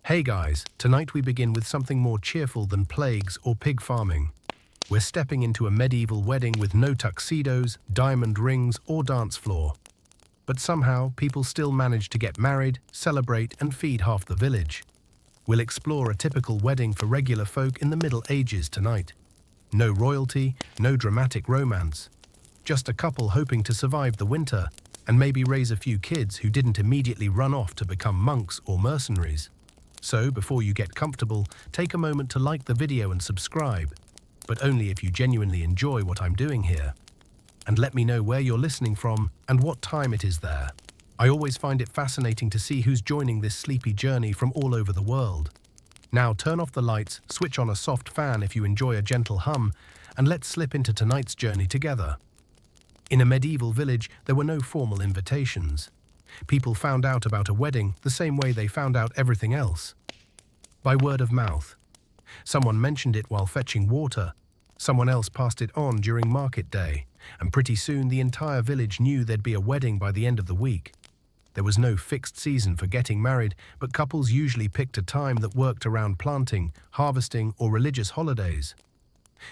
Hey guys, tonight we begin with something more cheerful than plagues or pig farming. We're stepping into a medieval wedding with no tuxedos, diamond rings, or dance floor. But somehow, people still manage to get married, celebrate, and feed half the village. We'll explore a typical wedding for regular folk in the Middle Ages tonight. No royalty, no dramatic romance. Just a couple hoping to survive the winter and maybe raise a few kids who didn't immediately run off to become monks or mercenaries. So, before you get comfortable, take a moment to like the video and subscribe, but only if you genuinely enjoy what I'm doing here. And let me know where you're listening from and what time it is there. I always find it fascinating to see who's joining this sleepy journey from all over the world. Now turn off the lights, switch on a soft fan if you enjoy a gentle hum, and let's slip into tonight's journey together. In a medieval village, there were no formal invitations. People found out about a wedding the same way they found out everything else. By word of mouth. Someone mentioned it while fetching water. Someone else passed it on during market day, and pretty soon the entire village knew there'd be a wedding by the end of the week. There was no fixed season for getting married, but couples usually picked a time that worked around planting, harvesting, or religious holidays.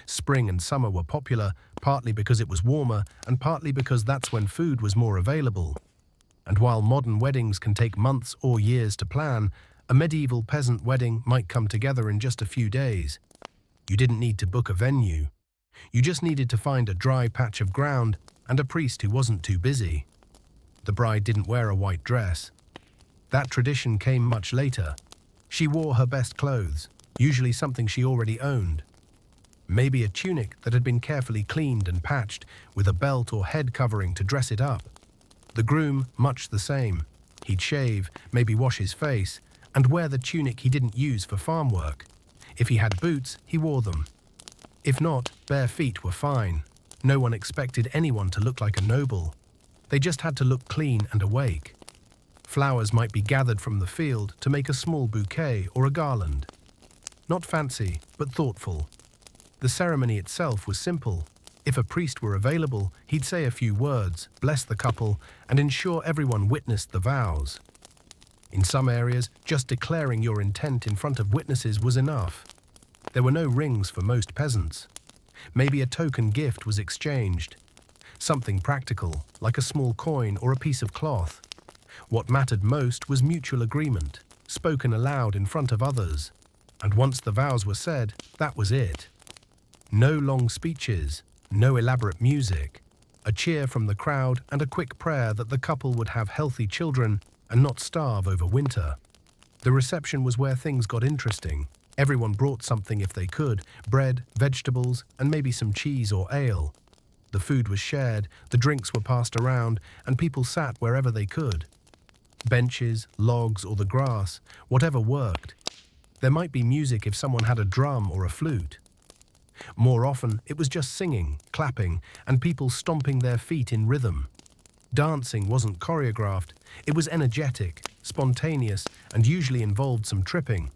Spring and summer were popular, partly because it was warmer and partly because that's when food was more available. And while modern weddings can take months or years to plan, a medieval peasant wedding might come together in just a few days. You didn't need to book a venue. You just needed to find a dry patch of ground and a priest who wasn't too busy. The bride didn't wear a white dress. That tradition came much later. She wore her best clothes, usually something she already owned. Maybe a tunic that had been carefully cleaned and patched, with a belt or head covering to dress it up. The groom, much the same. He'd shave, maybe wash his face, and wear the tunic he didn't use for farm work. If he had boots, he wore them. If not, bare feet were fine. No one expected anyone to look like a noble. They just had to look clean and awake. Flowers might be gathered from the field to make a small bouquet or a garland. Not fancy, but thoughtful. The ceremony itself was simple. If a priest were available, he'd say a few words, bless the couple, and ensure everyone witnessed the vows. In some areas, just declaring your intent in front of witnesses was enough. There were no rings for most peasants. Maybe a token gift was exchanged. Something practical, like a small coin or a piece of cloth. What mattered most was mutual agreement, spoken aloud in front of others. And once the vows were said, that was it. No long speeches, no elaborate music, a cheer from the crowd and a quick prayer that the couple would have healthy children and not starve over winter. The reception was where things got interesting. Everyone brought something if they could, bread, vegetables, and maybe some cheese or ale. The food was shared, the drinks were passed around, and people sat wherever they could. Benches, logs, or the grass, whatever worked. There might be music if someone had a drum or a flute. More often, it was just singing, clapping, and people stomping their feet in rhythm. Dancing wasn't choreographed, it was energetic, spontaneous, and usually involved some tripping.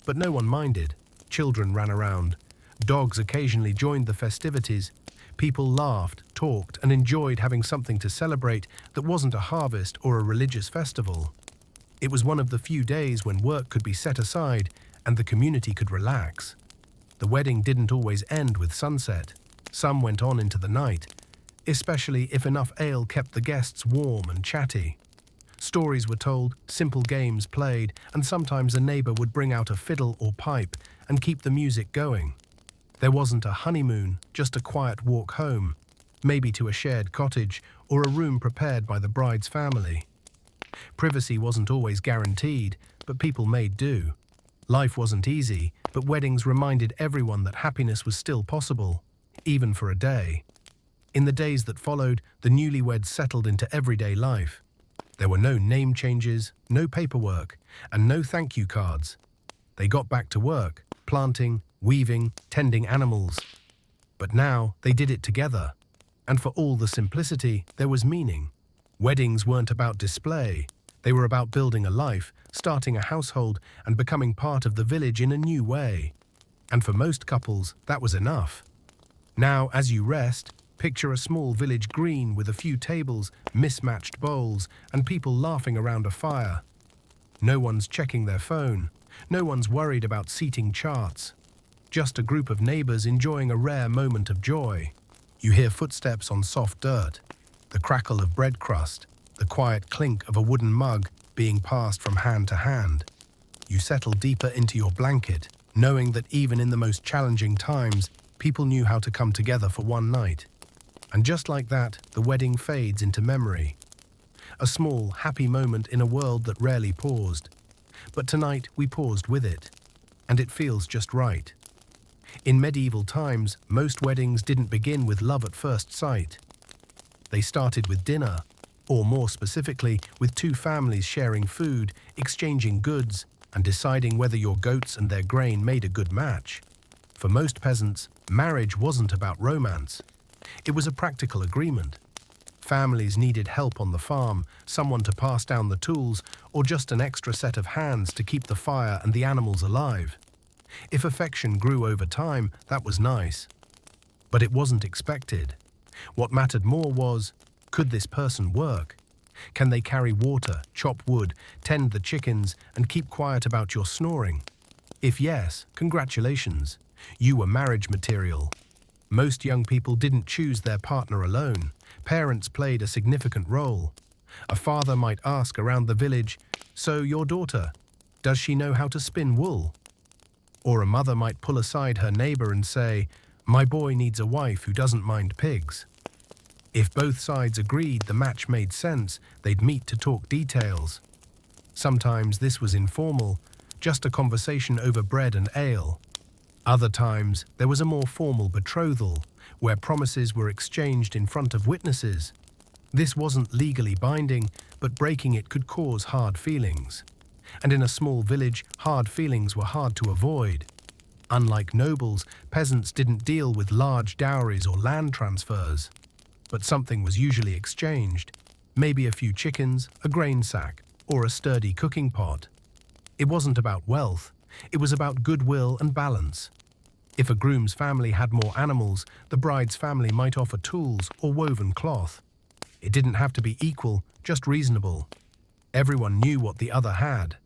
But no one minded. Children ran around. Dogs occasionally joined the festivities. People laughed, talked, and enjoyed having something to celebrate that wasn't a harvest or a religious festival. It was one of the few days when work could be set aside and the community could relax. The wedding didn't always end with sunset. Some went on into the night, especially if enough ale kept the guests warm and chatty. Stories were told, simple games played, and sometimes a neighbor would bring out a fiddle or pipe and keep the music going. There wasn't a honeymoon, just a quiet walk home, maybe to a shared cottage or a room prepared by the bride's family. Privacy wasn't always guaranteed, but people made do. Life wasn't easy, but weddings reminded everyone that happiness was still possible, even for a day. In the days that followed, the newlyweds settled into everyday life. There were no name changes, no paperwork, and no thank you cards. They got back to work, planting, weaving, tending animals. But now they did it together. And for all the simplicity, there was meaning. Weddings weren't about display. They were about building a life, starting a household, and becoming part of the village in a new way. And for most couples, that was enough. Now, as you rest, picture a small village green with a few tables, mismatched bowls, and people laughing around a fire. No one's checking their phone. No one's worried about seating charts. Just a group of neighbors enjoying a rare moment of joy. You hear footsteps on soft dirt, the crackle of bread crust, the quiet clink of a wooden mug being passed from hand to hand. You settle deeper into your blanket, knowing that even in the most challenging times, people knew how to come together for one night. And just like that, the wedding fades into memory. A small, happy moment in a world that rarely paused. But tonight, we paused with it. And it feels just right. In medieval times, most weddings didn't begin with love at first sight. They started with dinner, or more specifically, with two families sharing food, exchanging goods, and deciding whether your goats and their grain made a good match. For most peasants, marriage wasn't about romance. It was a practical agreement. Families needed help on the farm, someone to pass down the tools, or just an extra set of hands to keep the fire and the animals alive. If affection grew over time, that was nice. But it wasn't expected. What mattered more was, could this person work? Can they carry water, chop wood, tend the chickens, and keep quiet about your snoring? If yes, congratulations. You were marriage material. Most young people didn't choose their partner alone. Parents played a significant role. A father might ask around the village, "So your daughter, does she know how to spin wool?" Or a mother might pull aside her neighbor and say, "My boy needs a wife who doesn't mind pigs." If both sides agreed the match made sense, they'd meet to talk details. Sometimes this was informal, just a conversation over bread and ale. Other times, there was a more formal betrothal, where promises were exchanged in front of witnesses. This wasn't legally binding, but breaking it could cause hard feelings. And in a small village, hard feelings were hard to avoid. Unlike nobles, peasants didn't deal with large dowries or land transfers. But something was usually exchanged. Maybe a few chickens, a grain sack, or a sturdy cooking pot. It wasn't about wealth. It was about goodwill and balance. If a groom's family had more animals, the bride's family might offer tools or woven cloth. It didn't have to be equal, just reasonable. Everyone knew what the other had.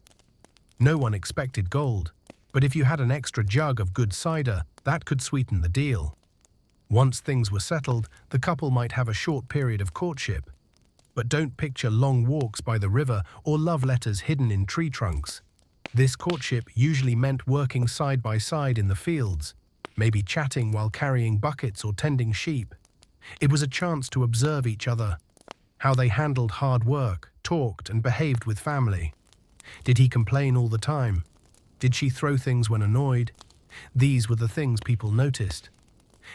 No one expected gold, but if you had an extra jug of good cider, that could sweeten the deal. Once things were settled, the couple might have a short period of courtship. But don't picture long walks by the river or love letters hidden in tree trunks. This courtship usually meant working side by side in the fields, maybe chatting while carrying buckets or tending sheep. It was a chance to observe each other, how they handled hard work, talked, and behaved with family. Did he complain all the time? Did she throw things when annoyed? These were the things people noticed.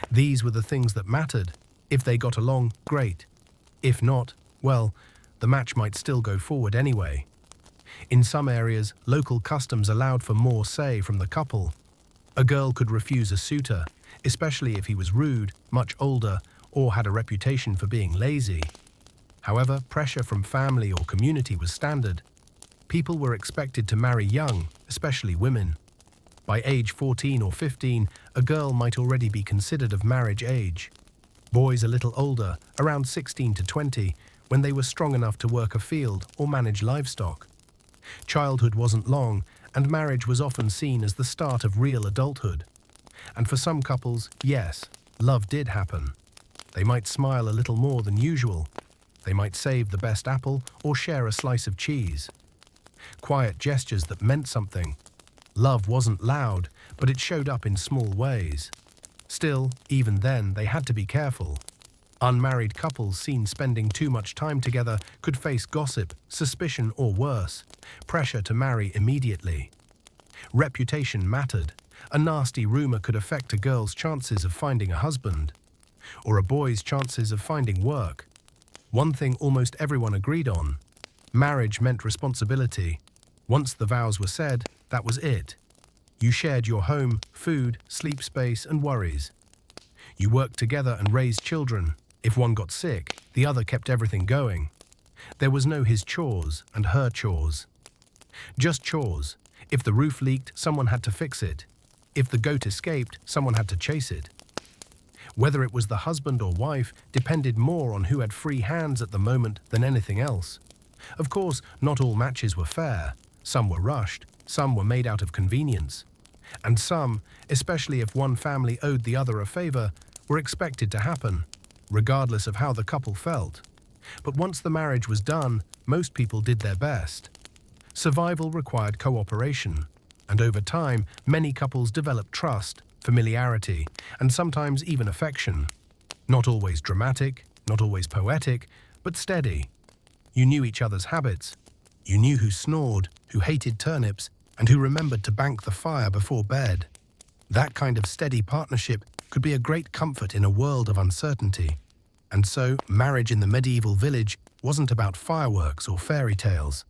These were the things that mattered. If they got along, great. If not, well, the match might still go forward anyway. In some areas, local customs allowed for more say from the couple. A girl could refuse a suitor, especially if he was rude, much older, or had a reputation for being lazy. However, pressure from family or community was standard. People were expected to marry young, especially women. By age 14 or 15, a girl might already be considered of marriage age. Boys a little older, around 16 to 20, when they were strong enough to work a field or manage livestock. Childhood wasn't long, and marriage was often seen as the start of real adulthood. And for some couples, yes, love did happen. They might smile a little more than usual. They might save the best apple or share a slice of cheese. Quiet gestures that meant something. Love wasn't loud, but it showed up in small ways. Still, even then, they had to be careful. Unmarried couples seen spending too much time together could face gossip, suspicion, or worse, pressure to marry immediately. Reputation mattered. A nasty rumor could affect a girl's chances of finding a husband, or a boy's chances of finding work. One thing almost everyone agreed on: marriage meant responsibility. Once the vows were said, that was it. You shared your home, food, sleep space, and worries. You worked together and raised children. If one got sick, the other kept everything going. There was no his chores and her chores. Just chores. If the roof leaked, someone had to fix it. If the goat escaped, someone had to chase it. Whether it was the husband or wife depended more on who had free hands at the moment than anything else. Of course, not all matches were fair. Some were rushed, some were made out of convenience. And some, especially if one family owed the other a favor, were expected to happen, regardless of how the couple felt. But once the marriage was done, most people did their best. Survival required cooperation, and over time, many couples developed trust, familiarity, and sometimes even affection. Not always dramatic, not always poetic, but steady. You knew each other's habits. You knew who snored, who hated turnips, and who remembered to bank the fire before bed. That kind of steady partnership could be a great comfort in a world of uncertainty. And so, marriage in the medieval village wasn't about fireworks or fairy tales.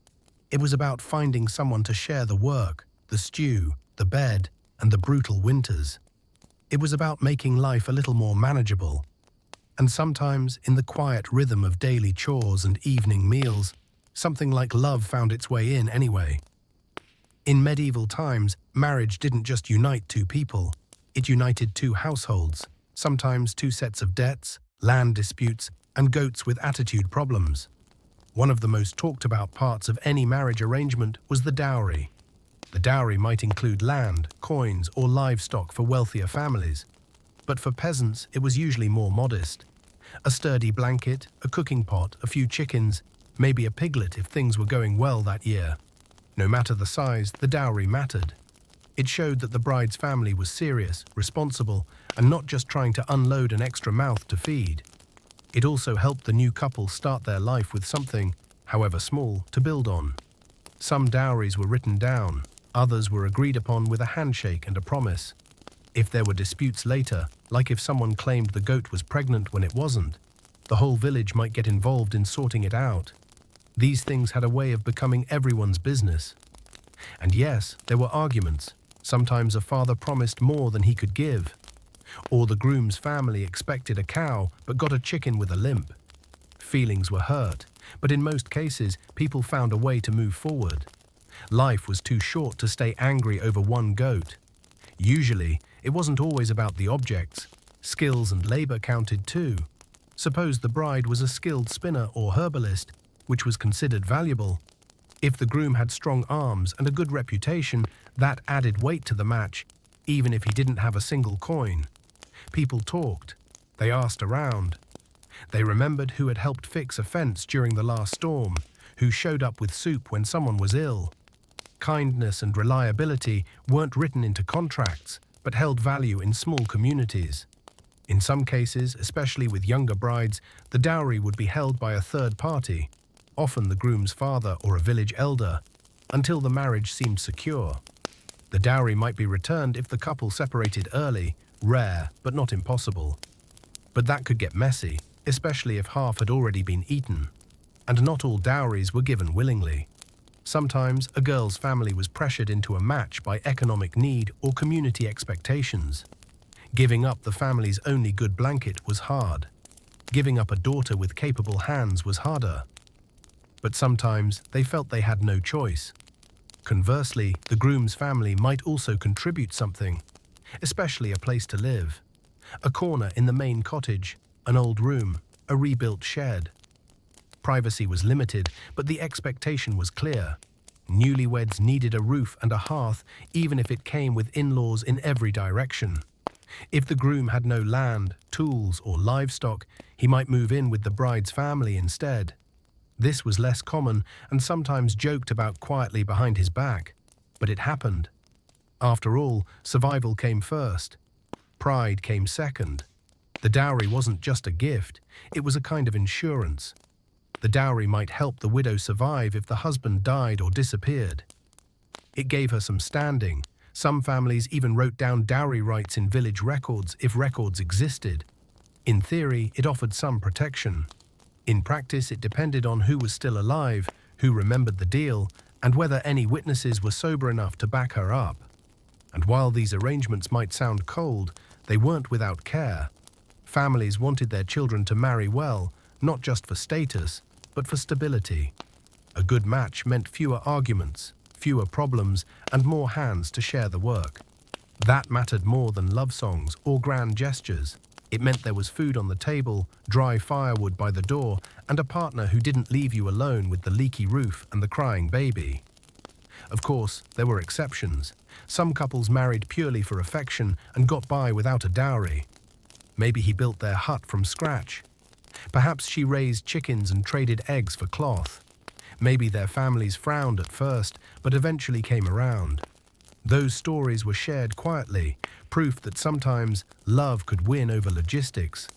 It was about finding someone to share the work, the stew, the bed, and the brutal winters. It was about making life a little more manageable. And sometimes, in the quiet rhythm of daily chores and evening meals, something like love found its way in anyway. In medieval times, marriage didn't just unite two people. It united two households, sometimes two sets of debts, land disputes, and goats with attitude problems. One of the most talked about parts of any marriage arrangement was the dowry. The dowry might include land, coins, or livestock for wealthier families. But for peasants, it was usually more modest. A sturdy blanket, a cooking pot, a few chickens, maybe a piglet if things were going well that year. No matter the size, the dowry mattered. It showed that the bride's family was serious, responsible, and not just trying to unload an extra mouth to feed. It also helped the new couple start their life with something, however small, to build on. Some dowries were written down, others were agreed upon with a handshake and a promise. If there were disputes later, like if someone claimed the goat was pregnant when it wasn't, the whole village might get involved in sorting it out. These things had a way of becoming everyone's business. And yes, there were arguments. Sometimes a father promised more than he could give. Or the groom's family expected a cow but got a chicken with a limp. Feelings were hurt, but in most cases, people found a way to move forward. Life was too short to stay angry over one goat. Usually, it wasn't always about the objects. Skills and labor counted too. Suppose the bride was a skilled spinner or herbalist, which was considered valuable. If the groom had strong arms and a good reputation, that added weight to the match, even if he didn't have a single coin. People talked. They asked around. They remembered who had helped fix a fence during the last storm, who showed up with soup when someone was ill. Kindness and reliability weren't written into contracts, but held value in small communities. In some cases, especially with younger brides, the dowry would be held by a third party, often the groom's father or a village elder, until the marriage seemed secure. The dowry might be returned if the couple separated early, rare but not impossible. But that could get messy, especially if half had already been eaten. And not all dowries were given willingly. Sometimes a girl's family was pressured into a match by economic need or community expectations. Giving up the family's only good blanket was hard. Giving up a daughter with capable hands was harder. But sometimes they felt they had no choice. Conversely, the groom's family might also contribute something, especially a place to live. A corner in the main cottage, an old room, a rebuilt shed. Privacy was limited, but the expectation was clear. Newlyweds needed a roof and a hearth, even if it came with in-laws in every direction. If the groom had no land, tools, or livestock, he might move in with the bride's family instead. This was less common and sometimes joked about quietly behind his back, but it happened. After all, survival came first. Pride came second. The dowry wasn't just a gift, it was a kind of insurance. The dowry might help the widow survive if the husband died or disappeared. It gave her some standing. Some families even wrote down dowry rights in village records if records existed. In theory, it offered some protection. In practice, it depended on who was still alive, who remembered the deal, and whether any witnesses were sober enough to back her up. And while these arrangements might sound cold, they weren't without care. Families wanted their children to marry well, not just for status, but for stability. A good match meant fewer arguments, fewer problems, and more hands to share the work. That mattered more than love songs or grand gestures. It meant there was food on the table, dry firewood by the door, and a partner who didn't leave you alone with the leaky roof and the crying baby. Of course, there were exceptions. Some couples married purely for affection and got by without a dowry. Maybe he built their hut from scratch. Perhaps she raised chickens and traded eggs for cloth. Maybe their families frowned at first, but eventually came around. Those stories were shared quietly, proof that sometimes love could win over logistics.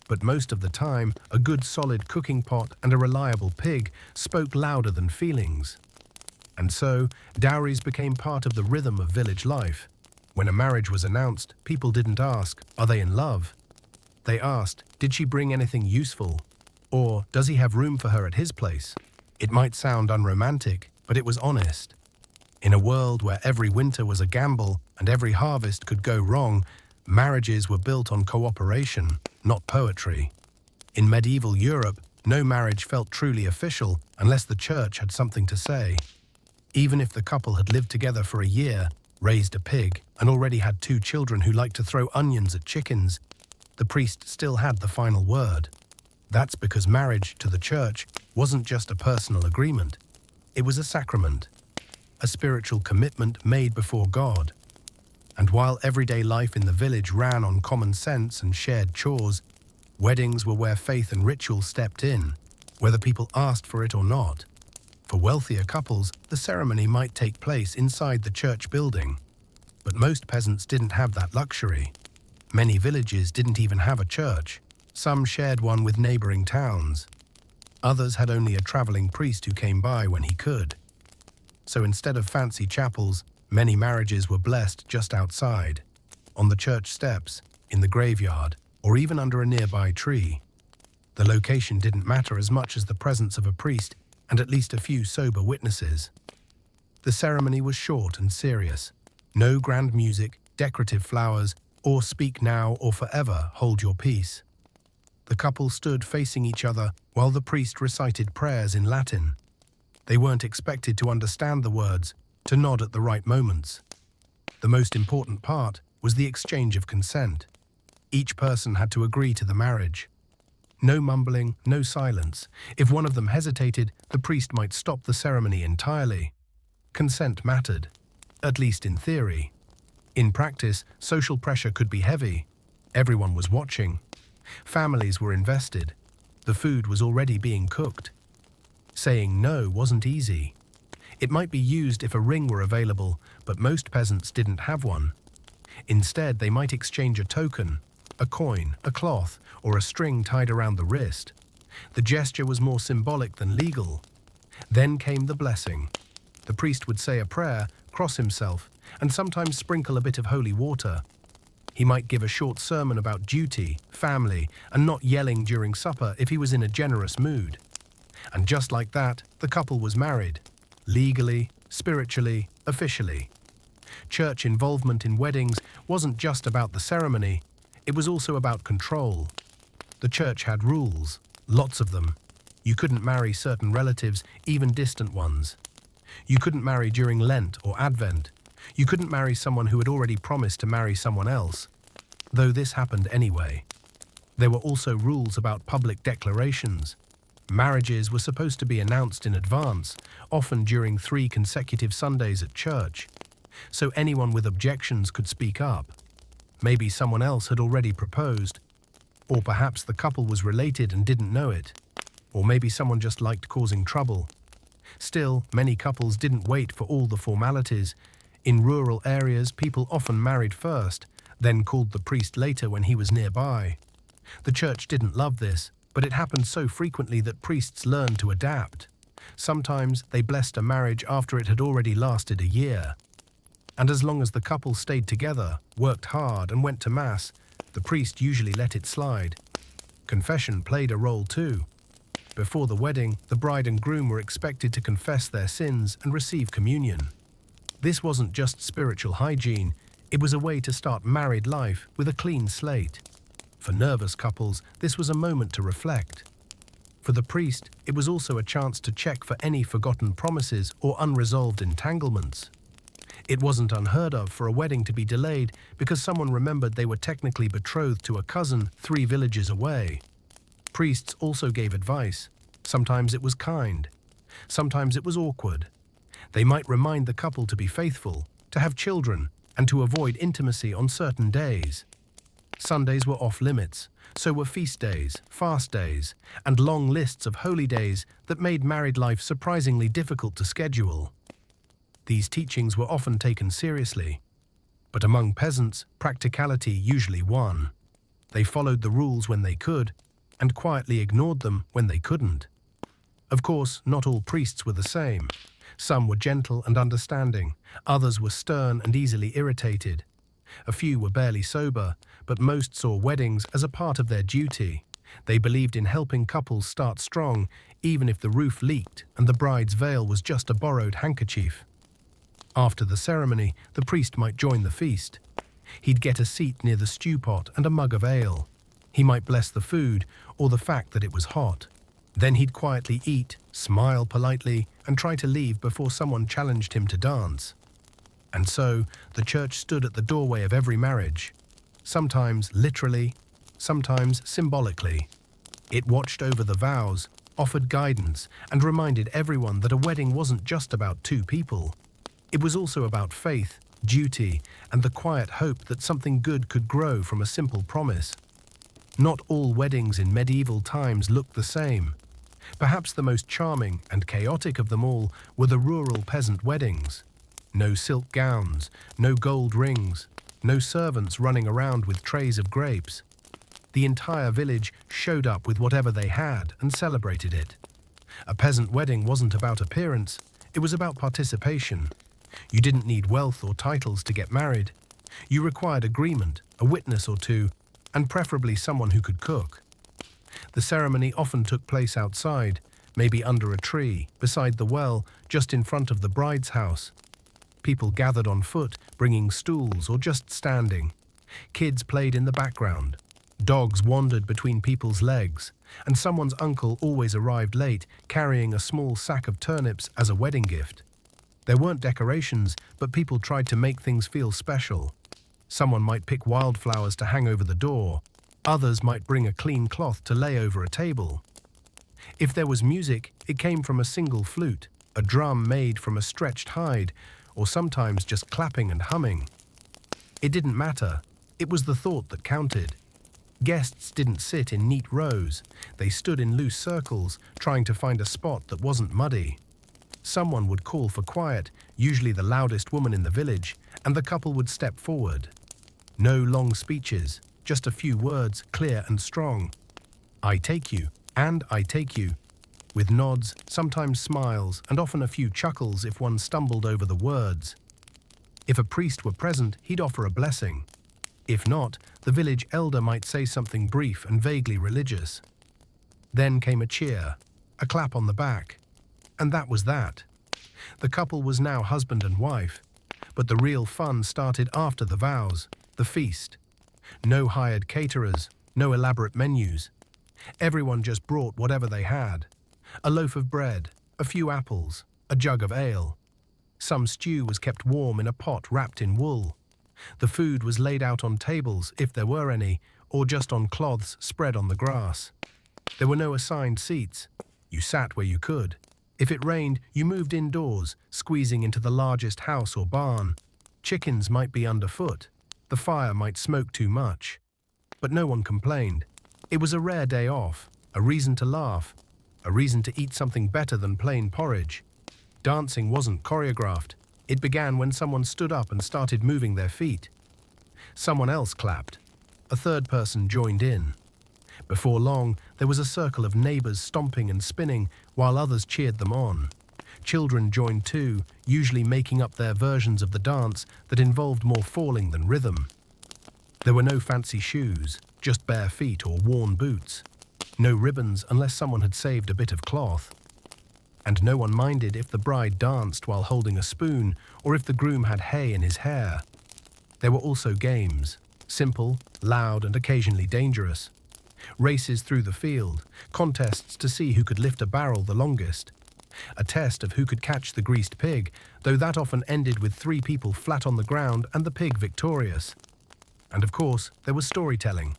But most of the time, a good solid cooking pot and a reliable pig spoke louder than feelings. And so, dowries became part of the rhythm of village life. When a marriage was announced, people didn't ask, "Are they in love?" They asked, "Did she bring anything useful?" Or, "Does he have room for her at his place?" It might sound unromantic, but it was honest. In a world where every winter was a gamble and every harvest could go wrong, marriages were built on cooperation, not poetry. In medieval Europe, no marriage felt truly official unless the church had something to say. Even if the couple had lived together for a year, raised a pig, and already had 2 children who liked to throw onions at chickens, the priest still had the final word. That's because marriage to the church wasn't just a personal agreement. It was a sacrament, a spiritual commitment made before God. And while everyday life in the village ran on common sense and shared chores, weddings were where faith and ritual stepped in, whether people asked for it or not. For wealthier couples, the ceremony might take place inside the church building. But most peasants didn't have that luxury. Many villages didn't even have a church. Some shared one with neighboring towns. Others had only a traveling priest who came by when he could. So instead of fancy chapels, many marriages were blessed just outside, on the church steps, in the graveyard, or even under a nearby tree. The location didn't matter as much as the presence of a priest and at least a few sober witnesses. The ceremony was short and serious. No grand music, decorative flowers, or "speak now or forever hold your peace." The couple stood facing each other while the priest recited prayers in Latin. They weren't expected to understand the words, to nod at the right moments. The most important part was the exchange of consent. Each person had to agree to the marriage. No mumbling, no silence. If one of them hesitated, the priest might stop the ceremony entirely. Consent mattered, at least in theory. In practice, social pressure could be heavy. Everyone was watching. Families were invested. The food was already being cooked. Saying no wasn't easy. It might be used if a ring were available, but most peasants didn't have one. Instead, they might exchange a token, a coin, a cloth, or a string tied around the wrist. The gesture was more symbolic than legal. Then came the blessing. The priest would say a prayer, cross himself, and sometimes sprinkle a bit of holy water. He might give a short sermon about duty, family, and not yelling during supper if he was in a generous mood. And just like that, the couple was married. Legally, spiritually, officially. Church involvement in weddings wasn't just about the ceremony, it was also about control. The church had rules, lots of them. You couldn't marry certain relatives, even distant ones. You couldn't marry during Lent or Advent. You couldn't marry someone who had already promised to marry someone else, though this happened anyway. There were also rules about public declarations. Marriages were supposed to be announced in advance, often during 3 consecutive Sundays at church, so anyone with objections could speak up. Maybe someone else had already proposed, or perhaps the couple was related and didn't know it, or maybe someone just liked causing trouble. Still, many couples didn't wait for all the formalities. In rural areas, people often married first, then called the priest later when he was nearby. The church didn't love this, but it happened so frequently that priests learned to adapt. Sometimes they blessed a marriage after it had already lasted a year. And as long as the couple stayed together, worked hard, and went to Mass, the priest usually let it slide. Confession played a role too. Before the wedding, the bride and groom were expected to confess their sins and receive communion. This wasn't just spiritual hygiene, it was a way to start married life with a clean slate. For nervous couples, this was a moment to reflect. For the priest, it was also a chance to check for any forgotten promises or unresolved entanglements. It wasn't unheard of for a wedding to be delayed because someone remembered they were technically betrothed to a cousin 3 villages away. Priests also gave advice. Sometimes it was kind. Sometimes it was awkward. They might remind the couple to be faithful, to have children, and to avoid intimacy on certain days. Sundays were off limits, so were feast days, fast days, and long lists of holy days that made married life surprisingly difficult to schedule. These teachings were often taken seriously, but among peasants, practicality usually won. They followed the rules when they could, and quietly ignored them when they couldn't. Of course, not all priests were the same. Some were gentle and understanding, others were stern and easily irritated. A few were barely sober, but most saw weddings as a part of their duty. They believed in helping couples start strong, even if the roof leaked and the bride's veil was just a borrowed handkerchief. After the ceremony, the priest might join the feast. He'd get a seat near the stew pot and a mug of ale. He might bless the food or the fact that it was hot. Then he'd quietly eat, smile politely, and try to leave before someone challenged him to dance. And so, the church stood at the doorway of every marriage, sometimes literally, sometimes symbolically. It watched over the vows, offered guidance, and reminded everyone that a wedding wasn't just about two people. It was also about faith, duty, and the quiet hope that something good could grow from a simple promise. Not all weddings in medieval times looked the same. Perhaps the most charming and chaotic of them all were the rural peasant weddings. No silk gowns, no gold rings, no servants running around with trays of grapes. The entire village showed up with whatever they had and celebrated it. A peasant wedding wasn't about appearance, it was about participation. You didn't need wealth or titles to get married. You required agreement, a witness or two, and preferably someone who could cook. The ceremony often took place outside, maybe under a tree, beside the well, just in front of the bride's house. People gathered on foot, bringing stools or just standing. Kids played in the background. Dogs wandered between people's legs, and someone's uncle always arrived late, carrying a small sack of turnips as a wedding gift. There weren't decorations, but people tried to make things feel special. Someone might pick wildflowers to hang over the door. Others might bring a clean cloth to lay over a table. If there was music, it came from a single flute, a drum made from a stretched hide, or sometimes just clapping and humming. It didn't matter. It was the thought that counted. Guests didn't sit in neat rows. They stood in loose circles, trying to find a spot that wasn't muddy. Someone would call for quiet, usually the loudest woman in the village, and the couple would step forward. No long speeches, just a few words, clear and strong. I take you, and I take you. With nods, sometimes smiles, and often a few chuckles if one stumbled over the words. If a priest were present, he'd offer a blessing. If not, the village elder might say something brief and vaguely religious. Then came a cheer, a clap on the back. And that was that. The couple was now husband and wife, but the real fun started after the vows, the feast. No hired caterers, no elaborate menus. Everyone just brought whatever they had. A loaf of bread, a few apples, a jug of ale. Some stew was kept warm in a pot wrapped in wool. The food was laid out on tables, if there were any, or just on cloths spread on the grass. There were no assigned seats. You sat where you could. If it rained, you moved indoors, squeezing into the largest house or barn. Chickens might be underfoot. The fire might smoke too much. But no one complained. It was a rare day off, a reason to laugh, a reason to eat something better than plain porridge. Dancing wasn't choreographed. It began when someone stood up and started moving their feet. Someone else clapped. A third person joined in. Before long, there was a circle of neighbors stomping and spinning while others cheered them on. Children joined too, usually making up their versions of the dance that involved more falling than rhythm. There were no fancy shoes, just bare feet or worn boots. No ribbons unless someone had saved a bit of cloth. And no one minded if the bride danced while holding a spoon or if the groom had hay in his hair. There were also games, simple, loud, and occasionally dangerous. Races through the field, contests to see who could lift a barrel the longest. A test of who could catch the greased pig, though that often ended with 3 people flat on the ground and the pig victorious. And of course, there was storytelling.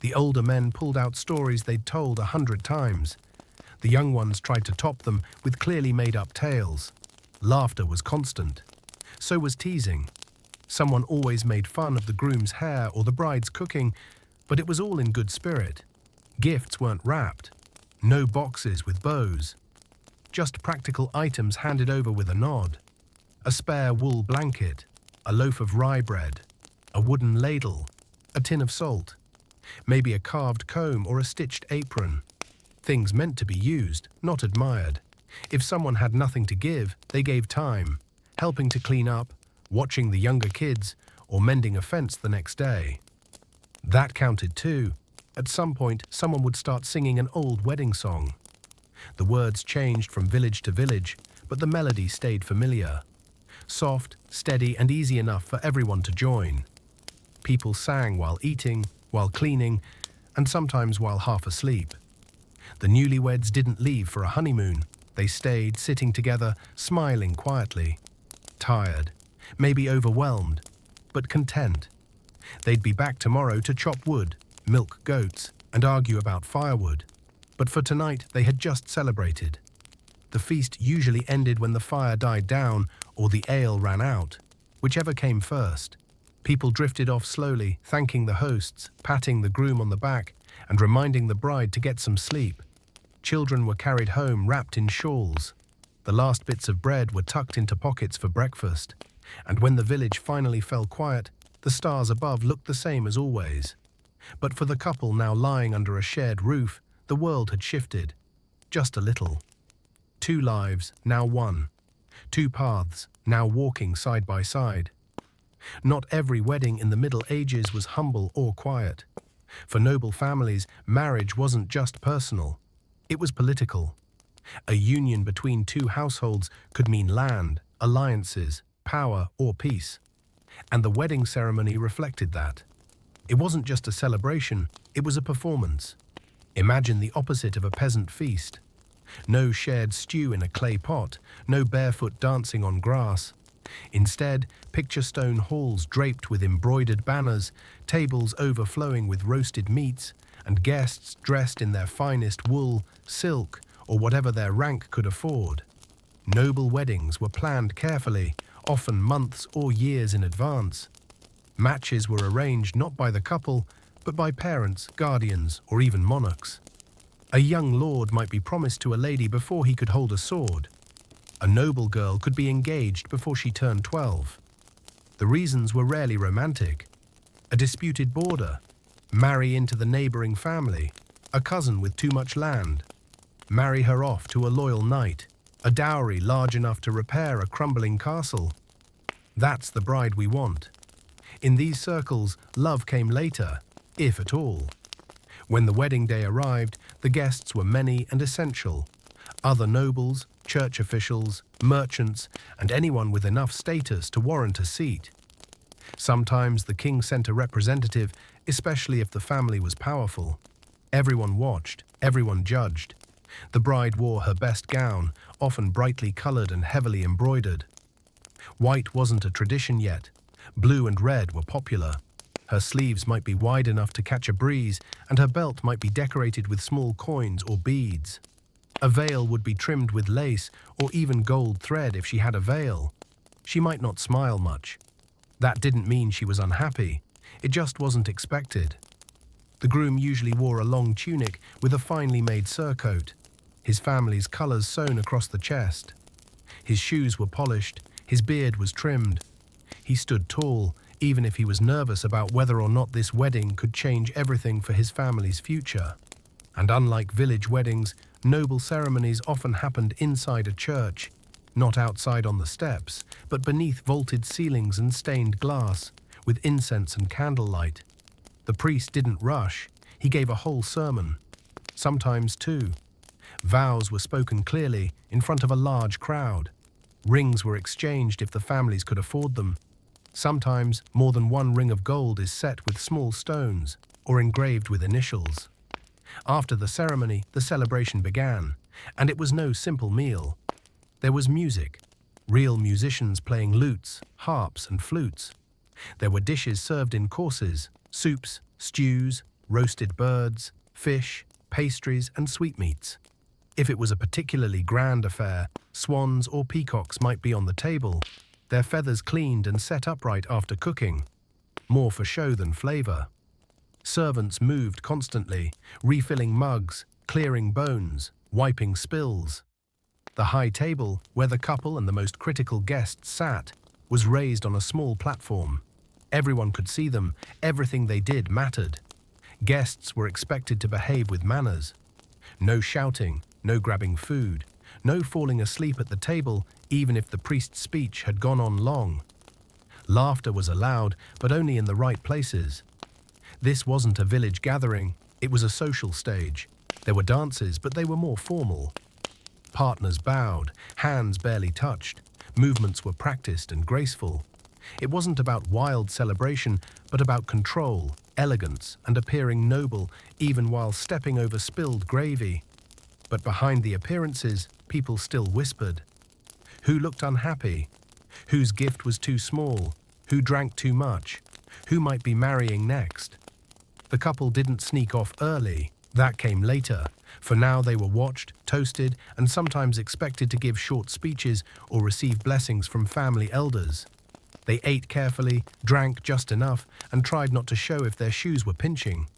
The older men pulled out stories they'd told 100 times. The young ones tried to top them with clearly made-up tales. Laughter was constant. So was teasing. Someone always made fun of the groom's hair or the bride's cooking, but it was all in good spirit. Gifts weren't wrapped. No boxes with bows. Just practical items handed over with a nod. A spare wool blanket, a loaf of rye bread, a wooden ladle, a tin of salt, maybe a carved comb or a stitched apron. Things meant to be used, not admired. If someone had nothing to give, they gave time, helping to clean up, watching the younger kids, or mending a fence the next day. That counted too. At some point, someone would start singing an old wedding song. The words changed from village to village, but the melody stayed familiar. Soft, steady, and easy enough for everyone to join. People sang while eating, while cleaning, and sometimes while half asleep. The newlyweds didn't leave for a honeymoon. They stayed, sitting together, smiling quietly. Tired, maybe overwhelmed, but content. They'd be back tomorrow to chop wood, milk goats, and argue about firewood. But for tonight, they had just celebrated. The feast usually ended when the fire died down or the ale ran out, whichever came first. People drifted off slowly, thanking the hosts, patting the groom on the back, and reminding the bride to get some sleep. Children were carried home wrapped in shawls. The last bits of bread were tucked into pockets for breakfast, and when the village finally fell quiet, the stars above looked the same as always. But for the couple now lying under a shared roof, the world had shifted, just a little. 2 lives, now 1. 2 paths, now walking side by side. Not every wedding in the Middle Ages was humble or quiet. For noble families, marriage wasn't just personal. It was political. A union between 2 households could mean land, alliances, power, or peace. And the wedding ceremony reflected that. It wasn't just a celebration, it was a performance. Imagine the opposite of a peasant feast. No shared stew in a clay pot, no barefoot dancing on grass. Instead, picture stone halls draped with embroidered banners, tables overflowing with roasted meats, and guests dressed in their finest wool, silk, or whatever their rank could afford. Noble weddings were planned carefully, often months or years in advance. Matches were arranged not by the couple, but by parents, guardians, or even monarchs. A young lord might be promised to a lady before he could hold a sword. A noble girl could be engaged before she turned 12. The reasons were rarely romantic. A disputed border, marry into the neighboring family, a cousin with too much land, marry her off to a loyal knight, a dowry large enough to repair a crumbling castle. That's the bride we want. In these circles, love came later, if at all. When the wedding day arrived, the guests were many and essential. Other nobles, church officials, merchants, and anyone with enough status to warrant a seat. Sometimes the king sent a representative, especially if the family was powerful. Everyone watched, everyone judged. The bride wore her best gown, often brightly colored and heavily embroidered. White wasn't a tradition yet. Blue and red were popular. Her sleeves might be wide enough to catch a breeze, and her belt might be decorated with small coins or beads. A veil would be trimmed with lace or even gold thread if she had a veil. She might not smile much. That didn't mean she was unhappy. It just wasn't expected. The groom usually wore a long tunic with a finely made surcoat, his family's colors sewn across the chest. His shoes were polished, his beard was trimmed. He stood tall, even if he was nervous about whether or not this wedding could change everything for his family's future. And unlike village weddings, noble ceremonies often happened inside a church, not outside on the steps, but beneath vaulted ceilings and stained glass, with incense and candlelight. The priest didn't rush. He gave a whole sermon. Sometimes 2. Vows were spoken clearly, in front of a large crowd. Rings were exchanged if the families could afford them. Sometimes more than 1 ring of gold is set with small stones, or engraved with initials. After the ceremony, the celebration began, and it was no simple meal. There was music, real musicians playing lutes, harps, and flutes. There were dishes served in courses, soups, stews, roasted birds, fish, pastries, and sweetmeats. If it was a particularly grand affair, swans or peacocks might be on the table, their feathers cleaned and set upright after cooking, more for show than flavor. Servants moved constantly, refilling mugs, clearing bones, wiping spills. The high table, where the couple and the most critical guests sat, was raised on a small platform. Everyone could see them, everything they did mattered. Guests were expected to behave with manners. No shouting, no grabbing food, no falling asleep at the table, even if the priest's speech had gone on long. Laughter was allowed, but only in the right places. This wasn't a village gathering, it was a social stage. There were dances, but they were more formal. Partners bowed, hands barely touched, movements were practiced and graceful. It wasn't about wild celebration, but about control, elegance, and appearing noble, even while stepping over spilled gravy. But behind the appearances, people still whispered. Who looked unhappy? Whose gift was too small? Who drank too much? Who might be marrying next? The couple didn't sneak off early. That came later. For now they were watched, toasted, and sometimes expected to give short speeches or receive blessings from family elders. They ate carefully, drank just enough, and tried not to show if their shoes were pinching.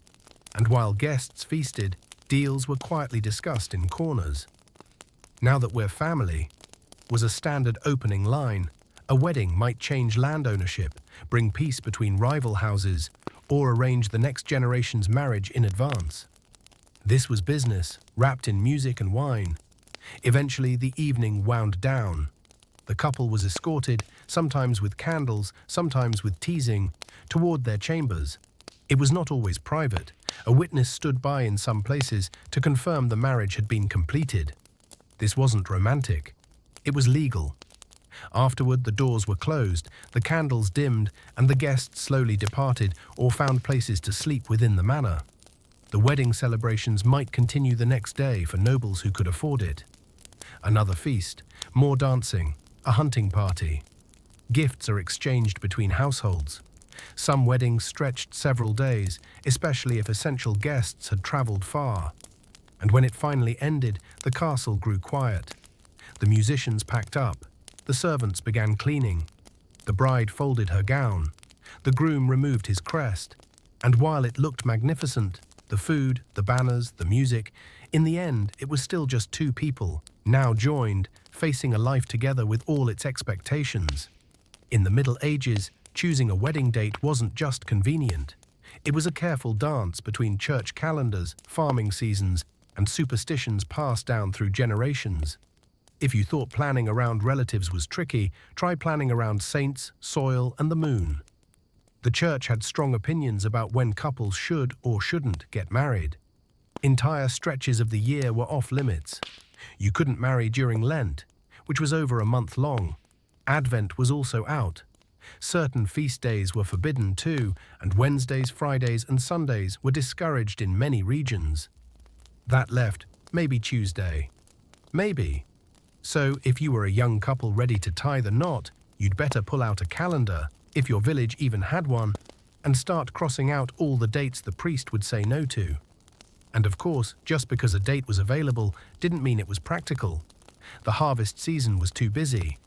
And while guests feasted, deals were quietly discussed in corners. Now that we're family was a standard opening line. A wedding might change land ownership, bring peace between rival houses, or arrange the next generation's marriage in advance. This was business, wrapped in music and wine. Eventually, the evening wound down. The couple was escorted, sometimes with candles, sometimes with teasing, toward their chambers. It was not always private. A witness stood by in some places to confirm the marriage had been completed. This wasn't romantic. It was legal. Afterward, the doors were closed, the candles dimmed, and the guests slowly departed or found places to sleep within the manor. The wedding celebrations might continue the next day for nobles who could afford it. Another feast, more dancing, a hunting party. Gifts are exchanged between households. Some weddings stretched several days, especially if essential guests had traveled far. And when it finally ended, the castle grew quiet. The musicians packed up. The servants began cleaning. The bride folded her gown. The groom removed his crest. And while it looked magnificent, the food, the banners, the music, in the end, it was still just two people, now joined, facing a life together with all its expectations. In the Middle Ages, choosing a wedding date wasn't just convenient. It was a careful dance between church calendars, farming seasons, and superstitions passed down through generations. If you thought planning around relatives was tricky, try planning around saints, soil, and the moon. The church had strong opinions about when couples should or shouldn't get married. Entire stretches of the year were off limits. You couldn't marry during Lent, which was over a month long. Advent was also out. Certain feast days were forbidden too, and Wednesdays, Fridays, and Sundays were discouraged in many regions. That left maybe Tuesday. Maybe. So if you were a young couple ready to tie the knot, you'd better pull out a calendar, if your village even had one, and start crossing out all the dates the priest would say no to. And of course, just because a date was available didn't mean it was practical. The harvest season was too busy.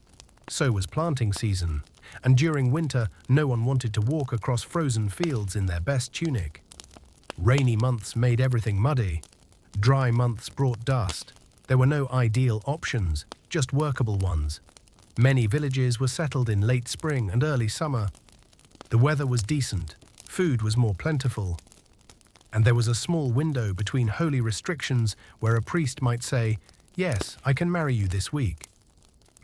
So was planting season, and during winter, no one wanted to walk across frozen fields in their best tunic. Rainy months made everything muddy. Dry months brought dust. There were no ideal options, just workable ones. Many villages were settled in late spring and early summer. The weather was decent, food was more plentiful, and there was a small window between holy restrictions where a priest might say, "Yes, I can marry you this week."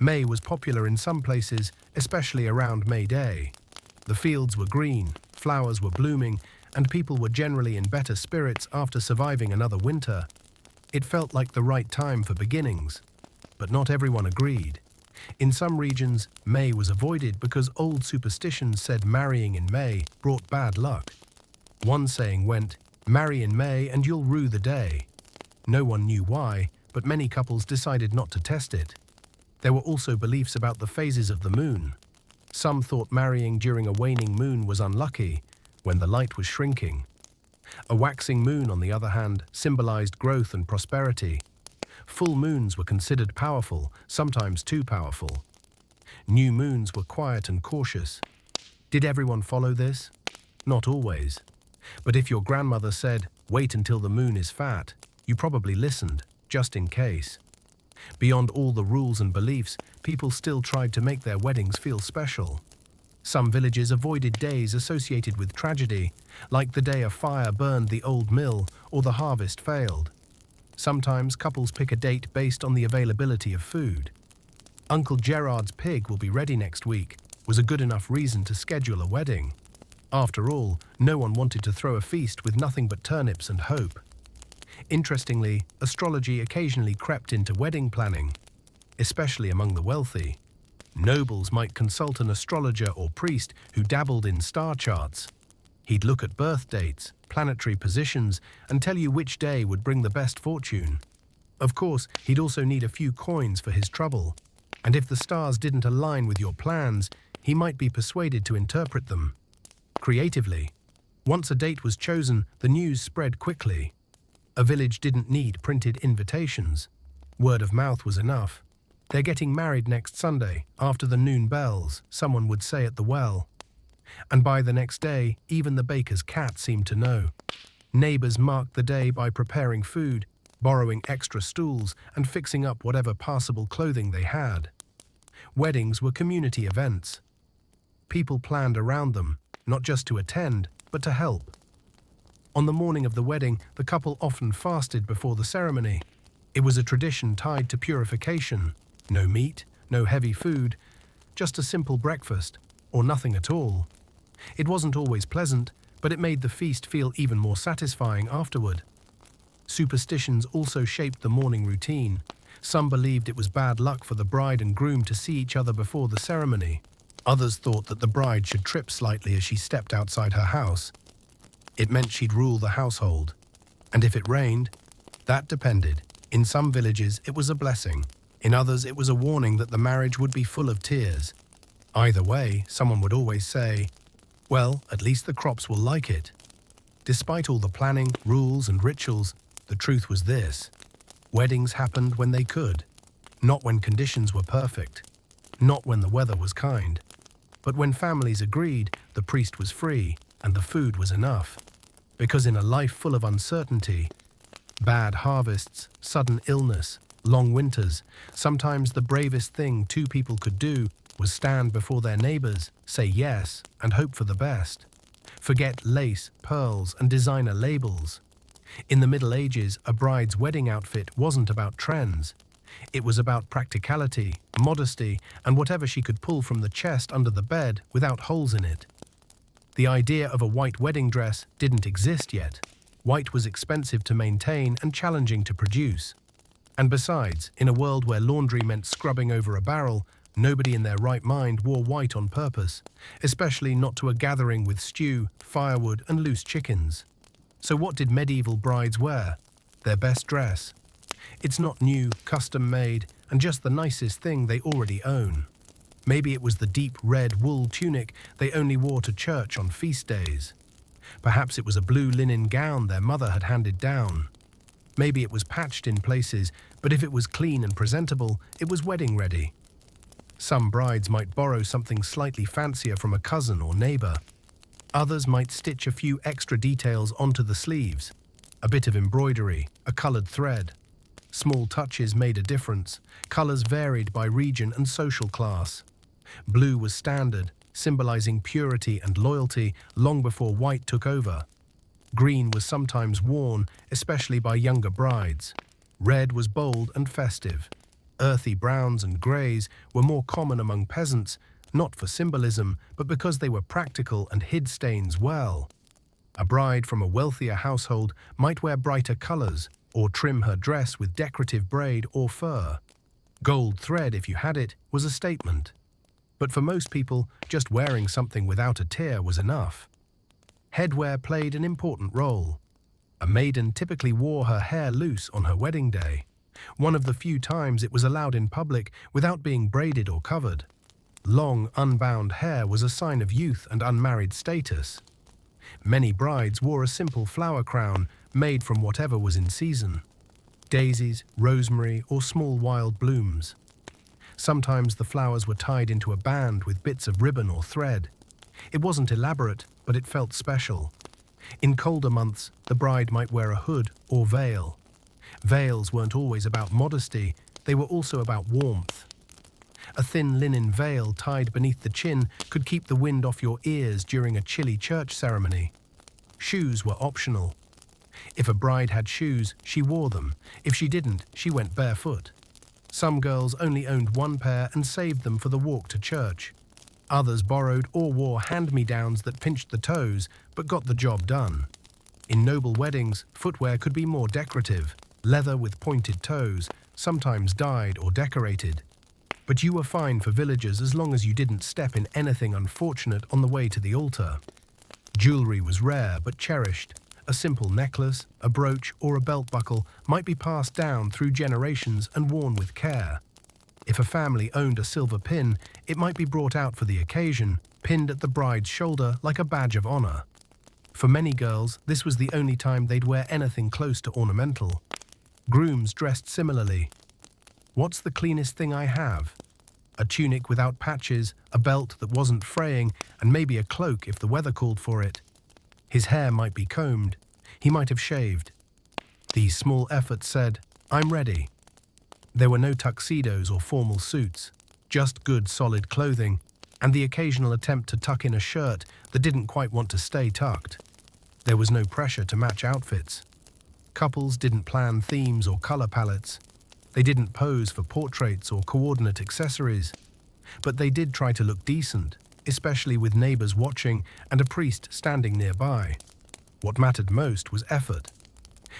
May was popular in some places, especially around May Day. The fields were green, flowers were blooming, and people were generally in better spirits after surviving another winter. It felt like the right time for beginnings, but not everyone agreed. In some regions, May was avoided because old superstitions said marrying in May brought bad luck. One saying went, "Marry in May and you'll rue the day." No one knew why, but many couples decided not to test it. There were also beliefs about the phases of the moon. Some thought marrying during a waning moon was unlucky, when the light was shrinking. A waxing moon, on the other hand, symbolized growth and prosperity. Full moons were considered powerful, sometimes too powerful. New moons were quiet and cautious. Did everyone follow this? Not always. But if your grandmother said, "Wait until the moon is fat," you probably listened, just in case. Beyond all the rules and beliefs, people still tried to make their weddings feel special. Some villages avoided days associated with tragedy, like the day a fire burned the old mill or the harvest failed. Sometimes couples pick a date based on the availability of food. Uncle Gerard's pig will be ready next week was a good enough reason to schedule a wedding. After all, no one wanted to throw a feast with nothing but turnips and hope. Interestingly, astrology occasionally crept into wedding planning, especially among the wealthy. Nobles might consult an astrologer or priest who dabbled in star charts. He'd look at birth dates, planetary positions, and tell you which day would bring the best fortune. Of course, he'd also need a few coins for his trouble, and if the stars didn't align with your plans, he might be persuaded to interpret them. Creatively, once a date was chosen, the news spread quickly. A village didn't need printed invitations. Word of mouth was enough. "They're getting married next Sunday, after the noon bells," someone would say at the well. And by the next day, even the baker's cat seemed to know. Neighbors marked the day by preparing food, borrowing extra stools, and fixing up whatever passable clothing they had. Weddings were community events. People planned around them, not just to attend, but to help. On the morning of the wedding, the couple often fasted before the ceremony. It was a tradition tied to purification. No meat, no heavy food, just a simple breakfast, or nothing at all. It wasn't always pleasant, but it made the feast feel even more satisfying afterward. Superstitions also shaped the morning routine. Some believed it was bad luck for the bride and groom to see each other before the ceremony. Others thought that the bride should trip slightly as she stepped outside her house. It meant she'd rule the household. And if it rained, that depended. In some villages, it was a blessing. In others, it was a warning that the marriage would be full of tears. Either way, someone would always say, "Well, at least the crops will like it." Despite all the planning, rules, and rituals, the truth was this: weddings happened when they could, not when conditions were perfect, not when the weather was kind, but when families agreed, the priest was free, and the food was enough. Because in a life full of uncertainty, bad harvests, sudden illness, long winters, sometimes the bravest thing two people could do was stand before their neighbors, say yes, and hope for the best. Forget lace, pearls, and designer labels. In the Middle Ages, a bride's wedding outfit wasn't about trends. It was about practicality, modesty, and whatever she could pull from the chest under the bed without holes in it. The idea of a white wedding dress didn't exist yet. White was expensive to maintain and challenging to produce. And besides, in a world where laundry meant scrubbing over a barrel, nobody in their right mind wore white on purpose, especially not to a gathering with stew, firewood, and loose chickens. So what did medieval brides wear? Their best dress. It's not new, custom-made, and just the nicest thing they already own. Maybe it was the deep red wool tunic they only wore to church on feast days. Perhaps it was a blue linen gown their mother had handed down. Maybe it was patched in places, but if it was clean and presentable, it was wedding ready. Some brides might borrow something slightly fancier from a cousin or neighbor. Others might stitch a few extra details onto the sleeves. A bit of embroidery, a colored thread. Small touches made a difference. Colors varied by region and social class. Blue was standard, symbolizing purity and loyalty long before white took over. Green was sometimes worn, especially by younger brides. Red was bold and festive. Earthy browns and greys were more common among peasants, not for symbolism, but because they were practical and hid stains well. A bride from a wealthier household might wear brighter colors or trim her dress with decorative braid or fur. Gold thread, if you had it, was a statement. But for most people, just wearing something without a tear was enough. Headwear played an important role. A maiden typically wore her hair loose on her wedding day, one of the few times it was allowed in public without being braided or covered. Long, unbound hair was a sign of youth and unmarried status. Many brides wore a simple flower crown made from whatever was in season. daisies, rosemary, or small wild blooms. Sometimes the flowers were tied into a band with bits of ribbon or thread. It wasn't elaborate, but it felt special. In colder months, the bride might wear a hood or veil. Veils weren't always about modesty, they were also about warmth. A thin linen veil tied beneath the chin could keep the wind off your ears during a chilly church ceremony. Shoes were optional. If a bride had shoes, she wore them. If she didn't, she went barefoot. Some girls only owned one pair and saved them for the walk to church. Others borrowed or wore hand-me-downs that pinched the toes but got the job done. In noble weddings, footwear could be more decorative, leather with pointed toes, sometimes dyed or decorated. But you were fine for villagers as long as you didn't step in anything unfortunate on the way to the altar. Jewelry was rare but cherished. A simple necklace, a brooch, or a belt buckle might be passed down through generations and worn with care. If a family owned a silver pin, it might be brought out for the occasion, pinned at the bride's shoulder like a badge of honor. For many girls, this was the only time they'd wear anything close to ornamental. Grooms dressed similarly. What's the cleanest thing I have? A tunic without patches, a belt that wasn't fraying, and maybe a cloak if the weather called for it. His hair might be combed. He might have shaved. These small efforts said, "I'm ready." There were no tuxedos or formal suits, just good, solid clothing, and the occasional attempt to tuck in a shirt that didn't quite want to stay tucked. There was no pressure to match outfits. Couples didn't plan themes or color palettes. They didn't pose for portraits or coordinate accessories. But they did try to look decent, especially with neighbors watching and a priest standing nearby. What mattered most was effort.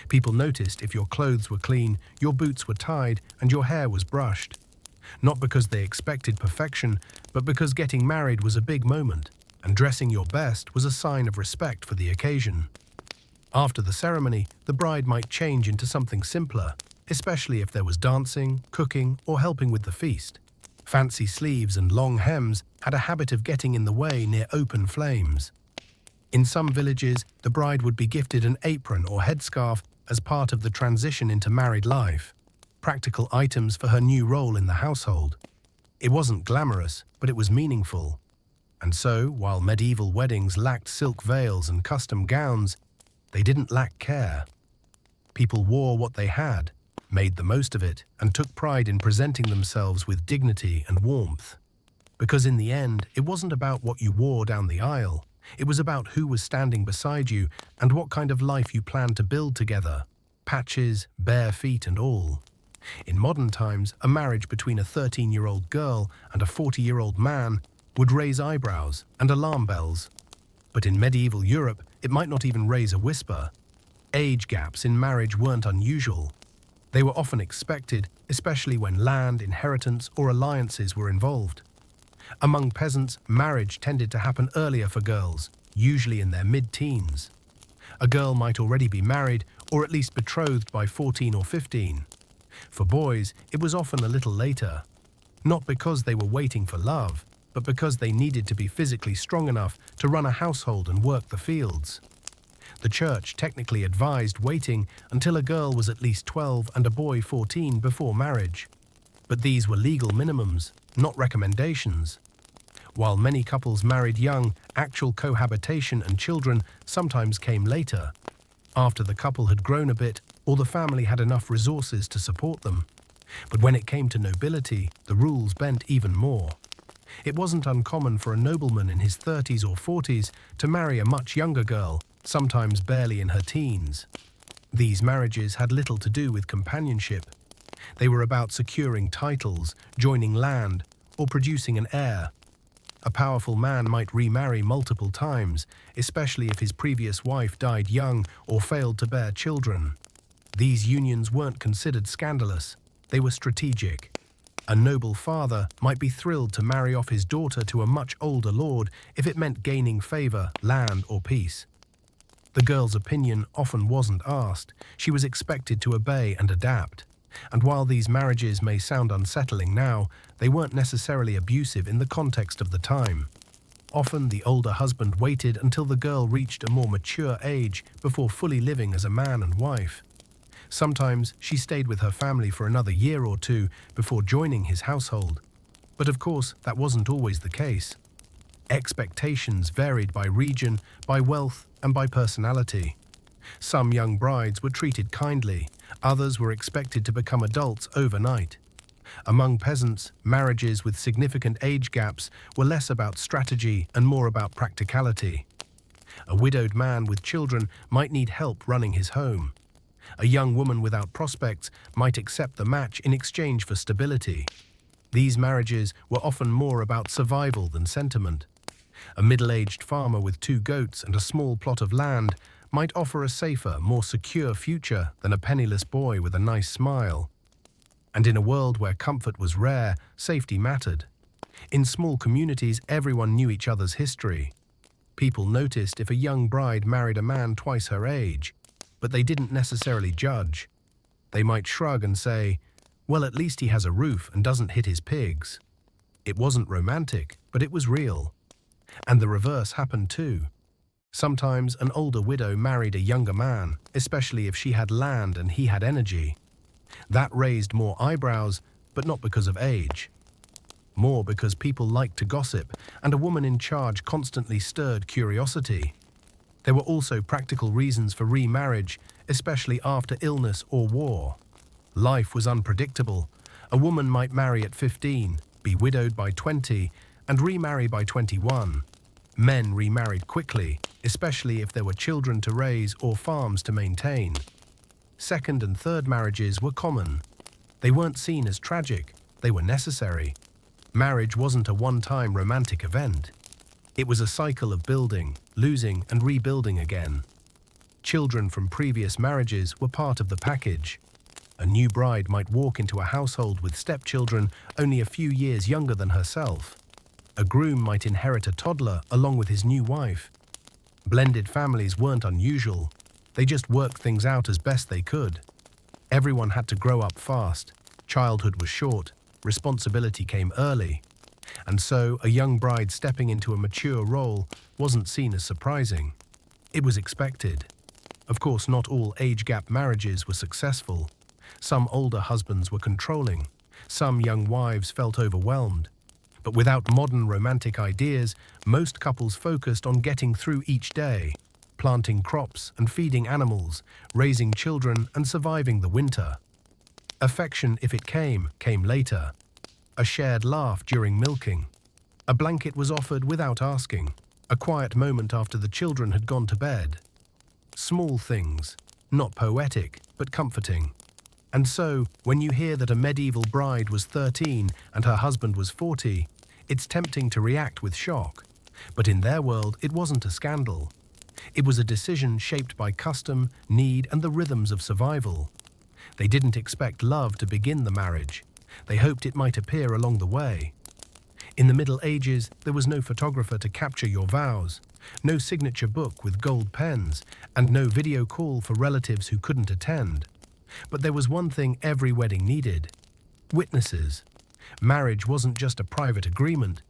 People noticed if your clothes were clean, your boots were tied, and your hair was brushed. Not because they expected perfection, but because getting married was a big moment, and dressing your best was a sign of respect for the occasion. After the ceremony, the bride might change into something simpler, especially if there was dancing, cooking, or helping with the feast. Fancy sleeves and long hems had a habit of getting in the way near open flames. In some villages, the bride would be gifted an apron or headscarf as part of the transition into married life, practical items for her new role in the household. It wasn't glamorous, but it was meaningful. And so, while medieval weddings lacked silk veils and custom gowns, they didn't lack care. People wore what they had, made the most of it, and took pride in presenting themselves with dignity and warmth. Because in the end, it wasn't about what you wore down the aisle. It was about who was standing beside you and what kind of life you planned to build together, patches, bare feet and all. In modern times, a marriage between a 13-year-old girl and a 40-year-old man would raise eyebrows and alarm bells. But in medieval Europe, it might not even raise a whisper. Age gaps in marriage weren't unusual. They were often expected, especially when land, inheritance, or alliances were involved. Among peasants, marriage tended to happen earlier for girls, usually in their mid-teens. A girl might already be married, or at least betrothed by 14 or 15. For boys, it was often a little later. Not because they were waiting for love, but because they needed to be physically strong enough to run a household and work the fields. The church technically advised waiting until a girl was at least 12 and a boy 14 before marriage. But these were legal minimums, not recommendations. While many couples married young, actual cohabitation and children sometimes came later, after the couple had grown a bit or the family had enough resources to support them. But when it came to nobility, the rules bent even more. It wasn't uncommon for a nobleman in his 30s or 40s to marry a much younger girl, sometimes barely in her teens. These marriages had little to do with companionship. They were about securing titles, joining land, or producing an heir. A powerful man might remarry multiple times, especially if his previous wife died young or failed to bear children. These unions weren't considered scandalous. They were strategic. A noble father might be thrilled to marry off his daughter to a much older lord if it meant gaining favor, land, or peace. The girl's opinion often wasn't asked. She was expected to obey and adapt. And while these marriages may sound unsettling now, they weren't necessarily abusive in the context of the time. Often the older husband waited until the girl reached a more mature age before fully living as a man and wife. Sometimes she stayed with her family for another year or two before joining his household. But of course, that wasn't always the case. Expectations varied by region, by wealth, and by personality. Some young brides were treated kindly, others were expected to become adults overnight. Among peasants, marriages with significant age gaps were less about strategy and more about practicality. A widowed man with children might need help running his home. A young woman without prospects might accept the match in exchange for stability. These marriages were often more about survival than sentiment. A middle-aged farmer with 2 goats and a small plot of land might offer a safer, more secure future than a penniless boy with a nice smile. And in a world where comfort was rare, safety mattered. In small communities, everyone knew each other's history. People noticed if a young bride married a man twice her age, but they didn't necessarily judge. They might shrug and say, "Well, at least he has a roof and doesn't hit his pigs." It wasn't romantic, but it was real. And the reverse happened too. Sometimes an older widow married a younger man, especially if she had land and he had energy. That raised more eyebrows, but not because of age. More because people liked to gossip, and a woman in charge constantly stirred curiosity. There were also practical reasons for remarriage, especially after illness or war. Life was unpredictable. A woman might marry at 15, be widowed by 20, and remarry by 21. Men remarried quickly, especially if there were children to raise or farms to maintain. Second and third marriages were common. They weren't seen as tragic, they were necessary. Marriage wasn't a one-time romantic event. It was a cycle of building, losing, and rebuilding again. Children from previous marriages were part of the package. A new bride might walk into a household with stepchildren only a few years younger than herself. A groom might inherit a toddler along with his new wife. Blended families weren't unusual. They just worked things out as best they could. Everyone had to grow up fast. Childhood was short. Responsibility came early. And so a young bride stepping into a mature role wasn't seen as surprising. It was expected. Of course, not all age-gap marriages were successful. Some older husbands were controlling. Some young wives felt overwhelmed. But without modern romantic ideas, most couples focused on getting through each day, planting crops and feeding animals, raising children and surviving the winter. Affection, if it came later. A shared laugh during milking. A blanket was offered without asking. A quiet moment after the children had gone to bed. Small things, not poetic, but comforting. And so, when you hear that a medieval bride was 13 and her husband was 40, it's tempting to react with shock. But in their world, it wasn't a scandal. It was a decision shaped by custom, need, and the rhythms of survival. They didn't expect love to begin the marriage. They hoped it might appear along the way. In the Middle Ages, there was no photographer to capture your vows, no signature book with gold pens, and no video call for relatives who couldn't attend. But there was one thing every wedding needed: witnesses. Marriage wasn't just a private agreement,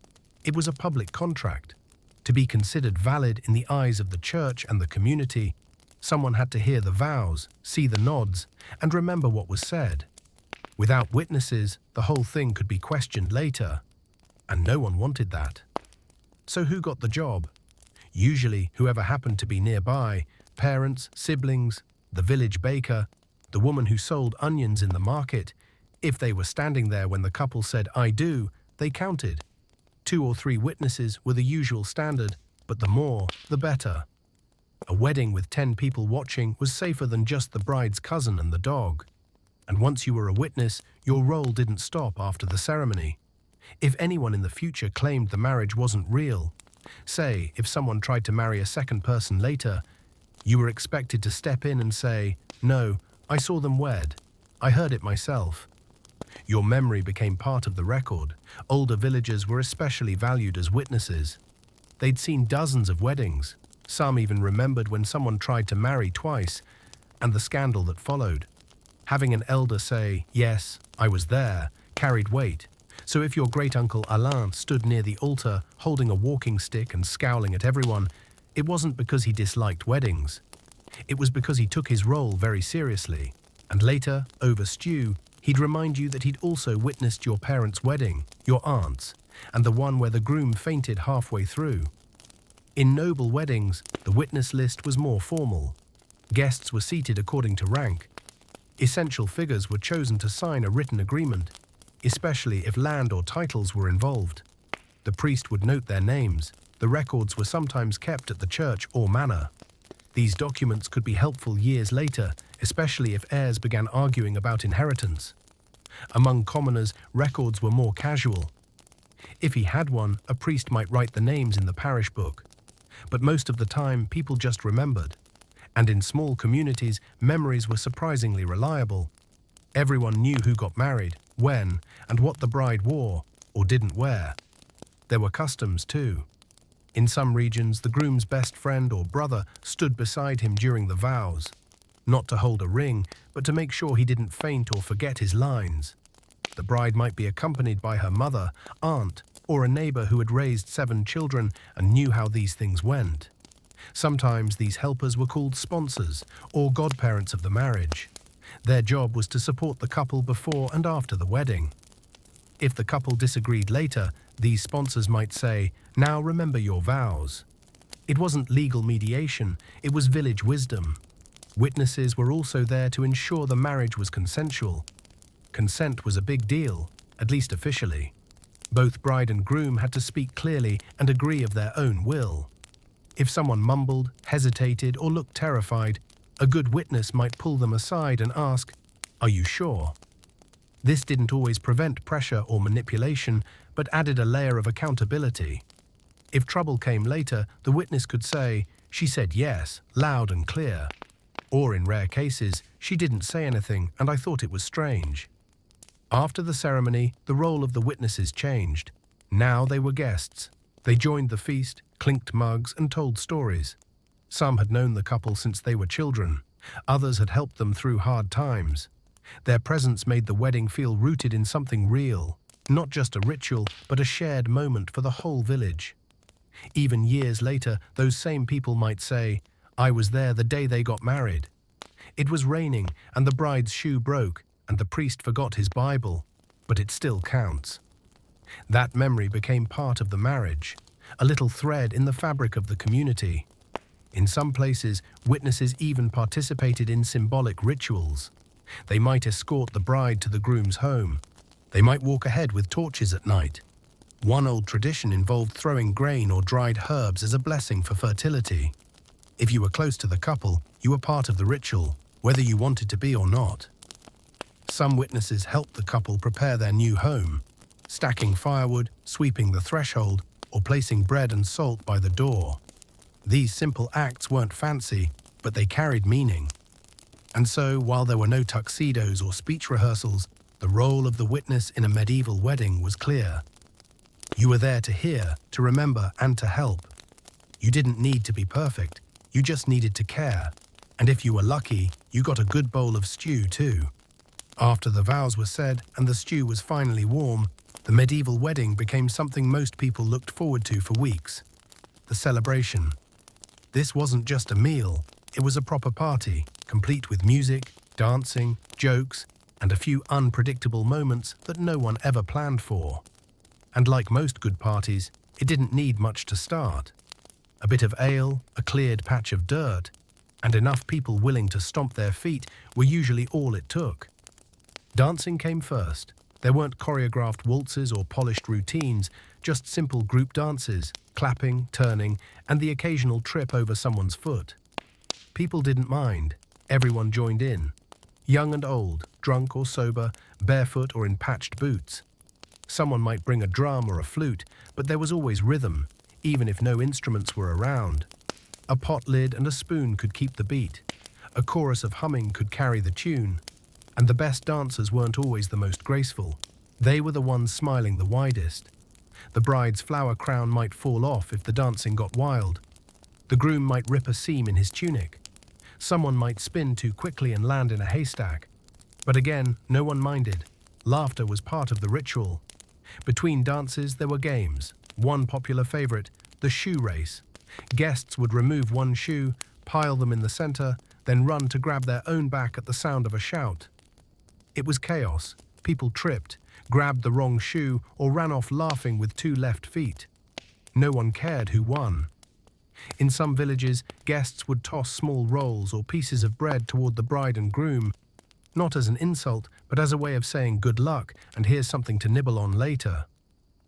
it was a public contract. To be considered valid in the eyes of the church and the community, someone had to hear the vows, see the nods, and remember what was said. Without witnesses, the whole thing could be questioned later, and no one wanted that. So who got the job? Usually whoever happened to be nearby: parents, siblings, the village baker, the woman who sold onions in the market. If they were standing there when the couple said "I do," they counted. 2 or 3 witnesses were the usual standard, but the more, the better. A wedding with 10 people watching was safer than just the bride's cousin and the dog. And once you were a witness, your role didn't stop after the ceremony. If anyone in the future claimed the marriage wasn't real, say if someone tried to marry a second person later, you were expected to step in and say, "No, I saw them wed. I heard it myself." Your memory became part of the record. Older villagers were especially valued as witnesses. They'd seen dozens of weddings. Some even remembered when someone tried to marry twice, and the scandal that followed. Having an elder say, "Yes, I was there," carried weight. So if your great-uncle Alain stood near the altar holding a walking stick and scowling at everyone, it wasn't because he disliked weddings. It was because he took his role very seriously. And later, over stew, he'd remind you that he'd also witnessed your parents' wedding, your aunt's, and the one where the groom fainted halfway through. In noble weddings, the witness list was more formal. Guests were seated according to rank. Essential figures were chosen to sign a written agreement, especially if land or titles were involved. The priest would note their names. The records were sometimes kept at the church or manor. These documents could be helpful years later, especially if heirs began arguing about inheritance. Among commoners, records were more casual. If he had one, a priest might write the names in the parish book. But most of the time, people just remembered. And in small communities, memories were surprisingly reliable. Everyone knew who got married, when, and what the bride wore or didn't wear. There were customs too. In some regions, the groom's best friend or brother stood beside him during the vows, not to hold a ring, but to make sure he didn't faint or forget his lines. The bride might be accompanied by her mother, aunt, or a neighbor who had raised 7 children and knew how these things went. Sometimes these helpers were called sponsors or godparents of the marriage. Their job was to support the couple before and after the wedding. If the couple disagreed later, these sponsors might say, "Now remember your vows." It wasn't legal mediation, it was village wisdom. Witnesses were also there to ensure the marriage was consensual. Consent was a big deal, at least officially. Both bride and groom had to speak clearly and agree of their own will. If someone mumbled, hesitated, or looked terrified, a good witness might pull them aside and ask, "Are you sure?" This didn't always prevent pressure or manipulation, but added a layer of accountability. If trouble came later, the witness could say, "She said yes, loud and clear." Or in rare cases, "She didn't say anything and I thought it was strange." After the ceremony, the role of the witnesses changed. Now they were guests. They joined the feast, clinked mugs, and told stories. Some had known the couple since they were children. Others had helped them through hard times. Their presence made the wedding feel rooted in something real, not just a ritual, but a shared moment for the whole village. Even years later, those same people might say, "I was there the day they got married. It was raining, and the bride's shoe broke, and the priest forgot his Bible, but it still counts." That memory became part of the marriage, a little thread in the fabric of the community. In some places, witnesses even participated in symbolic rituals. They might escort the bride to the groom's home. They might walk ahead with torches at night. One old tradition involved throwing grain or dried herbs as a blessing for fertility. If you were close to the couple, you were part of the ritual, whether you wanted to be or not. Some witnesses helped the couple prepare their new home, stacking firewood, sweeping the threshold, or placing bread and salt by the door. These simple acts weren't fancy, but they carried meaning. And so, while there were no tuxedos or speech rehearsals, the role of the witness in a medieval wedding was clear. You were there to hear, to remember, and to help. You didn't need to be perfect, you just needed to care. And if you were lucky, you got a good bowl of stew too. After the vows were said and the stew was finally warm, the medieval wedding became something most people looked forward to for weeks. The celebration. This wasn't just a meal, it was a proper party, complete with music, dancing, jokes, and a few unpredictable moments that no one ever planned for. And like most good parties, it didn't need much to start. A bit of ale, a cleared patch of dirt, and enough people willing to stomp their feet were usually all it took. Dancing came first. There weren't choreographed waltzes or polished routines, just simple group dances, clapping, turning, and the occasional trip over someone's foot. People didn't mind. Everyone joined in. Young and old, drunk or sober, barefoot or in patched boots. Someone might bring a drum or a flute, but there was always rhythm, even if no instruments were around. A pot lid and a spoon could keep the beat. A chorus of humming could carry the tune. And the best dancers weren't always the most graceful. They were the ones smiling the widest. The bride's flower crown might fall off if the dancing got wild. The groom might rip a seam in his tunic. Someone might spin too quickly and land in a haystack. But again, no one minded. Laughter was part of the ritual. Between dances, there were games. One popular favorite, the shoe race. Guests would remove one shoe, pile them in the center, then run to grab their own back at the sound of a shout. It was chaos. People tripped, grabbed the wrong shoe, or ran off laughing with two left feet. No one cared who won. In some villages, guests would toss small rolls or pieces of bread toward the bride and groom, not as an insult, but as a way of saying good luck and here's something to nibble on later.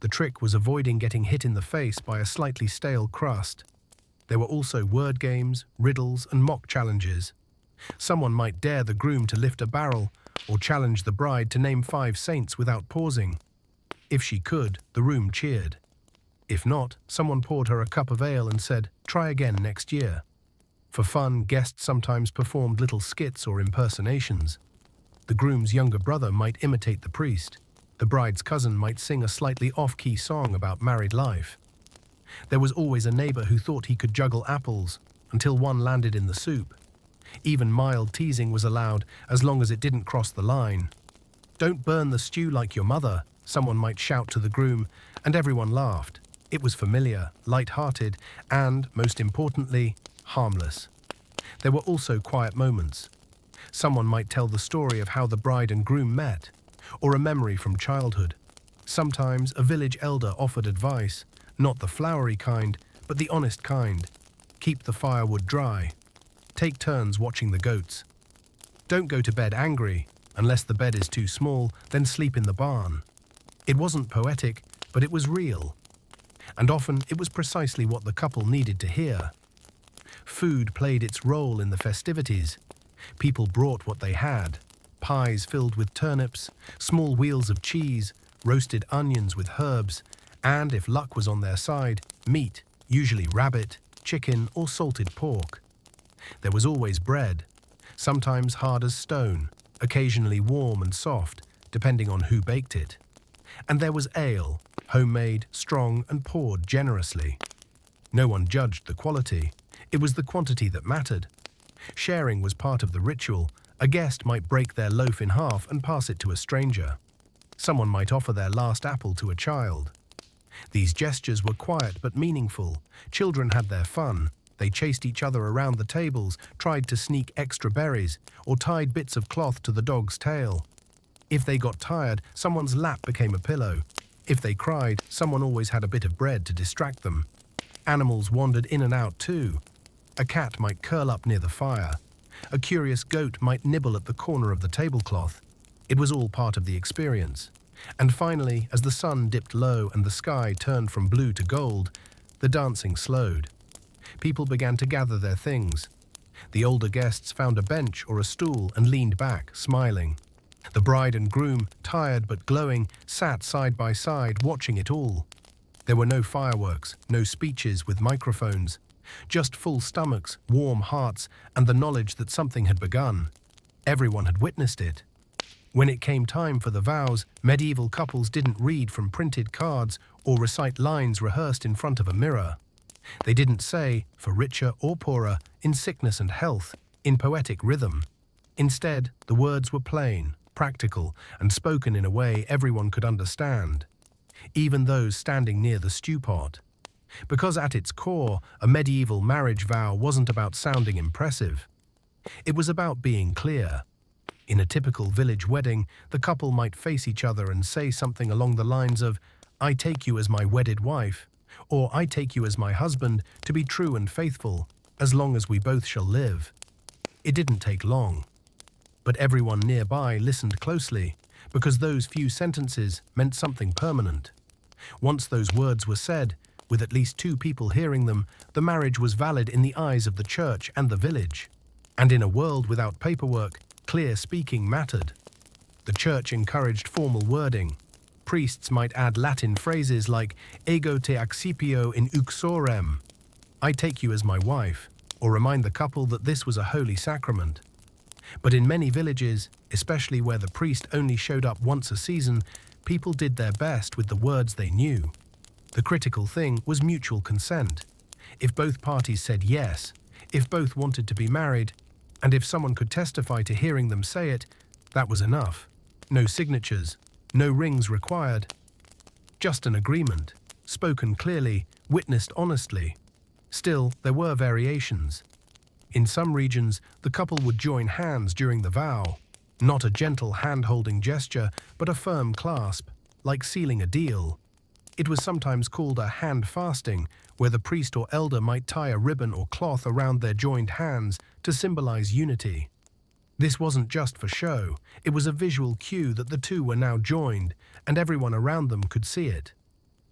The trick was avoiding getting hit in the face by a slightly stale crust. There were also word games, riddles, and mock challenges. Someone might dare the groom to lift a barrel or challenge the bride to name 5 saints without pausing. If she could, the room cheered. If not, someone poured her a cup of ale and said, "Try again next year." For fun, guests sometimes performed little skits or impersonations. The groom's younger brother might imitate the priest. The bride's cousin might sing a slightly off-key song about married life. There was always a neighbor who thought he could juggle apples until one landed in the soup. Even mild teasing was allowed as long as it didn't cross the line. "Don't burn the stew like your mother," someone might shout to the groom, and everyone laughed. It was familiar, light-hearted, and, most importantly, harmless. There were also quiet moments. Someone might tell the story of how the bride and groom met, or a memory from childhood. Sometimes a village elder offered advice, not the flowery kind, but the honest kind. Keep the firewood dry. Take turns watching the goats. Don't go to bed angry. Unless the bed is too small, then sleep in the barn. It wasn't poetic, but it was real. And often it was precisely what the couple needed to hear. Food played its role in the festivities. People brought what they had: pies filled with turnips, small wheels of cheese, roasted onions with herbs, and, if luck was on their side, meat, usually rabbit, chicken, or salted pork. There was always bread, sometimes hard as stone, occasionally warm and soft, depending on who baked it. And there was ale, homemade, strong, and poured generously. No one judged the quality. It was the quantity that mattered. Sharing was part of the ritual. A guest might break their loaf in half and pass it to a stranger. Someone might offer their last apple to a child. These gestures were quiet but meaningful. Children had their fun. They chased each other around the tables, tried to sneak extra berries, or tied bits of cloth to the dog's tail. If they got tired, someone's lap became a pillow. If they cried, someone always had a bit of bread to distract them. Animals wandered in and out too. A cat might curl up near the fire. A curious goat might nibble at the corner of the tablecloth. It was all part of the experience. And finally, as the sun dipped low and the sky turned from blue to gold, the dancing slowed. People began to gather their things. The older guests found a bench or a stool and leaned back, smiling. The bride and groom, tired but glowing, sat side by side, watching it all. There were no fireworks, no speeches with microphones, just full stomachs, warm hearts, and the knowledge that something had begun. Everyone had witnessed it. When it came time for the vows, medieval couples didn't read from printed cards or recite lines rehearsed in front of a mirror. They didn't say, for richer or poorer, in sickness and health, in poetic rhythm. Instead, the words were plain, practical, and spoken in a way everyone could understand, even those standing near the stew pot. Because at its core, a medieval marriage vow wasn't about sounding impressive. It was about being clear. In a typical village wedding, the couple might face each other and say something along the lines of, "I take you as my wedded wife," or "I take you as my husband to be true and faithful, as long as we both shall live." It didn't take long. But everyone nearby listened closely, because those few sentences meant something permanent. Once those words were said, with at least 2 people hearing them, the marriage was valid in the eyes of the church and the village. And in a world without paperwork, clear speaking mattered. The church encouraged formal wording. Priests might add Latin phrases like "ego te accipio in uxorem," "I take you as my wife," or remind the couple that this was a holy sacrament. But in many villages, especially where the priest only showed up once a season, people did their best with the words they knew. The critical thing was mutual consent. If both parties said yes, if both wanted to be married, and if someone could testify to hearing them say it, that was enough. No signatures, no rings required. Just an agreement, spoken clearly, witnessed honestly. Still, there were variations. In some regions, the couple would join hands during the vow. Not a gentle hand-holding gesture, but a firm clasp, like sealing a deal. It was sometimes called a hand fasting, where the priest or elder might tie a ribbon or cloth around their joined hands to symbolize unity. This wasn't just for show, it was a visual cue that the two were now joined, and everyone around them could see it.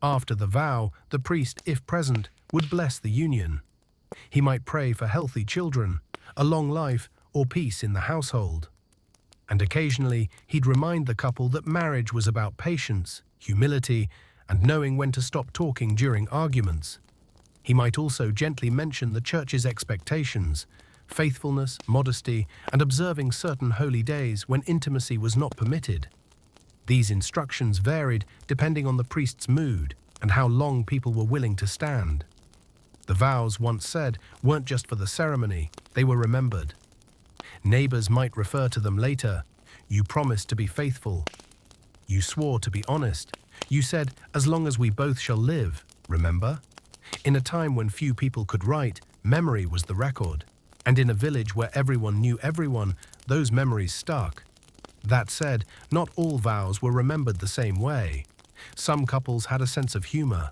After the vow, the priest, if present, would bless the union. He might pray for healthy children, a long life, or peace in the household. And occasionally, he'd remind the couple that marriage was about patience, humility, and knowing when to stop talking during arguments. He might also gently mention the church's expectations, faithfulness, modesty, and observing certain holy days when intimacy was not permitted. These instructions varied depending on the priest's mood and how long people were willing to stand. The vows, once said, weren't just for the ceremony, they were remembered. Neighbors might refer to them later. You promised to be faithful. You swore to be honest. You said, as long as we both shall live, remember? In a time when few people could write, memory was the record. And in a village where everyone knew everyone, those memories stuck. That said, not all vows were remembered the same way. Some couples had a sense of humor.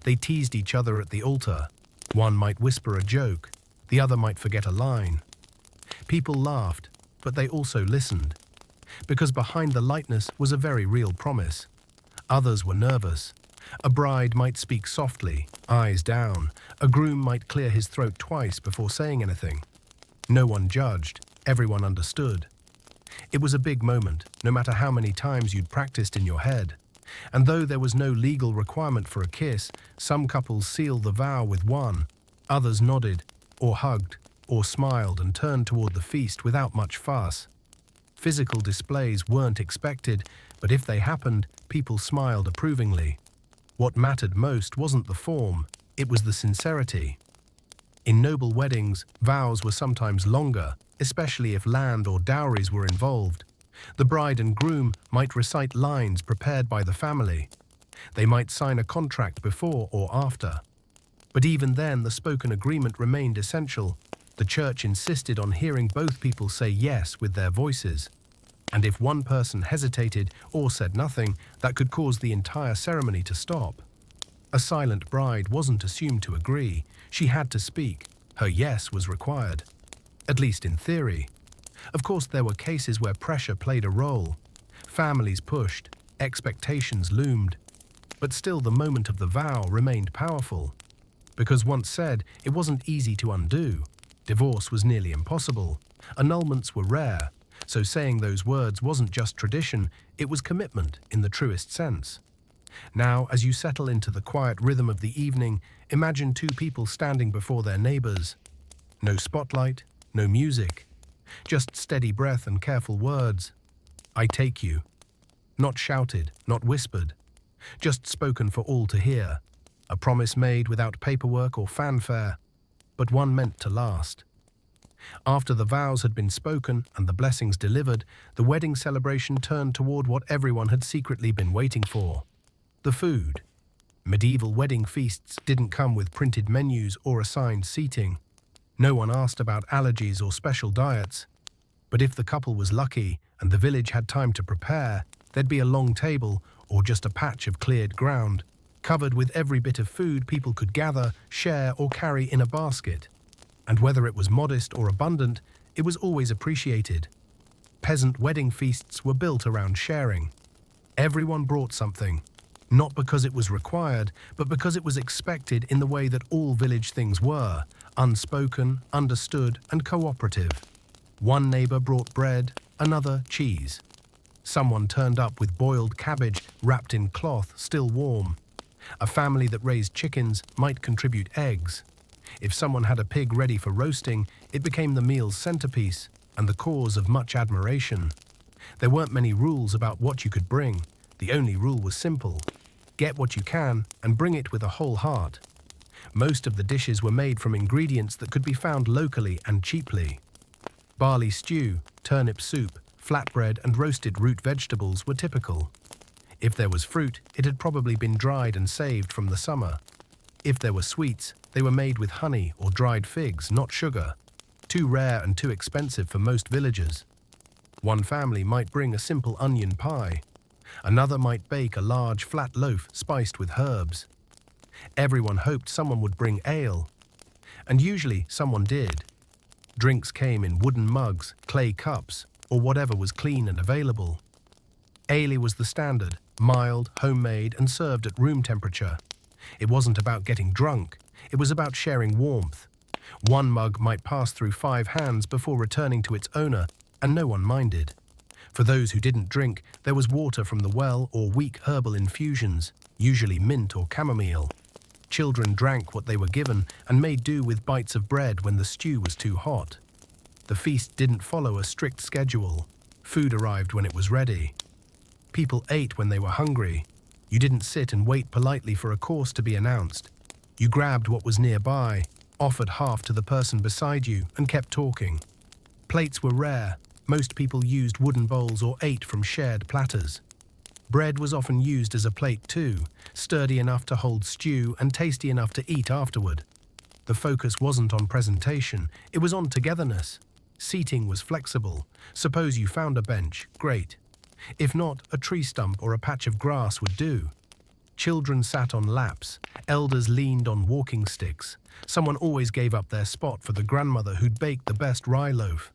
They teased each other at the altar. One might whisper a joke, the other might forget a line. People laughed, but they also listened. Because behind the lightness was a very real promise. Others were nervous. A bride might speak softly, eyes down. A groom might clear his throat twice before saying anything. No one judged, everyone understood. It was a big moment, no matter how many times you'd practiced in your head. And though there was no legal requirement for a kiss, some couples sealed the vow with one. Others nodded, or hugged, or smiled and turned toward the feast without much fuss. Physical displays weren't expected, but if they happened, people smiled approvingly. What mattered most wasn't the form, it was the sincerity. In noble weddings, vows were sometimes longer, especially if land or dowries were involved. The bride and groom might recite lines prepared by the family. They might sign a contract before or after. But even then, the spoken agreement remained essential. The church insisted on hearing both people say yes with their voices. And if one person hesitated or said nothing, that could cause the entire ceremony to stop. A silent bride wasn't assumed to agree. She had to speak. Her yes was required. At least in theory. Of course, there were cases where pressure played a role. Families pushed, expectations loomed. But still, the moment of the vow remained powerful. Because once said, it wasn't easy to undo. Divorce was nearly impossible. Annulments were rare. So saying those words wasn't just tradition, it was commitment in the truest sense. Now, as you settle into the quiet rhythm of the evening, imagine two people standing before their neighbors. No spotlight, no music. Just steady breath and careful words. I take you. Not shouted, not whispered. Just spoken for all to hear. A promise made without paperwork or fanfare, but one meant to last. After the vows had been spoken and the blessings delivered, the wedding celebration turned toward what everyone had secretly been waiting for. The food. Medieval wedding feasts didn't come with printed menus or assigned seating. No one asked about allergies or special diets. But if the couple was lucky and the village had time to prepare, there'd be a long table or just a patch of cleared ground, covered with every bit of food people could gather, share, or carry in a basket. And whether it was modest or abundant, it was always appreciated. Peasant wedding feasts were built around sharing. Everyone brought something, not because it was required, but because it was expected in the way that all village things were, unspoken, understood, and cooperative. One neighbor brought bread, another cheese. Someone turned up with boiled cabbage wrapped in cloth, still warm. A family that raised chickens might contribute eggs. If someone had a pig ready for roasting, it became the meal's centerpiece and the cause of much admiration. There weren't many rules about what you could bring. The only rule was simple. Get what you can and bring it with a whole heart. Most of the dishes were made from ingredients that could be found locally and cheaply. Barley stew, turnip soup, flatbread, and roasted root vegetables were typical. If there was fruit, it had probably been dried and saved from the summer. If there were sweets, they were made with honey or dried figs, not sugar. too rare and too expensive for most villagers. One family might bring a simple onion pie. Another might bake a large flat loaf spiced with herbs. Everyone hoped someone would bring ale, and usually someone did. Drinks came in wooden mugs, clay cups, or whatever was clean and available. Ale was the standard, mild, homemade, and served at room temperature. It wasn't about getting drunk, it was about sharing warmth. One mug might pass through 5 hands before returning to its owner, and no one minded. For those who didn't drink, there was water from the well or weak herbal infusions, usually mint or chamomile. Children drank what they were given and made do with bites of bread when the stew was too hot. The feast didn't follow a strict schedule. Food arrived when it was ready. People ate when they were hungry. You didn't sit and wait politely for a course to be announced. You grabbed what was nearby, offered half to the person beside you, and kept talking. Plates were rare. Most people used wooden bowls or ate from shared platters. Bread was often used as a plate too, sturdy enough to hold stew and tasty enough to eat afterward. The focus wasn't on presentation, it was on togetherness. Seating was flexible. Suppose you found a bench, great. If not, a tree stump or a patch of grass would do. Children sat on laps, elders leaned on walking sticks. Someone always gave up their spot for the grandmother who'd baked the best rye loaf.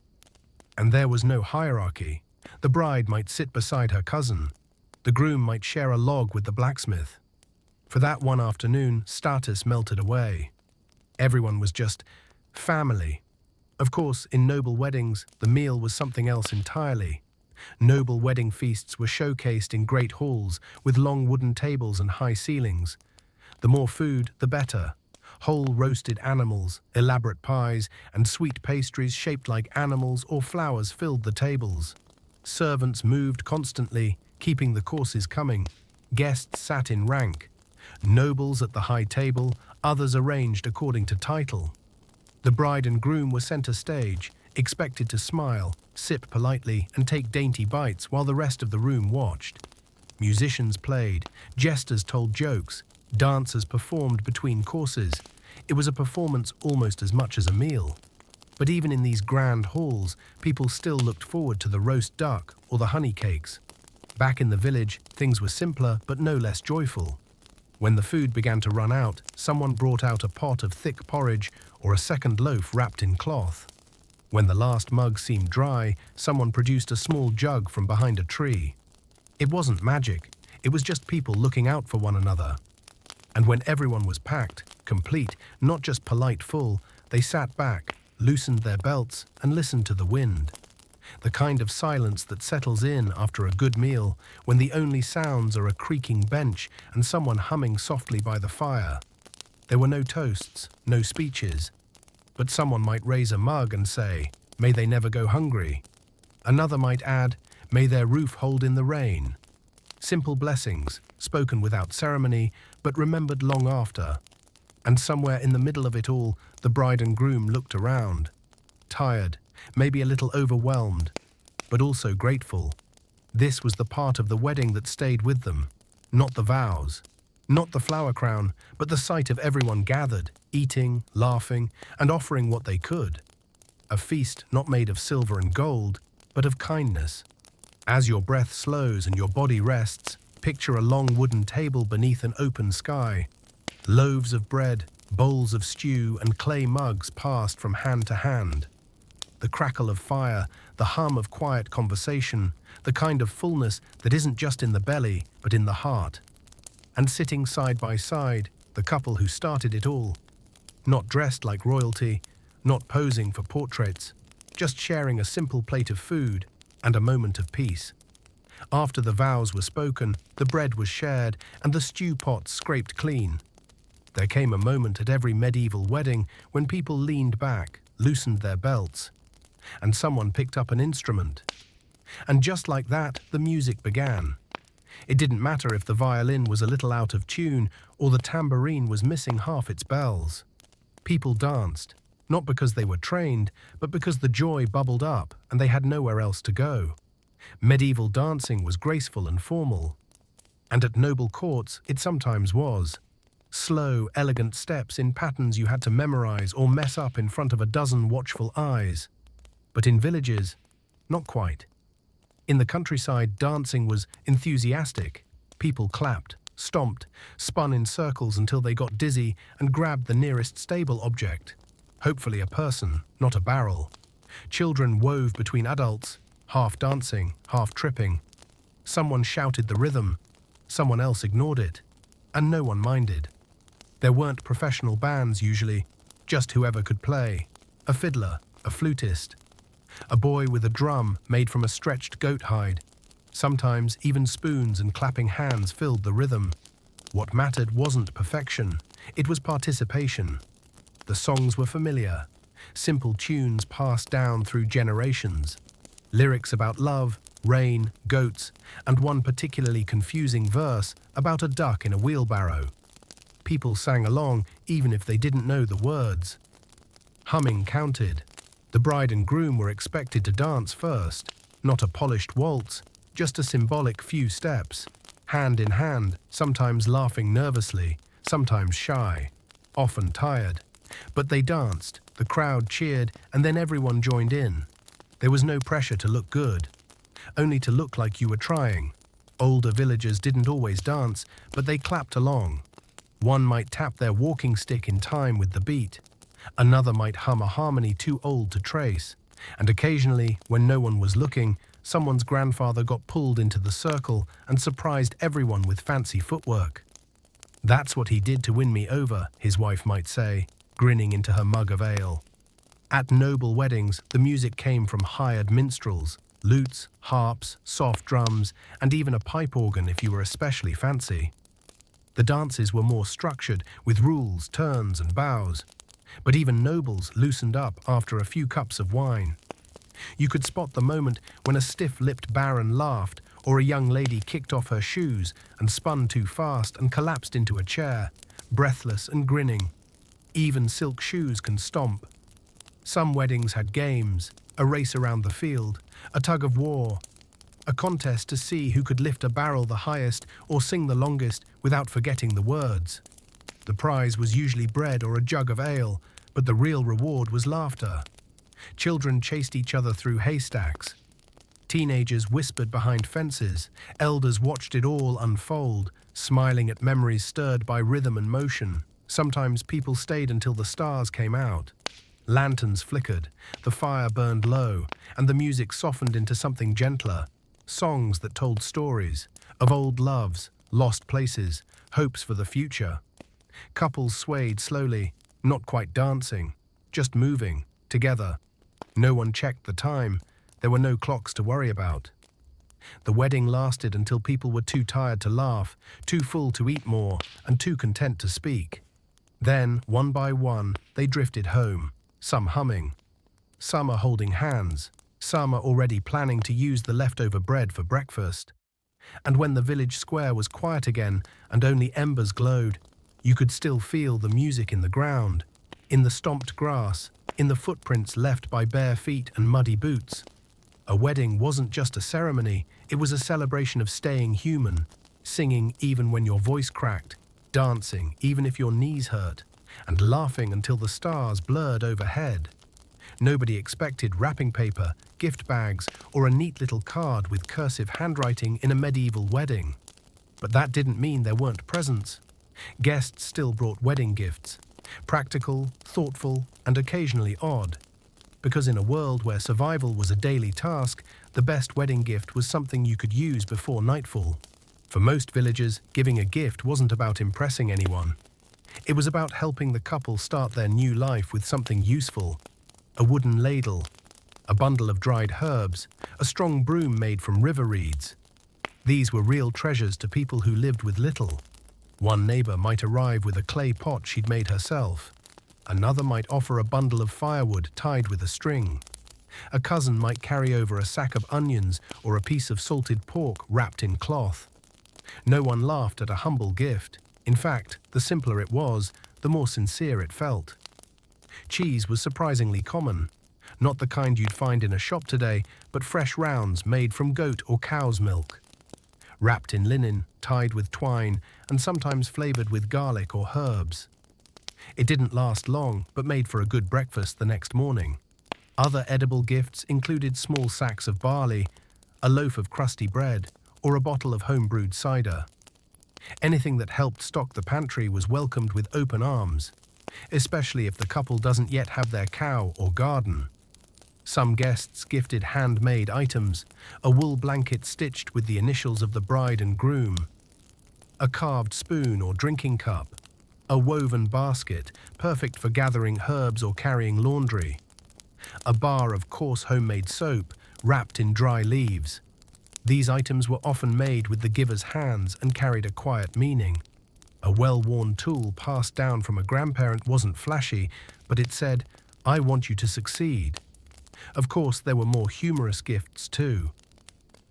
And there was no hierarchy. The bride might sit beside her cousin. The groom might share a log with the blacksmith. For that one afternoon, status melted away. Everyone was just family. Of course, in noble weddings, the meal was something else entirely. Noble wedding feasts were showcased in great halls with long wooden tables and high ceilings. The more food, the better. Whole roasted animals, elaborate pies, and sweet pastries shaped like animals or flowers filled the tables. Servants moved constantly, keeping the courses coming. Guests sat in rank. Nobles at the high table, others arranged according to title. The bride and groom were center stage, expected to smile, sip politely, and take dainty bites while the rest of the room watched. Musicians played, jesters told jokes, dancers performed between courses. It was a performance almost as much as a meal. But even in these grand halls, people still looked forward to the roast duck or the honey cakes. Back in the village, things were simpler but no less joyful. When the food began to run out, someone brought out a pot of thick porridge or a second loaf wrapped in cloth. When the last mug seemed dry, someone produced a small jug from behind a tree. It wasn't magic, it was just people looking out for one another. And when everyone was packed, complete, not just polite full, they sat back, loosened their belts, and listened to the wind. The kind of silence that settles in after a good meal, when the only sounds are a creaking bench and someone humming softly by the fire. There were no toasts, no speeches. But someone might raise a mug and say, "May they never go hungry." Another might add, "May their roof hold in the rain." Simple blessings, spoken without ceremony, but remembered long after. And somewhere in the middle of it all, the bride and groom looked around. Tired, maybe a little overwhelmed, but also grateful. This was the part of the wedding that stayed with them, not the vows, not the flower crown, but the sight of everyone gathered, eating, laughing, and offering what they could. A feast not made of silver and gold, but of kindness. As your breath slows and your body rests, picture a long wooden table beneath an open sky. Loaves of bread, bowls of stew, and clay mugs passed from hand to hand. The crackle of fire, the hum of quiet conversation, the kind of fullness that isn't just in the belly, but in the heart. And sitting side by side, the couple who started it all. Not dressed like royalty, not posing for portraits, just sharing a simple plate of food and a moment of peace. After the vows were spoken, the bread was shared and the stew pots scraped clean. There came a moment at every medieval wedding when people leaned back, loosened their belts, and someone picked up an instrument. And just like that, the music began. It didn't matter if the violin was a little out of tune or the tambourine was missing half its bells. People danced, not because they were trained, but because the joy bubbled up and they had nowhere else to go. Medieval dancing was graceful and formal. And at noble courts, it sometimes was. Slow, elegant steps in patterns you had to memorize or mess up in front of a dozen watchful eyes. But in villages, not quite. In the countryside, dancing was enthusiastic. People clapped, stomped, spun in circles until they got dizzy and grabbed the nearest stable object. Hopefully a person, not a barrel. Children wove between adults, half dancing, half tripping. Someone shouted the rhythm, someone else ignored it, and no one minded. There weren't professional bands usually, just whoever could play. A fiddler, a flutist, a boy with a drum made from a stretched goat hide. Sometimes even spoons and clapping hands filled the rhythm. What mattered wasn't perfection, it was participation. The songs were familiar, simple tunes passed down through generations. Lyrics about love, rain, goats, and one particularly confusing verse about a duck in a wheelbarrow. People sang along even if they didn't know the words. Humming counted. The bride and groom were expected to dance first, not a polished waltz, just a symbolic few steps, hand in hand, sometimes laughing nervously, sometimes shy, often tired. But they danced, the crowd cheered, and then everyone joined in. There was no pressure to look good, only to look like you were trying. Older villagers didn't always dance, but they clapped along. One might tap their walking stick in time with the beat. Another might hum a harmony too old to trace. And occasionally, when no one was looking, someone's grandfather got pulled into the circle and surprised everyone with fancy footwork. "That's what he did to win me over," his wife might say, grinning into her mug of ale. At noble weddings, the music came from hired minstrels, lutes, harps, soft drums, and even a pipe organ if you were especially fancy. The dances were more structured, with rules, turns, and bows. But even nobles loosened up after a few cups of wine. You could spot the moment when a stiff-lipped baron laughed, or a young lady kicked off her shoes and spun too fast and collapsed into a chair, breathless and grinning. Even silk shoes can stomp. Some weddings had games, a race around the field, a tug of war, a contest to see who could lift a barrel the highest or sing the longest without forgetting the words. The prize was usually bread or a jug of ale, but the real reward was laughter. Children chased each other through haystacks. Teenagers whispered behind fences. Elders watched it all unfold, smiling at memories stirred by rhythm and motion. Sometimes people stayed until the stars came out. Lanterns flickered, the fire burned low, and the music softened into something gentler. Songs that told stories of old loves, lost places, hopes for the future. Couples swayed slowly, not quite dancing, just moving, together. No one checked the time. There were no clocks to worry about. The wedding lasted until people were too tired to laugh, too full to eat more, and too content to speak. Then, one by one, they drifted home, some humming. Some are holding hands. Some are already planning to use the leftover bread for breakfast. And when the village square was quiet again and only embers glowed, you could still feel the music in the ground, in the stomped grass, in the footprints left by bare feet and muddy boots. A wedding wasn't just a ceremony, it was a celebration of staying human, singing even when your voice cracked, dancing even if your knees hurt, and laughing until the stars blurred overhead. Nobody expected wrapping paper, gift bags, or a neat little card with cursive handwriting in a medieval wedding. But that didn't mean there weren't presents. Guests still brought wedding gifts, practical, thoughtful, and occasionally odd. Because in a world where survival was a daily task, the best wedding gift was something you could use before nightfall. For most villagers, giving a gift wasn't about impressing anyone. It was about helping the couple start their new life with something useful. A wooden ladle, a bundle of dried herbs, a strong broom made from river reeds. These were real treasures to people who lived with little. One neighbor might arrive with a clay pot she'd made herself. Another might offer a bundle of firewood tied with a string. A cousin might carry over a sack of onions or a piece of salted pork wrapped in cloth. No one laughed at a humble gift. In fact, the simpler it was, the more sincere it felt. Cheese was surprisingly common. Not the kind you'd find in a shop today, but fresh rounds made from goat or cow's milk. wrapped in linen, tied with twine, and sometimes flavored with garlic or herbs. It didn't last long, but made for a good breakfast the next morning. Other edible gifts included small sacks of barley, a loaf of crusty bread, or a bottle of home-brewed cider. Anything that helped stock the pantry was welcomed with open arms, especially if the couple doesn't yet have their cow or garden. Some guests gifted handmade items, a wool blanket stitched with the initials of the bride and groom, a carved spoon or drinking cup, a woven basket, perfect for gathering herbs or carrying laundry, a bar of coarse homemade soap wrapped in dry leaves. These items were often made with the giver's hands and carried a quiet meaning. A well-worn tool passed down from a grandparent wasn't flashy, but it said, "I want you to succeed." Of course, there were more humorous gifts too.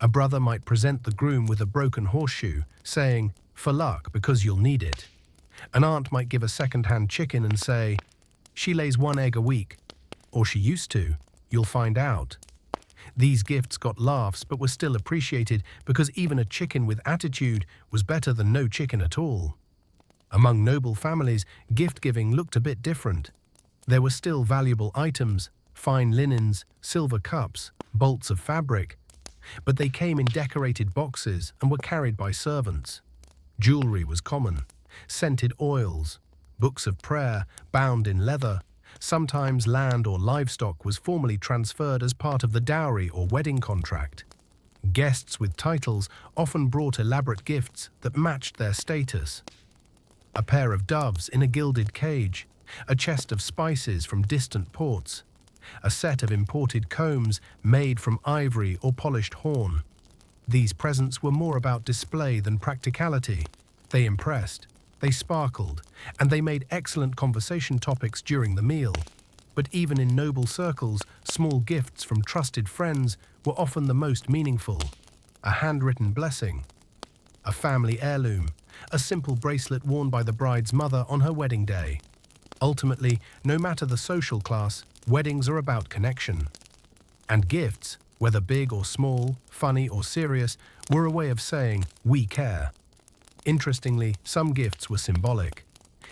A brother might present the groom with a broken horseshoe, saying, "For luck, because you'll need it." An aunt might give a second-hand chicken and say, "She lays 1 egg a week," or "She used to, you'll find out." These gifts got laughs but were still appreciated because even a chicken with attitude was better than no chicken at all. Among noble families, gift-giving looked a bit different. There were still valuable items, fine linens, silver cups, bolts of fabric, but they came in decorated boxes and were carried by servants. Jewelry was common, scented oils, books of prayer bound in leather. Sometimes land or livestock was formally transferred as part of the dowry or wedding contract. Guests with titles often brought elaborate gifts that matched their status. A pair of doves in a gilded cage, a chest of spices from distant ports, a set of imported combs made from ivory or polished horn. These presents were more about display than practicality. They impressed, they sparkled, and they made excellent conversation topics during the meal. But even in noble circles, small gifts from trusted friends were often the most meaningful. A handwritten blessing, a family heirloom, a simple bracelet worn by the bride's mother on her wedding day. Ultimately, no matter the social class, weddings are about connection. And gifts, whether big or small, funny or serious, were a way of saying, "We care." Interestingly, some gifts were symbolic.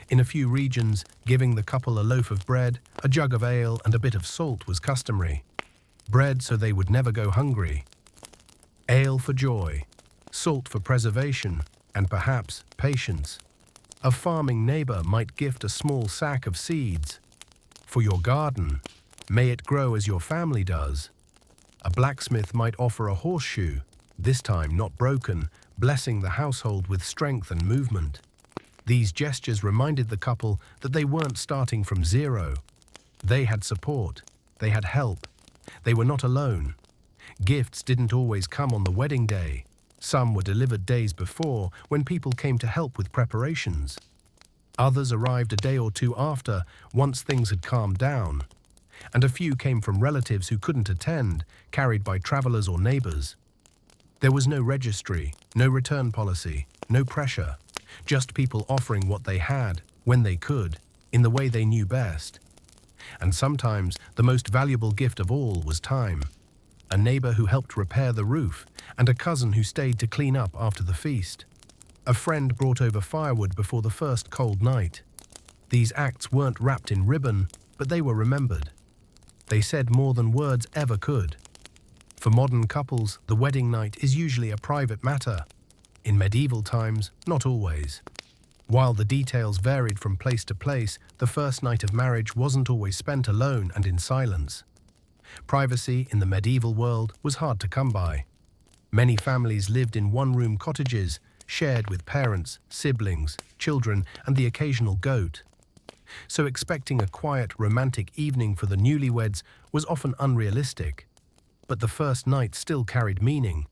In a few regions, giving the couple a loaf of bread, a jug of ale, and a bit of salt was customary. Bread so they would never go hungry. Ale for joy, salt for preservation, and perhaps patience. A farming neighbor might gift a small sack of seeds. For your garden, may it grow as your family does. A blacksmith might offer a horseshoe, this time not broken, blessing the household with strength and movement. These gestures reminded the couple that they weren't starting from zero. They had support, they had help, they were not alone. Gifts didn't always come on the wedding day. Some were delivered days before, when people came to help with preparations. Others arrived a day or two after, once things had calmed down. And a few came from relatives who couldn't attend, carried by travelers or neighbors. There was no registry, no return policy, no pressure, just people offering what they had, when they could, in the way they knew best. And sometimes the most valuable gift of all was time. A neighbor who helped repair the roof, and a cousin who stayed to clean up after the feast. A friend brought over firewood before the first cold night. These acts weren't wrapped in ribbon, but they were remembered. They said more than words ever could. For modern couples, the wedding night is usually a private matter. In medieval times, not always. While the details varied from place to place, the first night of marriage wasn't always spent alone and in silence. Privacy in the medieval world was hard to come by. Many families lived in one-room cottages, shared with parents, siblings, children, and the occasional goat. So expecting a quiet, romantic evening for the newlyweds was often unrealistic. But the first night still carried meaning.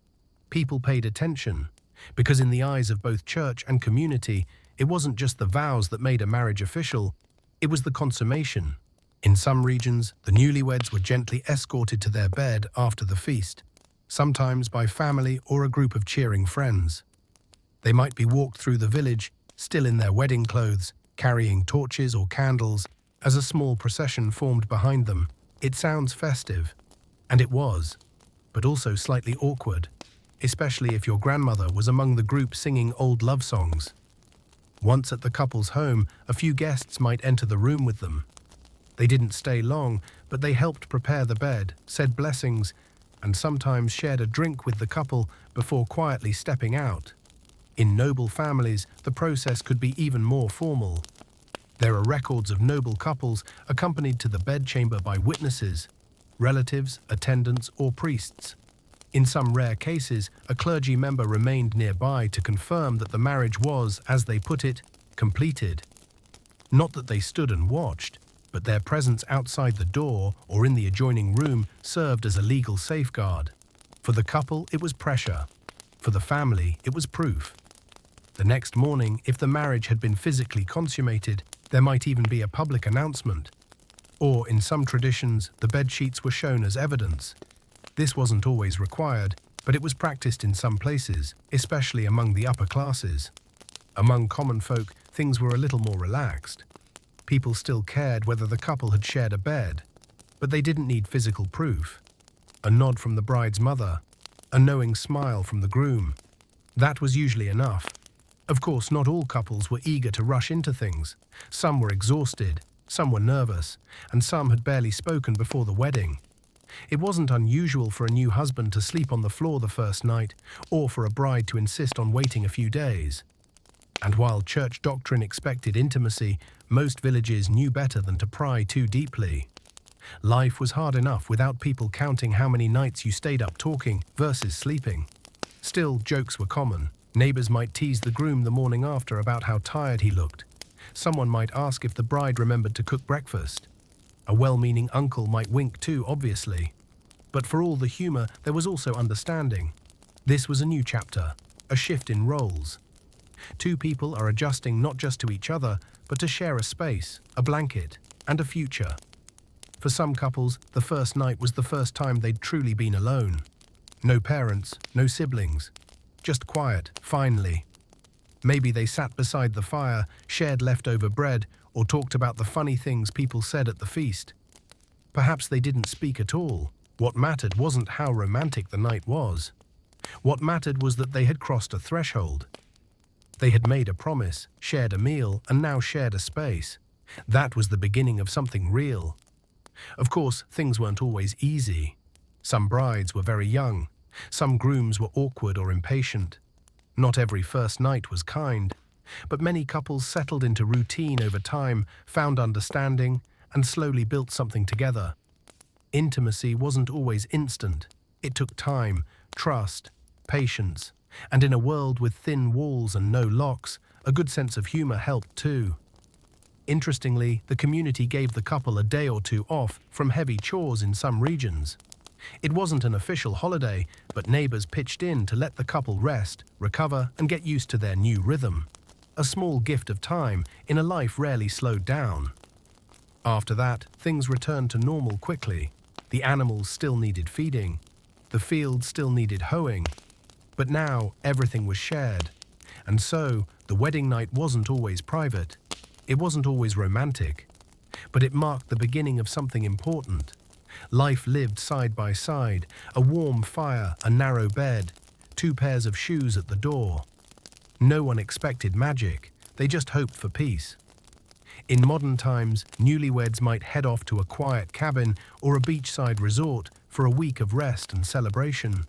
People paid attention, because in the eyes of both church and community, it wasn't just the vows that made a marriage official, it was the consummation. In some regions, the newlyweds were gently escorted to their bed after the feast, sometimes by family or a group of cheering friends. They might be walked through the village, still in their wedding clothes, carrying torches or candles, as a small procession formed behind them. It sounds festive, and it was, but also slightly awkward. especially if your grandmother was among the group singing old love songs. Once at the couple's home, a few guests might enter the room with them. They didn't stay long, but they helped prepare the bed, said blessings, and sometimes shared a drink with the couple before quietly stepping out. In noble families, the process could be even more formal. There are records of noble couples accompanied to the bedchamber by witnesses, relatives, attendants, or priests. In some rare cases, a clergy member remained nearby to confirm that the marriage was, as they put it, completed. Not that they stood and watched, but their presence outside the door or in the adjoining room served as a legal safeguard. For the couple, it was pressure. For the family, it was proof. The next morning, if the marriage had been physically consummated, there might even be a public announcement. Or, in some traditions, the bedsheets were shown as evidence. This wasn't always required, but it was practiced in some places, especially among the upper classes. Among common folk, things were a little more relaxed. People still cared whether the couple had shared a bed, but they didn't need physical proof. A nod from the bride's mother, a knowing smile from the groom. That was usually enough. Of course, not all couples were eager to rush into things. Some were exhausted, some were nervous, and some had barely spoken before the wedding. It wasn't unusual for a new husband to sleep on the floor the first night, or for a bride to insist on waiting a few days. And while church doctrine expected intimacy, most villages knew better than to pry too deeply. Life was hard enough without people counting how many nights you stayed up talking versus sleeping. Still, jokes were common. Neighbors might tease the groom the morning after about how tired he looked. Someone might ask if the bride remembered to cook breakfast. A well-meaning uncle might wink too, obviously. But for all the humor, there was also understanding. This was a new chapter, a shift in roles. Two people are adjusting not just to each other, but to share a space, a blanket, and a future. For some couples, the first night was the first time they'd truly been alone. No parents, no siblings. Just quiet, finally. Maybe they sat beside the fire, shared leftover bread, or talked about the funny things people said at the feast. Perhaps they didn't speak at all. What mattered wasn't how romantic the night was. What mattered was that they had crossed a threshold. They had made a promise, shared a meal, and now shared a space. That was the beginning of something real. Of course, things weren't always easy. Some brides were very young. Some grooms were awkward or impatient. Not every first night was kind, but many couples settled into routine over time, found understanding, and slowly built something together. Intimacy wasn't always instant. It took time, trust, patience, and in a world with thin walls and no locks, a good sense of humor helped too. Interestingly, the community gave the couple a day or two off from heavy chores in some regions. It wasn't an official holiday, but neighbors pitched in to let the couple rest, recover, and get used to their new rhythm. A small gift of time in a life rarely slowed down. After that, things returned to normal quickly. The animals still needed feeding. The fields still needed hoeing. But now, everything was shared. And so, the wedding night wasn't always private. It wasn't always romantic. But it marked the beginning of something important. Life lived side by side, a warm fire, a narrow bed, 2 pairs of shoes at the door. No one expected magic, they just hoped for peace. In modern times, newlyweds might head off to a quiet cabin or a beachside resort for a week of rest and celebration.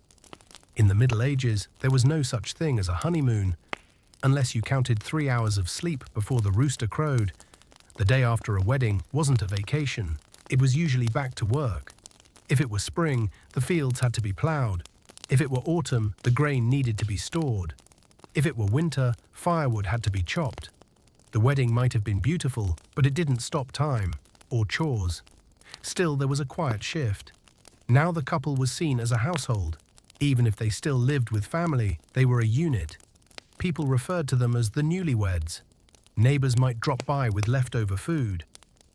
In the Middle Ages, there was no such thing as a honeymoon, unless you counted 3 hours of sleep before the rooster crowed. The day after a wedding wasn't a vacation. It was usually back to work. If it were spring, the fields had to be plowed. If it were autumn, the grain needed to be stored. If it were winter, firewood had to be chopped. The wedding might have been beautiful, but it didn't stop time, or chores. Still, there was a quiet shift. Now the couple was seen as a household. Even if they still lived with family, they were a unit. People referred to them as the newlyweds. Neighbors might drop by with leftover food.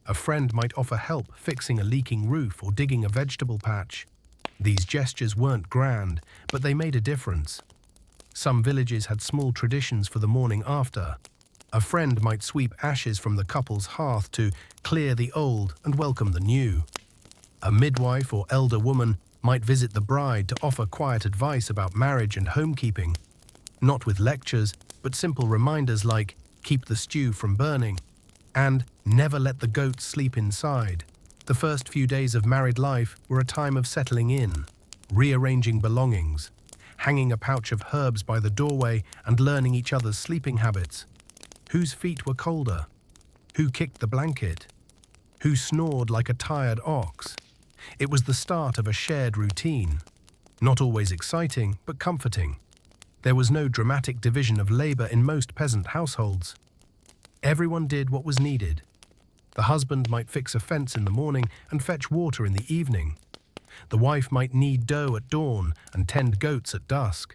A friend might offer help fixing a leaking roof or digging a vegetable patch. These gestures weren't grand, but they made a difference. Some villages had small traditions for the morning after. A friend might sweep ashes from the couple's hearth to clear the old and welcome the new. A midwife or elder woman might visit the bride to offer quiet advice about marriage and homekeeping, not with lectures, but simple reminders like keep the stew from burning and never let the goats sleep inside. The first few days of married life were a time of settling in, rearranging belongings, hanging a pouch of herbs by the doorway and learning each other's sleeping habits. Whose feet were colder? Who kicked the blanket? Who snored like a tired ox? It was the start of a shared routine, not always exciting, but comforting. There was no dramatic division of labor in most peasant households. Everyone did what was needed. The husband might fix a fence in the morning and fetch water in the evening. The wife might knead dough at dawn and tend goats at dusk.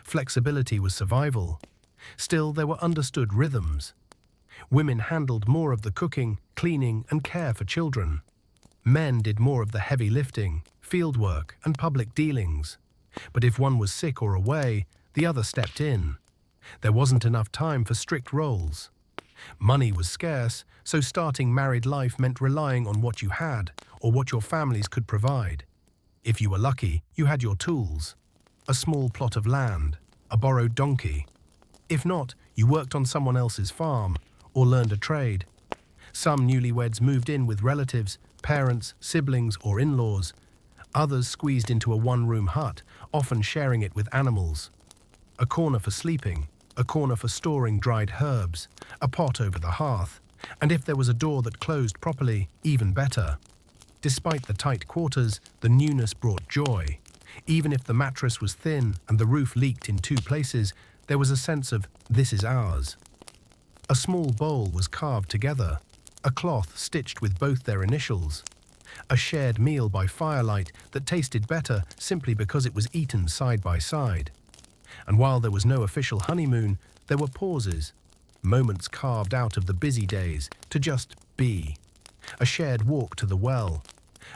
Flexibility was survival. Still, there were understood rhythms. Women handled more of the cooking, cleaning, and care for children. Men did more of the heavy lifting, fieldwork, and public dealings. But if one was sick or away, the other stepped in. There wasn't enough time for strict roles. Money was scarce, so starting married life meant relying on what you had or what your families could provide. If you were lucky, you had your tools, a small plot of land, a borrowed donkey. If not, you worked on someone else's farm or learned a trade. Some newlyweds moved in with relatives, parents, siblings, or in-laws. Others squeezed into a one-room hut, often sharing it with animals. A corner for sleeping, a corner for storing dried herbs, a pot over the hearth, and if there was a door that closed properly, even better. Despite the tight quarters, the newness brought joy. Even if the mattress was thin and the roof leaked in 2 places, there was a sense of, this is ours. A small bowl was carved together, a cloth stitched with both their initials, a shared meal by firelight that tasted better simply because it was eaten side by side. And while there was no official honeymoon, there were pauses, moments carved out of the busy days to just be. A shared walk to the well,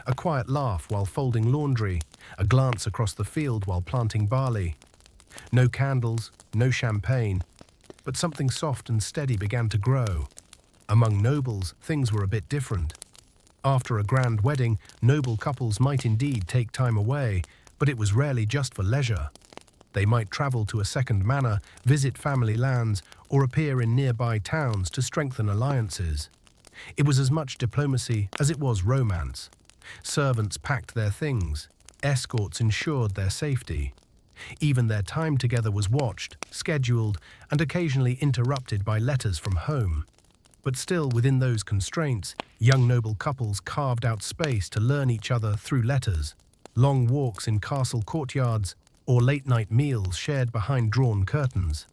a quiet laugh while folding laundry, a glance across the field while planting barley. No candles, no champagne, but something soft and steady began to grow. Among nobles, things were a bit different. After a grand wedding, noble couples might indeed take time away, but it was rarely just for leisure. They might travel to a second manor, visit family lands, or appear in nearby towns to strengthen alliances. It was as much diplomacy as it was romance. Servants packed their things. Escorts ensured their safety. Even their time together was watched, scheduled, and occasionally interrupted by letters from home. But still within those constraints, young noble couples carved out space to learn each other through letters, long walks in castle courtyards, or late-night meals shared behind drawn curtains.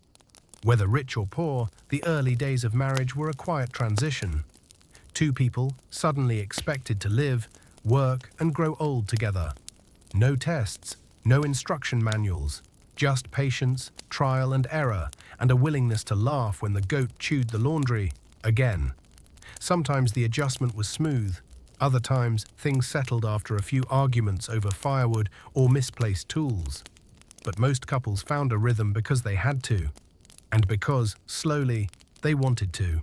Whether rich or poor, the early days of marriage were a quiet transition. 2 people suddenly expected to live, work, and grow old together. No tests, no instruction manuals, just patience, trial and error, and a willingness to laugh when the goat chewed the laundry again. Sometimes the adjustment was smooth. Other times, things settled after a few arguments over firewood or misplaced tools. But most couples found a rhythm because they had to, and because, slowly, they wanted to.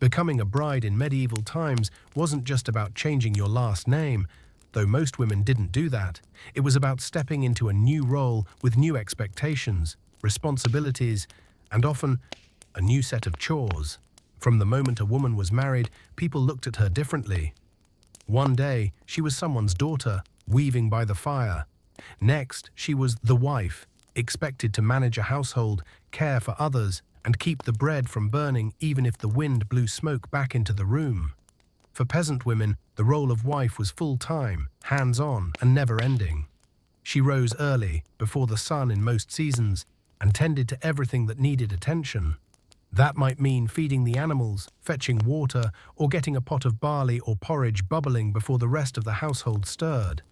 Becoming a bride in medieval times wasn't just about changing your last name, though most women didn't do that. It was about stepping into a new role with new expectations, responsibilities, and often a new set of chores. From the moment a woman was married, people looked at her differently. One day, she was someone's daughter, weaving by the fire. Next, she was the wife, expected to manage a household, care for others, and keep the bread from burning even if the wind blew smoke back into the room. For peasant women, the role of wife was full-time, hands-on, and never-ending. She rose early, before the sun in most seasons, and tended to everything that needed attention. That might mean feeding the animals, fetching water, or getting a pot of barley or porridge bubbling before the rest of the household stirred.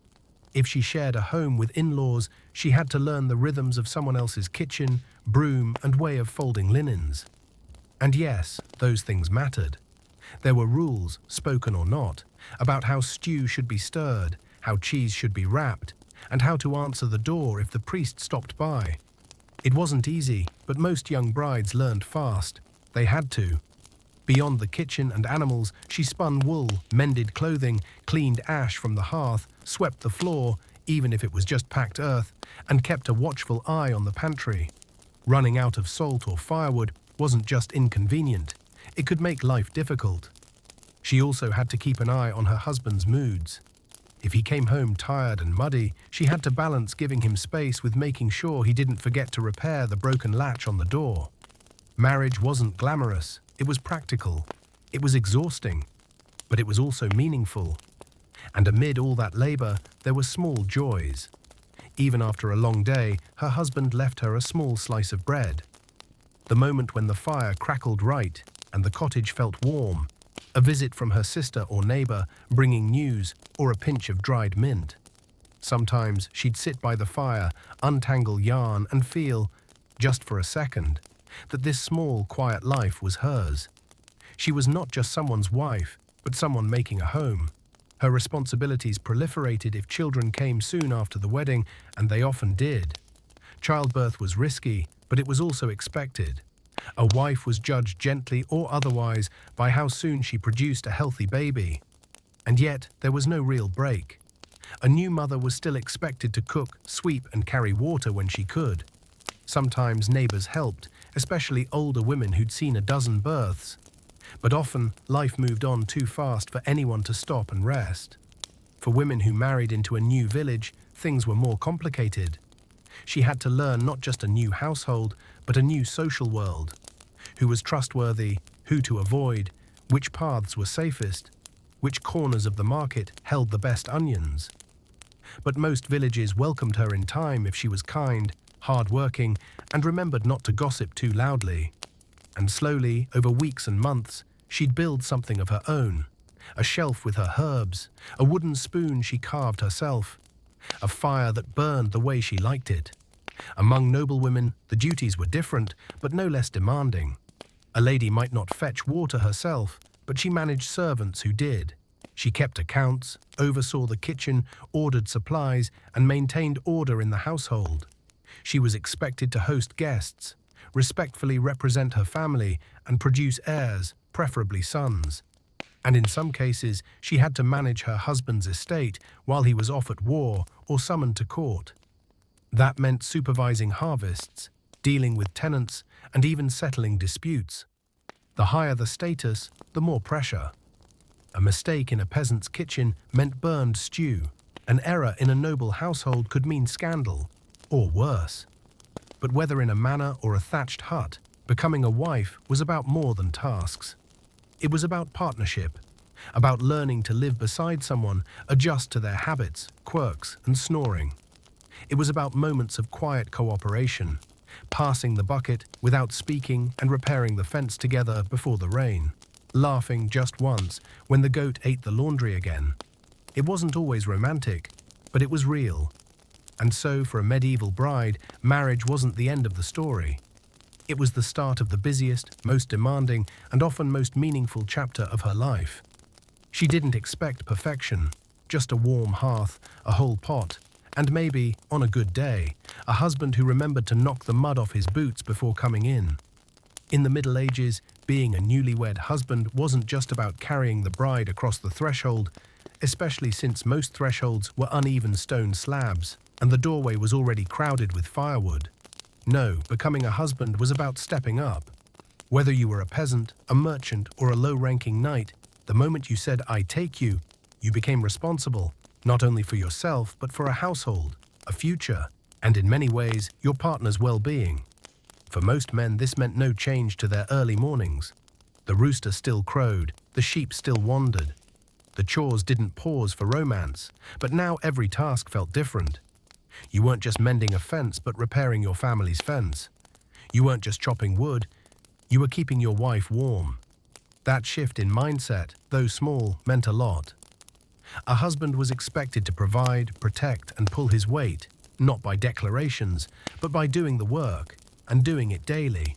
If she shared a home with in-laws, she had to learn the rhythms of someone else's kitchen, broom, and way of folding linens. And yes, those things mattered. There were rules, spoken or not, about how stew should be stirred, how cheese should be wrapped, and how to answer the door if the priest stopped by. It wasn't easy, but most young brides learned fast. They had to. Beyond the kitchen and animals, she spun wool, mended clothing, cleaned ash from the hearth, swept the floor, even if it was just packed earth, and kept a watchful eye on the pantry. Running out of salt or firewood wasn't just inconvenient, it could make life difficult. She also had to keep an eye on her husband's moods. If he came home tired and muddy, she had to balance giving him space with making sure he didn't forget to repair the broken latch on the door. Marriage wasn't glamorous, it was practical. It was exhausting, but it was also meaningful. And amid all that labor, there were small joys. Even after a long day, her husband left her a small slice of bread. The moment when the fire crackled right and the cottage felt warm, a visit from her sister or neighbor bringing news, or a pinch of dried mint. Sometimes she'd sit by the fire, untangle yarn, and feel, just for a second, that this small, quiet life was hers. She was not just someone's wife, but someone making a home. Her responsibilities proliferated if children came soon after the wedding, and they often did. Childbirth was risky, but it was also expected. A wife was judged gently or otherwise by how soon she produced a healthy baby. And yet, there was no real break. A new mother was still expected to cook, sweep, and carry water when she could. Sometimes neighbors helped, especially older women who'd seen a dozen births. But often, life moved on too fast for anyone to stop and rest. For women who married into a new village, things were more complicated. She had to learn not just a new household, but a new social world. Who was trustworthy, who to avoid, which paths were safest, which corners of the market held the best onions. But most villages welcomed her in time if she was kind, hard-working, and remembered not to gossip too loudly. And slowly, over weeks and months, she'd build something of her own. A shelf with her herbs, a wooden spoon she carved herself, a fire that burned the way she liked it. Among noblewomen, the duties were different, but no less demanding. A lady might not fetch water herself, but she managed servants who did. She kept accounts, oversaw the kitchen, ordered supplies, and maintained order in the household. She was expected to host guests, respectfully represent her family, and produce heirs, preferably sons. And in some cases, she had to manage her husband's estate while he was off at war or summoned to court. That meant supervising harvests, dealing with tenants, and even settling disputes. The higher the status, the more pressure. A mistake in a peasant's kitchen meant burned stew. An error in a noble household could mean scandal, or worse. But whether in a manor or a thatched hut, becoming a wife was about more than tasks. It was about partnership, about learning to live beside someone, adjust to their habits, quirks, and snoring. It was about moments of quiet cooperation, passing the bucket without speaking and repairing the fence together before the rain, laughing just once when the goat ate the laundry again. It wasn't always romantic, but it was real. And so, for a medieval bride, marriage wasn't the end of the story. It was the start of the busiest, most demanding, and often most meaningful chapter of her life. She didn't expect perfection, just a warm hearth, a whole pot, and maybe, on a good day, a husband who remembered to knock the mud off his boots before coming in. In the Middle Ages, being a newlywed husband wasn't just about carrying the bride across the threshold, especially since most thresholds were uneven stone slabs, and the doorway was already crowded with firewood. No, becoming a husband was about stepping up. Whether you were a peasant, a merchant, or a low-ranking knight, the moment you said, "I take you," you became responsible, not only for yourself, but for a household, a future, and in many ways, your partner's well-being. For most men, this meant no change to their early mornings. The rooster still crowed, the sheep still wandered. The chores didn't pause for romance, but now every task felt different. You weren't just mending a fence, but repairing your family's fence. You weren't just chopping wood, you were keeping your wife warm. That shift in mindset, though small, meant a lot. A husband was expected to provide, protect, and pull his weight, not by declarations, but by doing the work, and doing it daily.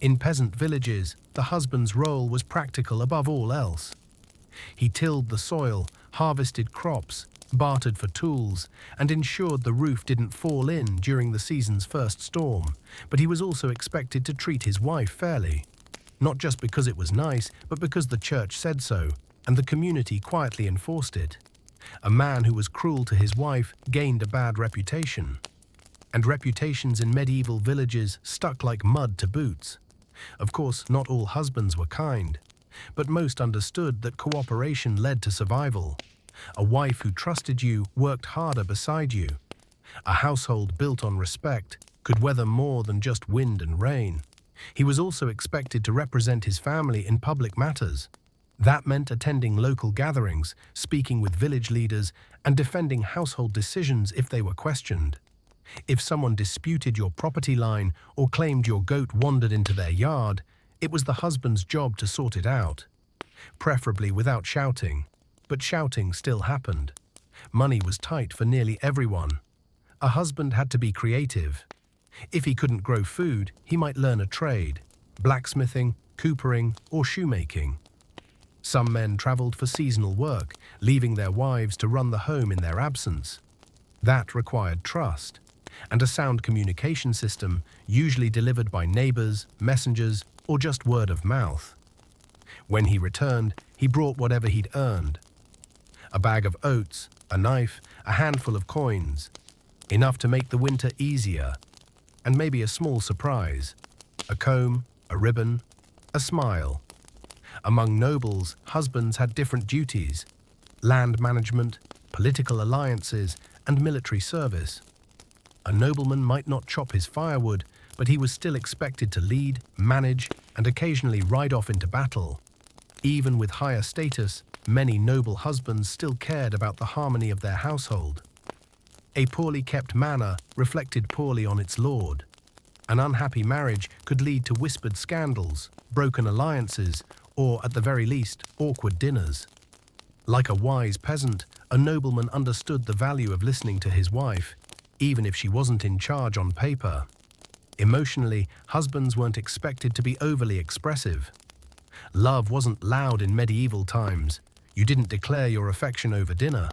In peasant villages, the husband's role was practical above all else. He tilled the soil, harvested crops, bartered for tools, and ensured the roof didn't fall in during the season's first storm, but he was also expected to treat his wife fairly. Not just because it was nice, but because the church said so, and the community quietly enforced it. A man who was cruel to his wife gained a bad reputation, and reputations in medieval villages stuck like mud to boots. Of course, not all husbands were kind, but most understood that cooperation led to survival. A wife who trusted you worked harder beside you. A household built on respect could weather more than just wind and rain. He was also expected to represent his family in public matters. That meant attending local gatherings, speaking with village leaders, and defending household decisions if they were questioned. If someone disputed your property line or claimed your goat wandered into their yard, it was the husband's job to sort it out, preferably without shouting. But shouting still happened. Money was tight for nearly everyone. A husband had to be creative. If he couldn't grow food, he might learn a trade: blacksmithing, coopering, or shoemaking. Some men traveled for seasonal work, leaving their wives to run the home in their absence. That required trust, and a sound communication system, usually delivered by neighbors, messengers, or just word of mouth. When he returned, he brought whatever he'd earned: a bag of oats, a knife, a handful of coins, enough to make the winter easier, and maybe a small surprise: a comb, a ribbon, a smile. Among nobles, husbands had different duties: land management, political alliances, and military service. A nobleman might not chop his firewood, but he was still expected to lead, manage, and occasionally ride off into battle. Even with higher status, many noble husbands still cared about the harmony of their household. A poorly kept manor reflected poorly on its lord. An unhappy marriage could lead to whispered scandals, broken alliances, or, at the very least, awkward dinners. Like a wise peasant, a nobleman understood the value of listening to his wife, even if she wasn't in charge on paper. Emotionally, husbands weren't expected to be overly expressive. Love wasn't loud in medieval times. You didn't declare your affection over dinner.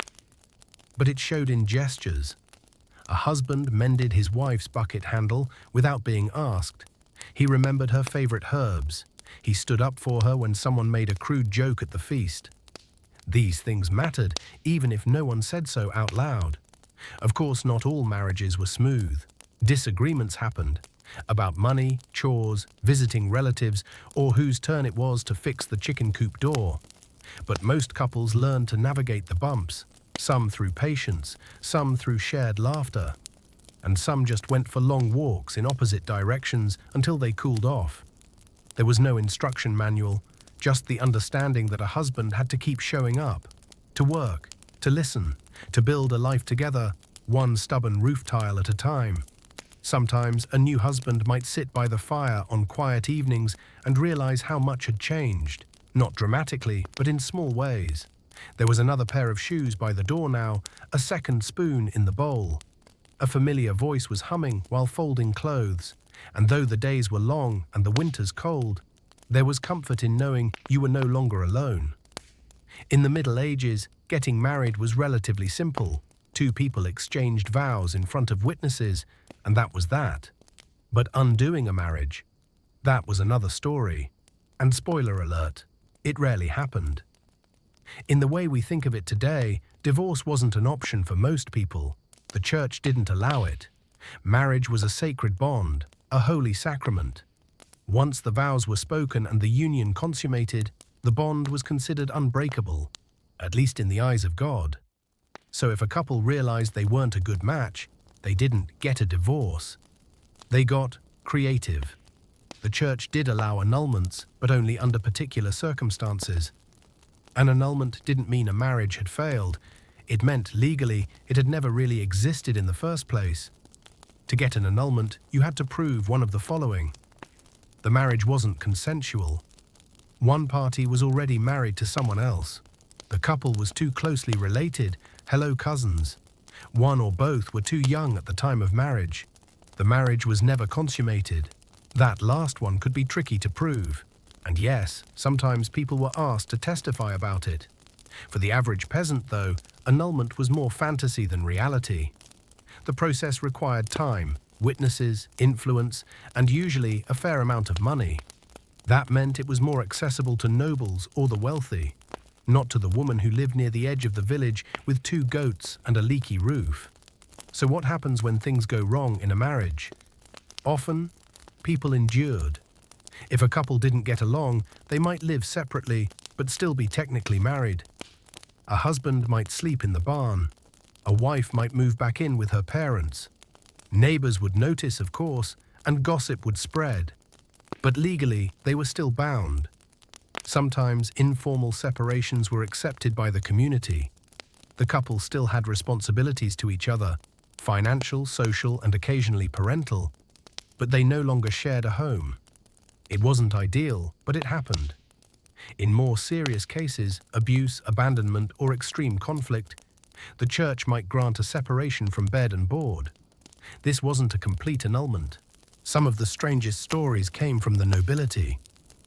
But it showed in gestures. A husband mended his wife's bucket handle without being asked. He remembered her favorite herbs. He stood up for her when someone made a crude joke at the feast. These things mattered, even if no one said so out loud. Of course, not all marriages were smooth. Disagreements happened about money, chores, visiting relatives, or whose turn it was to fix the chicken coop door. But most couples learned to navigate the bumps, some through patience, some through shared laughter, and some just went for long walks in opposite directions until they cooled off. There was no instruction manual, just the understanding that a husband had to keep showing up, to work, to listen, to build a life together, one stubborn roof tile at a time. Sometimes a new husband might sit by the fire on quiet evenings and realize how much had changed, not dramatically, but in small ways. There was another pair of shoes by the door now, a second spoon in the bowl. A familiar voice was humming while folding clothes, and though the days were long and the winters cold, there was comfort in knowing you were no longer alone. In the Middle Ages, getting married was relatively simple. Two people exchanged vows in front of witnesses, and that was that. But undoing a marriage, that was another story. And spoiler alert, it rarely happened. In the way we think of it today, divorce wasn't an option for most people. The church didn't allow it. Marriage was a sacred bond, a holy sacrament. Once the vows were spoken and the union consummated, the bond was considered unbreakable, at least in the eyes of God. So if a couple realized they weren't a good match, they didn't get a divorce. They got creative. The church did allow annulments, but only under particular circumstances. An annulment didn't mean a marriage had failed. It meant legally it had never really existed in the first place. To get an annulment, you had to prove one of the following. The marriage wasn't consensual. One party was already married to someone else. The couple was too closely related, hello cousins. One or both were too young at the time of marriage. The marriage was never consummated. That last one could be tricky to prove. And yes, sometimes people were asked to testify about it. For the average peasant, though, annulment was more fantasy than reality. The process required time, witnesses, influence, and usually a fair amount of money. That meant it was more accessible to nobles or the wealthy. not to the woman who lived near the edge of the village with 2 goats and a leaky roof. So what happens when things go wrong in a marriage? Often, people endured. If a couple didn't get along, they might live separately, but still be technically married. A husband might sleep in the barn. A wife might move back in with her parents. Neighbors would notice, of course, and gossip would spread. But legally, they were still bound. Sometimes informal separations were accepted by the community. The couple still had responsibilities to each other, financial, social, and occasionally parental, but they no longer shared a home. It wasn't ideal, but it happened. In more serious cases, abuse, abandonment, or extreme conflict, the church might grant a separation from bed and board. This wasn't a complete annulment. Some of the strangest stories came from the nobility.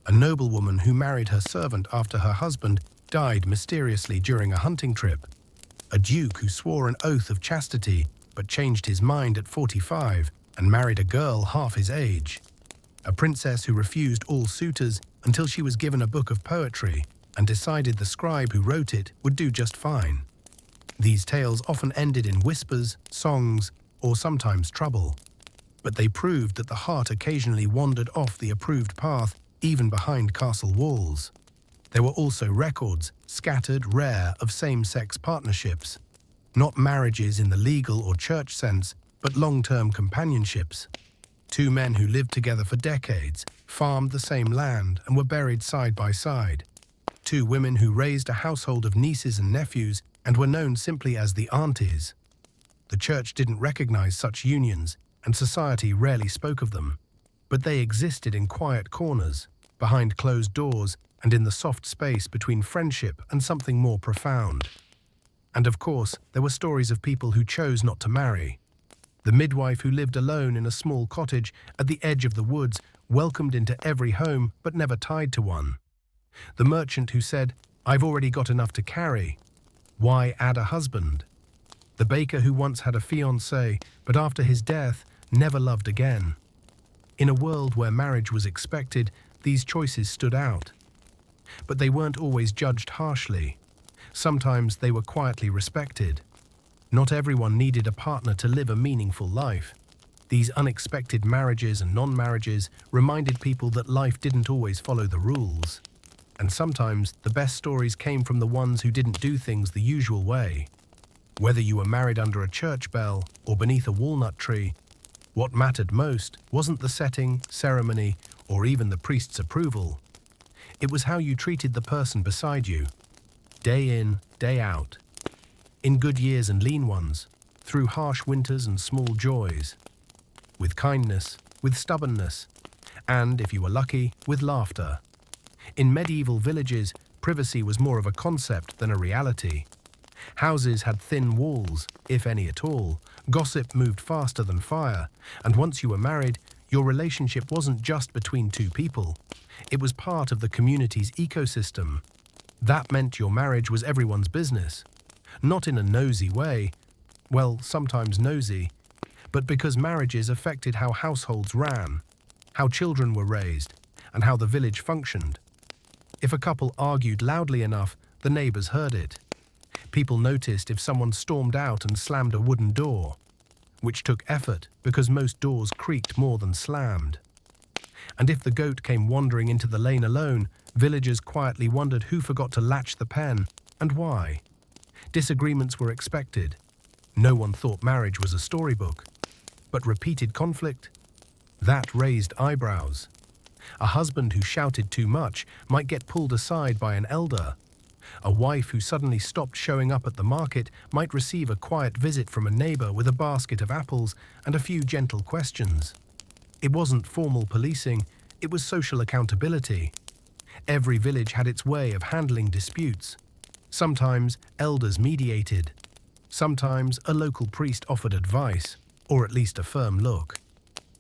A noblewoman who married her servant after her husband died mysteriously during a hunting trip. A duke who swore an oath of chastity but changed his mind at 45 and married a girl half his age. A princess who refused all suitors until she was given a book of poetry and decided the scribe who wrote it would do just fine. These tales often ended in whispers, songs, or sometimes trouble. But they proved that the heart occasionally wandered off the approved path, even behind castle walls. There were also records, scattered, rare, of same-sex partnerships. Not marriages in the legal or church sense, but long-term companionships. 2 men who lived together for decades, farmed the same land, and were buried side by side. 2 women who raised a household of nieces and nephews and were known simply as the aunties. The church didn't recognize such unions, and society rarely spoke of them. But they existed in quiet corners, behind closed doors, and in the soft space between friendship and something more profound. And of course, there were stories of people who chose not to marry. The midwife who lived alone in a small cottage at the edge of the woods, welcomed into every home but never tied to one. The merchant who said, "I've already got enough to carry. Why add a husband?" The baker who once had a fiancée, but after his death, never loved again. In a world where marriage was expected, these choices stood out. But they weren't always judged harshly. Sometimes they were quietly respected. Not everyone needed a partner to live a meaningful life. These unexpected marriages and non-marriages reminded people that life didn't always follow the rules. And sometimes the best stories came from the ones who didn't do things the usual way. Whether you were married under a church bell or beneath a walnut tree, what mattered most wasn't the setting, ceremony, or even the priest's approval. It was how you treated the person beside you, day in, day out. In good years and lean ones, through harsh winters and small joys. With kindness, with stubbornness, and, if you were lucky, with laughter. In medieval villages, privacy was more of a concept than a reality. Houses had thin walls, if any at all. Gossip moved faster than fire, and once you were married, your relationship wasn't just between 2 people. It was part of the community's ecosystem. That meant your marriage was everyone's business. Not in a nosy way, well, sometimes nosy, but because marriages affected how households ran, how children were raised, and how the village functioned. If a couple argued loudly enough, the neighbors heard it. People noticed if someone stormed out and slammed a wooden door, which took effort because most doors creaked more than slammed. And if the goat came wandering into the lane alone, villagers quietly wondered who forgot to latch the pen and why. Disagreements were expected. No one thought marriage was a storybook. But repeated conflict? That raised eyebrows. A husband who shouted too much might get pulled aside by an elder. A wife who suddenly stopped showing up at the market might receive a quiet visit from a neighbor with a basket of apples and a few gentle questions. It wasn't formal policing, it was social accountability. Every village had its way of handling disputes. Sometimes elders mediated. Sometimes a local priest offered advice, or at least a firm look.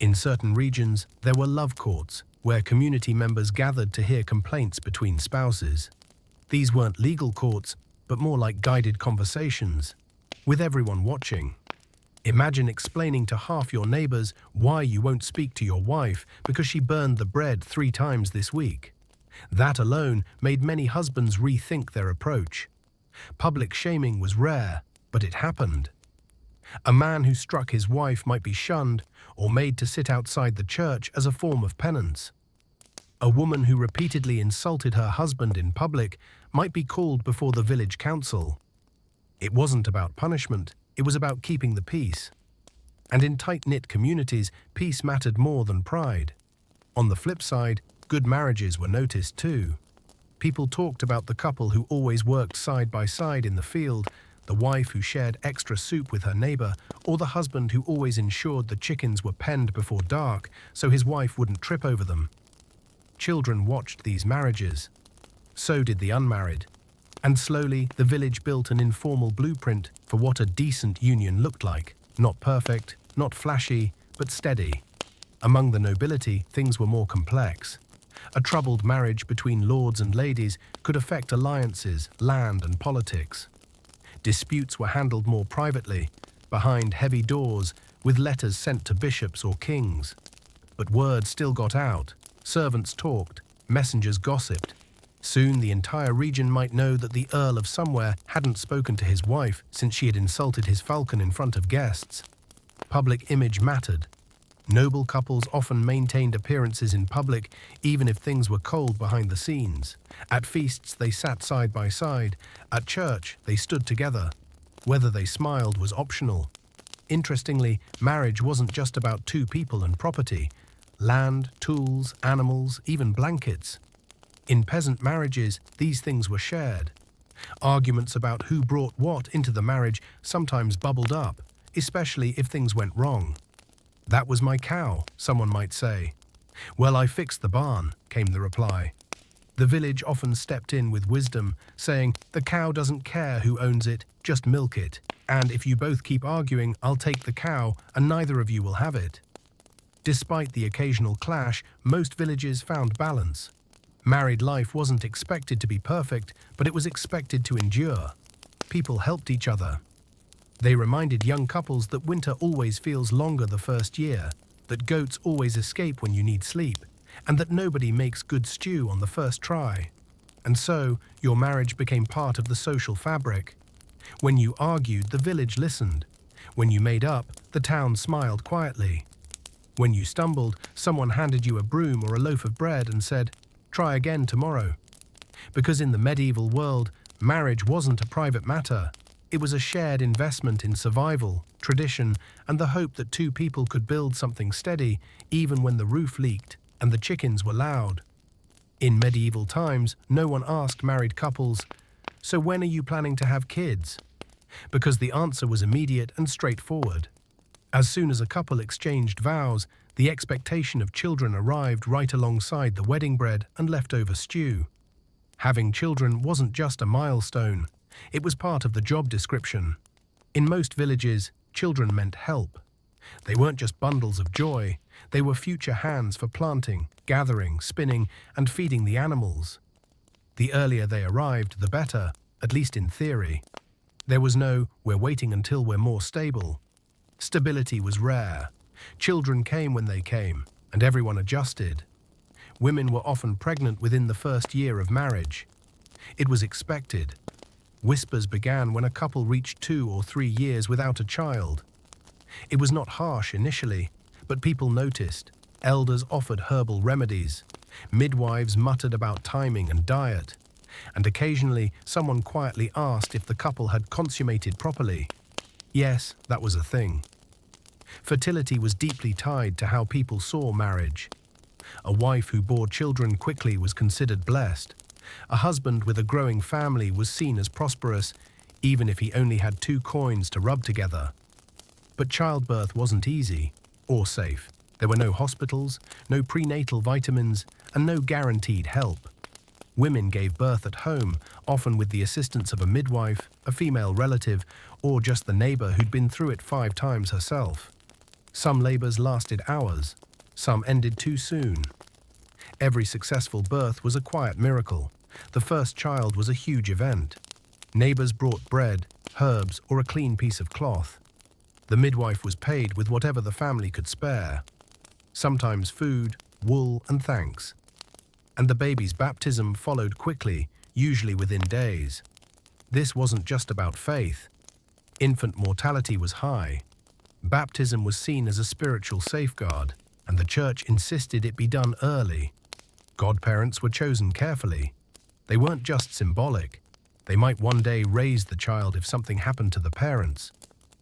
In certain regions, there were love courts, where community members gathered to hear complaints between spouses. These weren't legal courts, but more like guided conversations, with everyone watching. Imagine explaining to half your neighbors why you won't speak to your wife because she burned the bread 3 times this week. That alone made many husbands rethink their approach. Public shaming was rare, but it happened. A man who struck his wife might be shunned or made to sit outside the church as a form of penance. A woman who repeatedly insulted her husband in public might be called before the village council. It wasn't about punishment, it was about keeping the peace. And in tight-knit communities, peace mattered more than pride. On the flip side, good marriages were noticed too. People talked about the couple who always worked side by side in the field, the wife who shared extra soup with her neighbor, or the husband who always ensured the chickens were penned before dark so his wife wouldn't trip over them. Children watched these marriages. So did the unmarried. And slowly, the village built an informal blueprint for what a decent union looked like. Not perfect, not flashy, but steady. Among the nobility, things were more complex. A troubled marriage between lords and ladies could affect alliances, land, and politics. Disputes were handled more privately, behind heavy doors, with letters sent to bishops or kings. But word still got out. Servants talked, messengers gossiped. Soon the entire region might know that the Earl of Somewhere hadn't spoken to his wife since she had insulted his falcon in front of guests. Public image mattered. Noble couples often maintained appearances in public, even if things were cold behind the scenes. At feasts, they sat side by side. At church, they stood together. Whether they smiled was optional. Interestingly, marriage wasn't just about two people and property. Land, tools, animals, even blankets. In peasant marriages, these things were shared. Arguments about who brought what into the marriage sometimes bubbled up, especially if things went wrong. "That was my cow," someone might say. "Well, I fixed the barn," came the reply. The village often stepped in with wisdom, saying, "The cow doesn't care who owns it, just milk it. And if you both keep arguing, I'll take the cow and neither of you will have it." Despite the occasional clash, most villages found balance. Married life wasn't expected to be perfect, but it was expected to endure. People helped each other. They reminded young couples that winter always feels longer the first year, that goats always escape when you need sleep, and that nobody makes good stew on the first try. And so, your marriage became part of the social fabric. When you argued, the village listened. When you made up, the town smiled quietly. When you stumbled, someone handed you a broom or a loaf of bread and said, "Try again tomorrow." Because in the medieval world, marriage wasn't a private matter. It was a shared investment in survival, tradition, and the hope that two people could build something steady even when the roof leaked and the chickens were loud. In medieval times, no one asked married couples, "So when are you planning to have kids?" Because the answer was immediate and straightforward. As soon as a couple exchanged vows, the expectation of children arrived right alongside the wedding bread and leftover stew. Having children wasn't just a milestone, it was part of the job description. In most villages, children meant help. They weren't just bundles of joy, they were future hands for planting, gathering, spinning, and feeding the animals. The earlier they arrived, the better, at least in theory. There was no, "we're waiting until we're more stable." Stability was rare. Children came when they came, and everyone adjusted. Women were often pregnant within the first year of marriage. It was expected. Whispers began when a couple reached 2 or 3 years without a child. It was not harsh initially, but people noticed. Elders offered herbal remedies. Midwives muttered about timing and diet. And occasionally, someone quietly asked if the couple had consummated properly. Yes, that was a thing. Fertility was deeply tied to how people saw marriage. A wife who bore children quickly was considered blessed. A husband with a growing family was seen as prosperous, even if he only had 2 coins to rub together. But childbirth wasn't easy or safe. There were no hospitals, no prenatal vitamins, and no guaranteed help. Women gave birth at home, often with the assistance of a midwife, a female relative, or just the neighbor who'd been through it 5 times herself. Some labors lasted hours, some ended too soon. Every successful birth was a quiet miracle. The first child was a huge event. Neighbors brought bread, herbs, or a clean piece of cloth. The midwife was paid with whatever the family could spare. Sometimes food, wool, and thanks. And the baby's baptism followed quickly, usually within days. This wasn't just about faith. Infant mortality was high. Baptism was seen as a spiritual safeguard, and the church insisted it be done early. Godparents were chosen carefully. They weren't just symbolic. They might one day raise the child if something happened to the parents.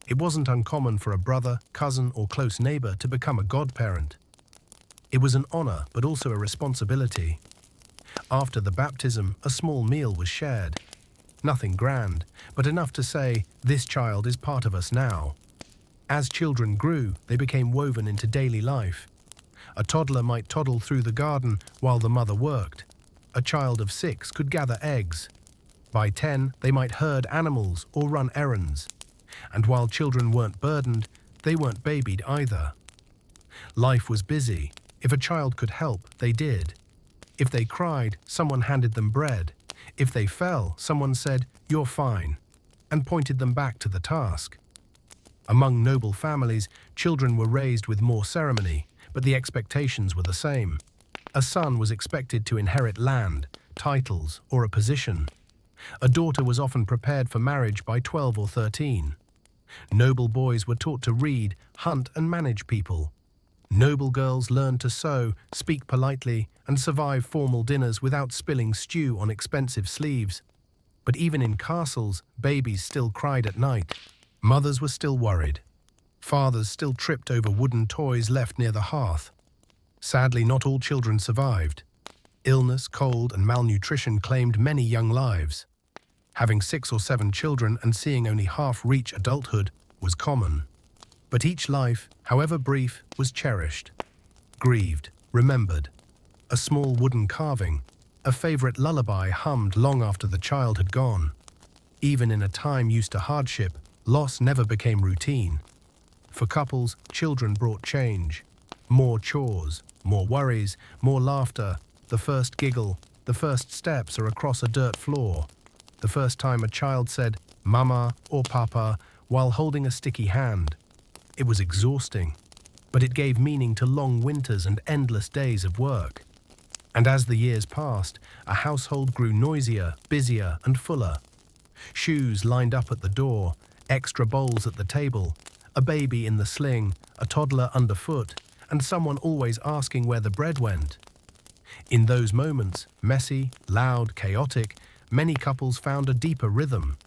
It wasn't uncommon for a brother, cousin, or close neighbor to become a godparent. It was an honor, but also a responsibility. After the baptism, a small meal was shared. Nothing grand, but enough to say, this child is part of us now. As children grew, they became woven into daily life. A toddler might toddle through the garden while the mother worked. A child of 6 could gather eggs. By 10, they might herd animals or run errands. And while children weren't burdened, they weren't babied either. Life was busy. If a child could help, they did. If they cried, someone handed them bread. If they fell, someone said, "You're fine," and pointed them back to the task. Among noble families, children were raised with more ceremony, but the expectations were the same. A son was expected to inherit land, titles, or a position. A daughter was often prepared for marriage by 12 or 13. Noble boys were taught to read, hunt, and manage people. Noble girls learned to sew, speak politely, and survive formal dinners without spilling stew on expensive sleeves. But even in castles, babies still cried at night. Mothers were still worried. Fathers still tripped over wooden toys left near the hearth. Sadly, not all children survived. Illness, cold, and malnutrition claimed many young lives. Having 6 or 7 children and seeing only half reach adulthood was common. But each life, however brief, was cherished, grieved, remembered. A small wooden carving, a favorite lullaby hummed long after the child had gone. Even in a time used to hardship, loss never became routine. For couples, children brought change. More chores, more worries, more laughter, the first giggle, the first steps are across a dirt floor. The first time a child said, "Mama" or "Papa" while holding a sticky hand. It was exhausting, but it gave meaning to long winters and endless days of work. And as the years passed, a household grew noisier, busier, and fuller. Shoes lined up at the door, extra bowls at the table, a baby in the sling, a toddler underfoot, and someone always asking where the bread went. In those moments, messy, loud, chaotic, many couples found a deeper rhythm.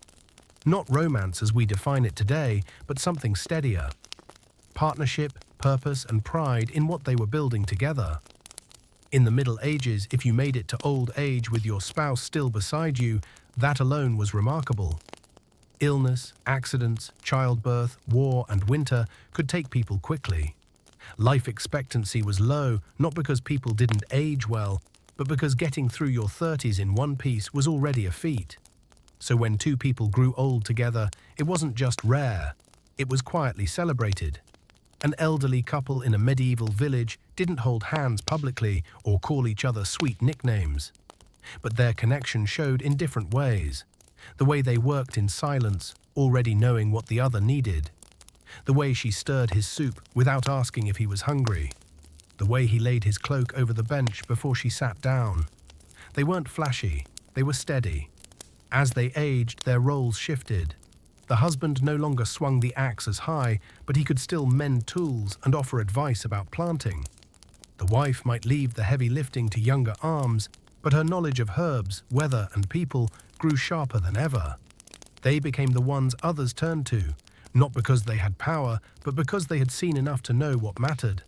Not romance as we define it today, but something steadier. Partnership, purpose, and pride in what they were building together. In the Middle Ages, if you made it to old age with your spouse still beside you, that alone was remarkable. Illness, accidents, childbirth, war, and winter could take people quickly. Life expectancy was low, not because people didn't age well, but because getting through your 30s in one piece was already a feat. So when 2 people grew old together, it wasn't just rare, it was quietly celebrated. An elderly couple in a medieval village didn't hold hands publicly or call each other sweet nicknames. But their connection showed in different ways. The way they worked in silence, already knowing what the other needed. The way she stirred his soup without asking if he was hungry. The way he laid his cloak over the bench before she sat down. They weren't flashy, they were steady. As they aged, their roles shifted. The husband no longer swung the axe as high, but he could still mend tools and offer advice about planting. The wife might leave the heavy lifting to younger arms, but her knowledge of herbs, weather, and people grew sharper than ever. They became the ones others turned to, not because they had power, but because they had seen enough to know what mattered.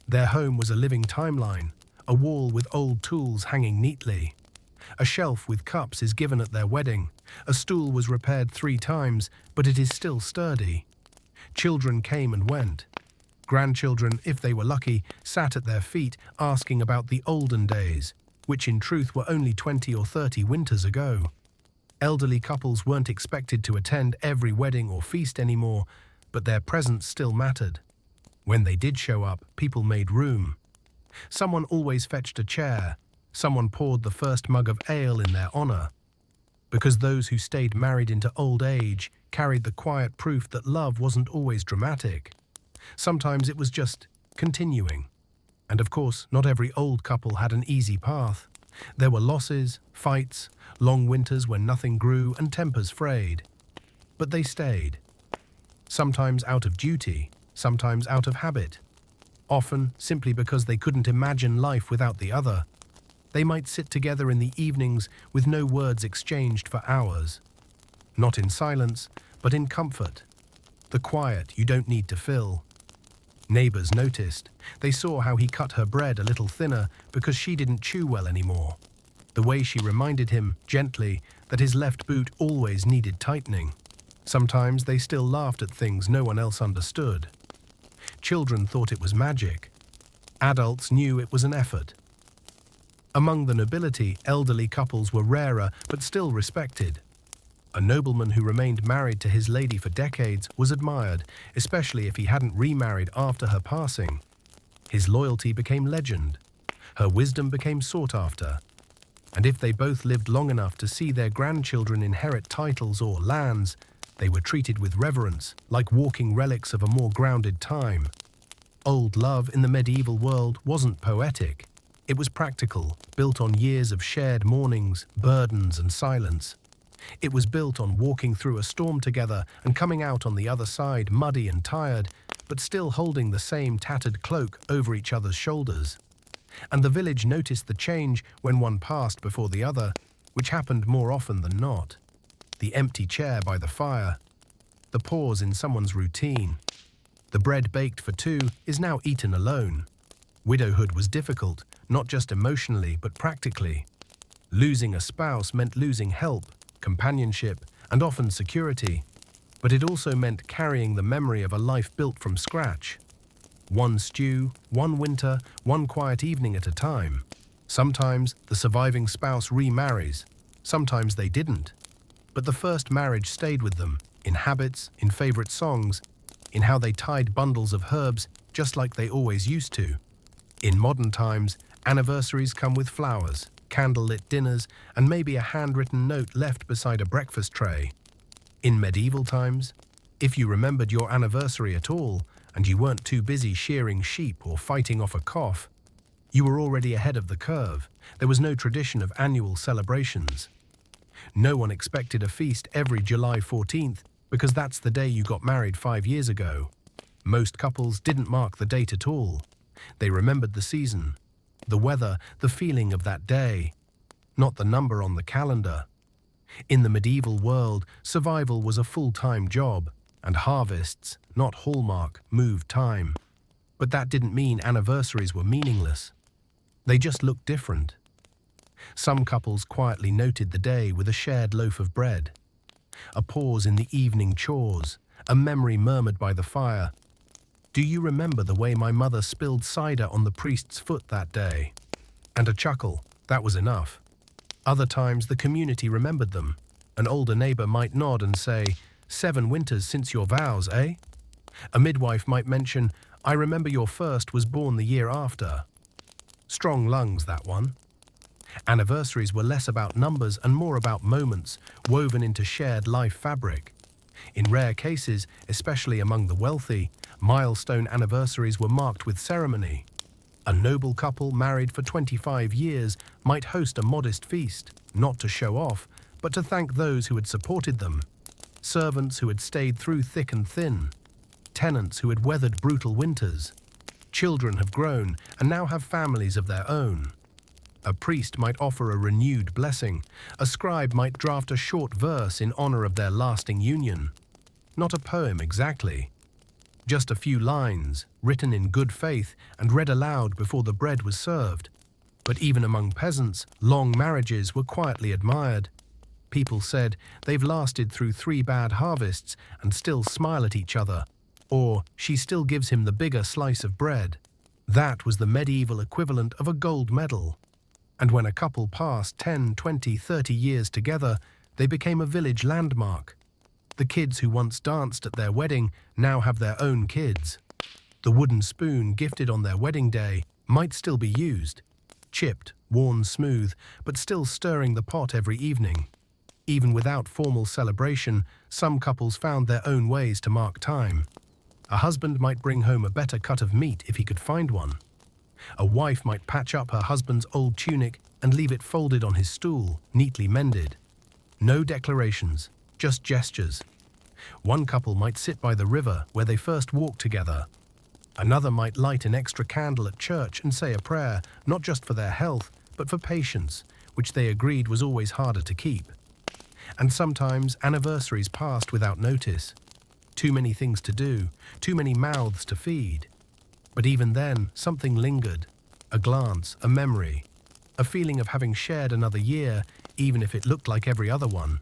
Their home was a living timeline, a wall with old tools hanging neatly. A shelf with cups is given at their wedding. A stool was repaired 3 times, but it is still sturdy. Children came and went. Grandchildren, if they were lucky, sat at their feet asking about the olden days, which in truth were only 20 or 30 winters ago. Elderly couples weren't expected to attend every wedding or feast anymore, but their presence still mattered. When they did show up, people made room. Someone always fetched a chair. Someone poured the first mug of ale in their honor. Because those who stayed married into old age carried the quiet proof that love wasn't always dramatic. Sometimes it was just continuing. And of course, not every old couple had an easy path. There were losses, fights, long winters when nothing grew and tempers frayed. But they stayed. Sometimes out of duty, sometimes out of habit. Often simply because they couldn't imagine life without the other. They might sit together in the evenings with no words exchanged for hours. Not in silence, but in comfort. The quiet you don't need to fill. Neighbors noticed. They saw how he cut her bread a little thinner because she didn't chew well anymore. The way she reminded him, gently, that his left boot always needed tightening. Sometimes they still laughed at things no one else understood. Children thought it was magic. Adults knew it was an effort. Among the nobility, elderly couples were rarer but still respected. A nobleman who remained married to his lady for decades was admired, especially if he hadn't remarried after her passing. His loyalty became legend. Her wisdom became sought after. And if they both lived long enough to see their grandchildren inherit titles or lands, they were treated with reverence, like walking relics of a more grounded time. Old love in the medieval world wasn't poetic. It was practical, built on years of shared mornings, burdens, and silence. It was built on walking through a storm together and coming out on the other side muddy and tired, but still holding the same tattered cloak over each other's shoulders. And the village noticed the change when one passed before the other, which happened more often than not. The empty chair by the fire, the pause in someone's routine. The bread baked for two is now eaten alone. Widowhood was difficult, not just emotionally but practically. Losing a spouse meant losing help, companionship, and often security. But it also meant carrying the memory of a life built from scratch. One stew, one winter, one quiet evening at a time. Sometimes the surviving spouse remarries. Sometimes they didn't. But the first marriage stayed with them, in habits, in favorite songs, in how they tied bundles of herbs just like they always used to. In modern times, anniversaries come with flowers, candlelit dinners, and maybe a handwritten note left beside a breakfast tray. In medieval times, if you remembered your anniversary at all, and you weren't too busy shearing sheep or fighting off a cough, you were already ahead of the curve. There was no tradition of annual celebrations. No one expected a feast every July 14th because that's the day you got married 5 years ago. Most couples didn't mark the date at all. They remembered the season, the weather, the feeling of that day, not the number on the calendar. In the medieval world, survival was a full-time job, and harvests, not Hallmark, moved time. But that didn't mean anniversaries were meaningless. They just looked different. Some couples quietly noted the day with a shared loaf of bread. A pause in the evening chores, a memory murmured by the fire. Do you remember the way my mother spilled cider on the priest's foot that day? And a chuckle, that was enough. Other times the community remembered them. An older neighbor might nod and say, 7 winters since your vows, eh? A midwife might mention, I remember your first was born the year after. Strong lungs, that one. Anniversaries were less about numbers and more about moments woven into shared life fabric. In rare cases, especially among the wealthy, milestone anniversaries were marked with ceremony. A noble couple married for 25 years might host a modest feast, not to show off, but to thank those who had supported them. Servants who had stayed through thick and thin. Tenants who had weathered brutal winters. Children have grown and now have families of their own. A priest might offer a renewed blessing. A scribe might draft a short verse in honor of their lasting union. Not a poem exactly. Just a few lines, written in good faith and read aloud before the bread was served. But even among peasants, long marriages were quietly admired. People said they've lasted through 3 bad harvests and still smile at each other. Or she still gives him the bigger slice of bread. That was the medieval equivalent of a gold medal. And when a couple passed 10, 20, 30 years together, they became a village landmark. The kids who once danced at their wedding now have their own kids. The wooden spoon gifted on their wedding day might still be used, chipped, worn smooth, but still stirring the pot every evening. Even without formal celebration, some couples found their own ways to mark time. A husband might bring home a better cut of meat if he could find one. A wife might patch up her husband's old tunic and leave it folded on his stool, neatly mended. No declarations, just gestures. One couple might sit by the river where they first walked together. Another might light an extra candle at church and say a prayer, not just for their health, but for patience, which they agreed was always harder to keep. And sometimes anniversaries passed without notice. Too many things to do, too many mouths to feed. But even then, something lingered. A glance, a memory, a feeling of having shared another year, even if it looked like every other one.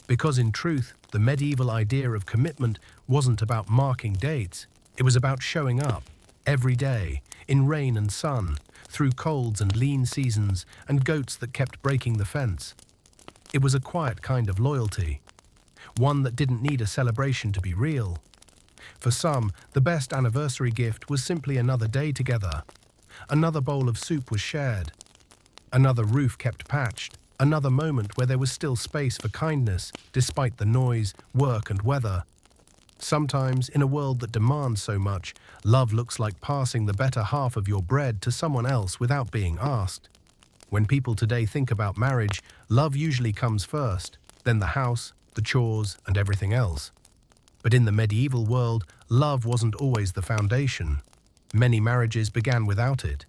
Because in truth, the medieval idea of commitment wasn't about marking dates. It was about showing up, every day, in rain and sun, through colds and lean seasons and goats that kept breaking the fence. It was a quiet kind of loyalty, one that didn't need a celebration to be real. For some, the best anniversary gift was simply another day together. Another bowl of soup was shared. Another roof kept patched. Another moment where there was still space for kindness, despite the noise, work and weather. Sometimes, in a world that demands so much, love looks like passing the better half of your bread to someone else without being asked. When people today think about marriage, love usually comes first, then the house, the chores, and everything else. But in the medieval world, love wasn't always the foundation. Many marriages began without it.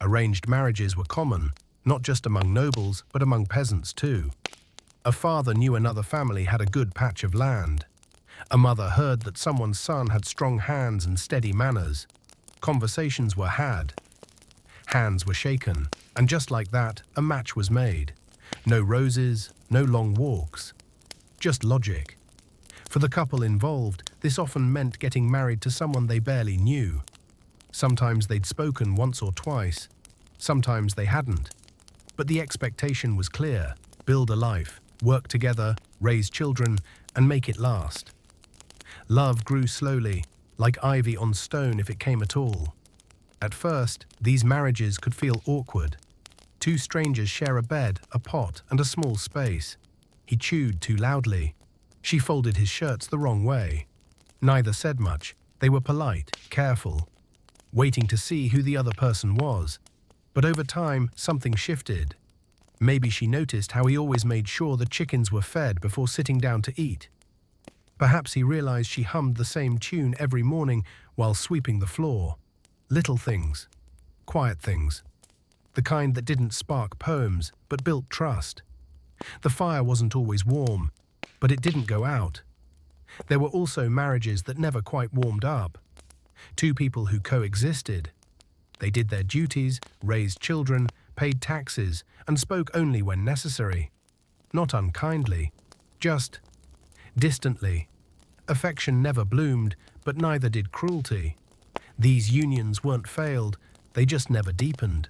Arranged marriages were common, not just among nobles, but among peasants too. A father knew another family had a good patch of land. A mother heard that someone's son had strong hands and steady manners. Conversations were had. Hands were shaken, and just like that, a match was made. No roses, no long walks. Just logic. For the couple involved, this often meant getting married to someone they barely knew. Sometimes they'd spoken once or twice. Sometimes they hadn't. But the expectation was clear: build a life, work together, raise children, and make it last. Love grew slowly, like ivy on stone if it came at all. At first, these marriages could feel awkward. Two strangers share a bed, a pot, and a small space. He chewed too loudly. She folded his shirts the wrong way. Neither said much. They were polite, careful, waiting to see who the other person was. But over time, something shifted. Maybe she noticed how he always made sure the chickens were fed before sitting down to eat. Perhaps he realized she hummed the same tune every morning while sweeping the floor. Little things, quiet things, the kind that didn't spark poems but built trust. The fire wasn't always warm, but it didn't go out. There were also marriages that never quite warmed up. Two people who coexisted. They did their duties, raised children, paid taxes, and spoke only when necessary. Not unkindly, just distantly. Affection never bloomed, but neither did cruelty. These unions weren't failed, they just never deepened.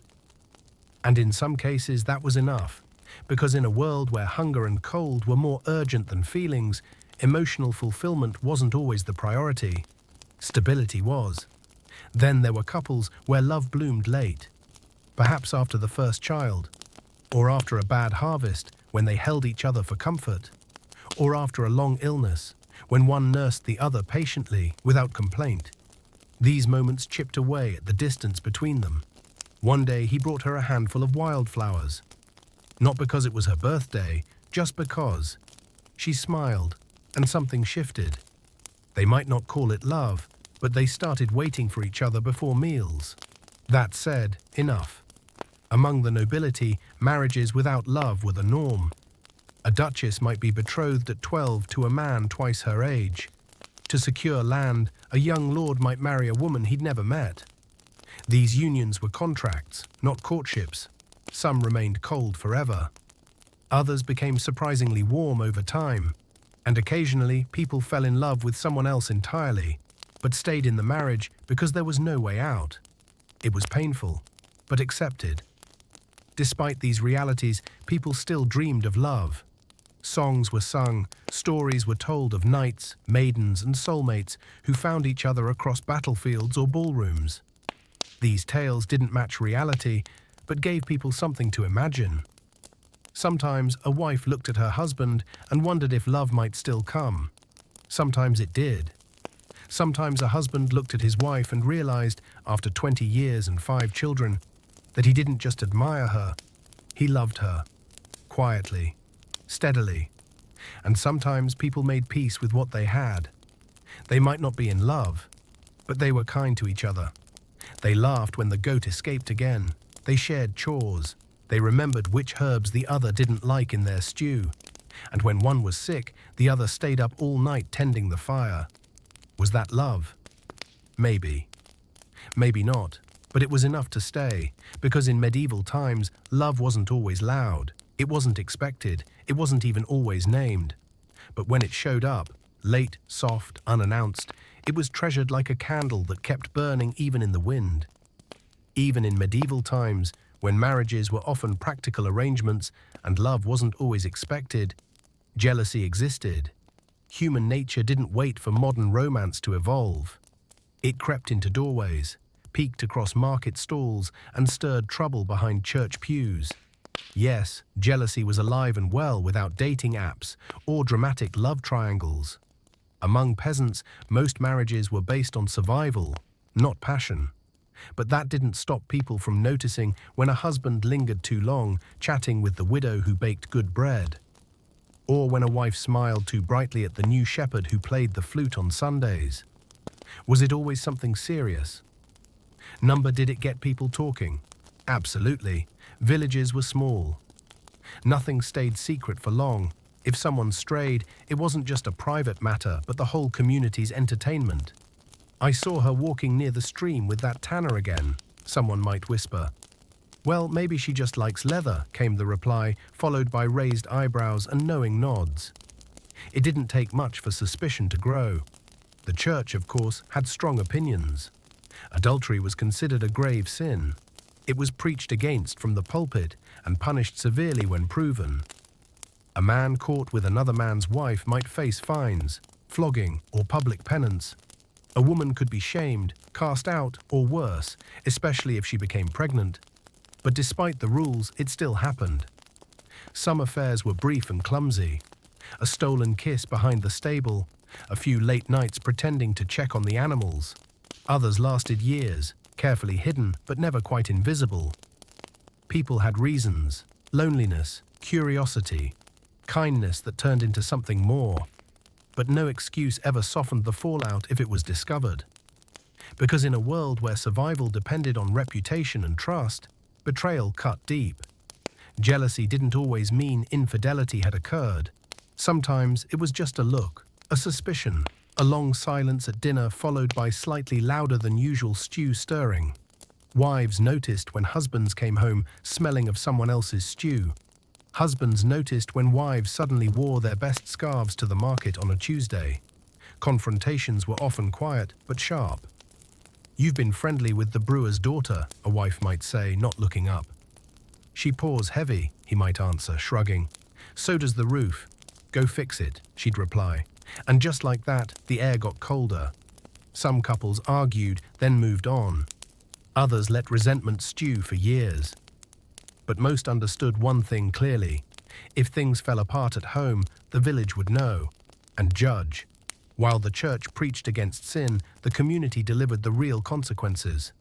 And in some cases that was enough, because in a world where hunger and cold were more urgent than feelings, emotional fulfillment wasn't always the priority. Stability was. Then there were couples where love bloomed late, perhaps after the first child, or after a bad harvest when they held each other for comfort, or after a long illness when one nursed the other patiently without complaint. These moments chipped away at the distance between them. One day he brought her a handful of wildflowers. Not because it was her birthday, just because. She smiled, and something shifted. They might not call it love, but they started waiting for each other before meals. That said, enough. Among the nobility, marriages without love were the norm. A duchess might be betrothed at 12 to a man twice her age. To secure land, a young lord might marry a woman he'd never met. These unions were contracts, not courtships. Some remained cold forever. Others became surprisingly warm over time. And occasionally, people fell in love with someone else entirely, but stayed in the marriage because there was no way out. It was painful, but accepted. Despite these realities, people still dreamed of love. Songs were sung, stories were told of knights, maidens, and soulmates who found each other across battlefields or ballrooms. These tales didn't match reality, but gave people something to imagine. Sometimes a wife looked at her husband and wondered if love might still come. Sometimes it did. Sometimes a husband looked at his wife and realized, after 20 years and 5 children, that he didn't just admire her, he loved her. Quietly, steadily. And sometimes people made peace with what they had. They might not be in love, but they were kind to each other. They laughed when the goat escaped again. They shared chores. They remembered which herbs the other didn't like in their stew. And when one was sick, the other stayed up all night tending the fire. Was that love? Maybe. Maybe not, but it was enough to stay, because in medieval times, love wasn't always loud. It wasn't expected. It wasn't even always named. But when it showed up, late, soft, unannounced, it was treasured like a candle that kept burning even in the wind. Even in medieval times, when marriages were often practical arrangements and love wasn't always expected, jealousy existed. Human nature didn't wait for modern romance to evolve. It crept into doorways, peeked across market stalls, and stirred trouble behind church pews. Yes, jealousy was alive and well without dating apps or dramatic love triangles. Among peasants, most marriages were based on survival, not passion. But that didn't stop people from noticing when a husband lingered too long, chatting with the widow who baked good bread. Or when a wife smiled too brightly at the new shepherd who played the flute on Sundays. Was it always something serious? Did it get people talking? Absolutely. Villages were small. Nothing stayed secret for long. If someone strayed, it wasn't just a private matter, but the whole community's entertainment. I saw her walking near the stream with that tanner again, someone might whisper. Well, maybe she just likes leather, came the reply, followed by raised eyebrows and knowing nods. It didn't take much for suspicion to grow. The church, of course, had strong opinions. Adultery was considered a grave sin. It was preached against from the pulpit and punished severely when proven. A man caught with another man's wife might face fines, flogging, or public penance. A woman could be shamed, cast out, or worse, especially if she became pregnant. But despite the rules, it still happened. Some affairs were brief and clumsy. A stolen kiss behind the stable, a few late nights pretending to check on the animals. Others lasted years, carefully hidden but never quite invisible. People had reasons: loneliness, curiosity, kindness that turned into something more. But no excuse ever softened the fallout if it was discovered. Because in a world where survival depended on reputation and trust, betrayal cut deep. Jealousy didn't always mean infidelity had occurred. Sometimes it was just a look, a suspicion, a long silence at dinner followed by slightly louder than usual stew stirring. Wives noticed when husbands came home smelling of someone else's stew. Husbands noticed when wives suddenly wore their best scarves to the market on a Tuesday. Confrontations were often quiet but sharp. You've been friendly with the brewer's daughter, a wife might say, not looking up. She pours heavy, he might answer, shrugging. So does the roof. Go fix it, she'd reply. And just like that, the air got colder. Some couples argued, then moved on. Others let resentment stew for years. But most understood one thing clearly. If things fell apart at home, the village would know and judge. While the church preached against sin, the community delivered the real consequences.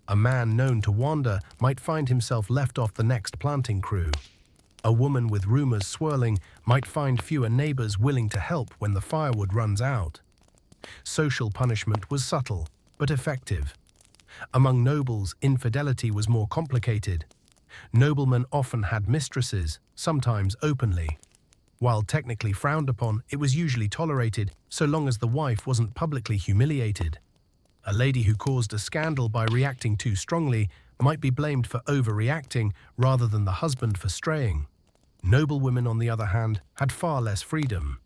A man known to wander might find himself left off the next planting crew. A woman with rumors swirling might find fewer neighbors willing to help when the firewood runs out. Social punishment was subtle, but effective. Among nobles, infidelity was more complicated. Noblemen often had mistresses, sometimes openly. While technically frowned upon, it was usually tolerated, so long as the wife wasn't publicly humiliated. A lady who caused a scandal by reacting too strongly might be blamed for overreacting rather than the husband for straying. Noblewomen, on the other hand, had far less freedom.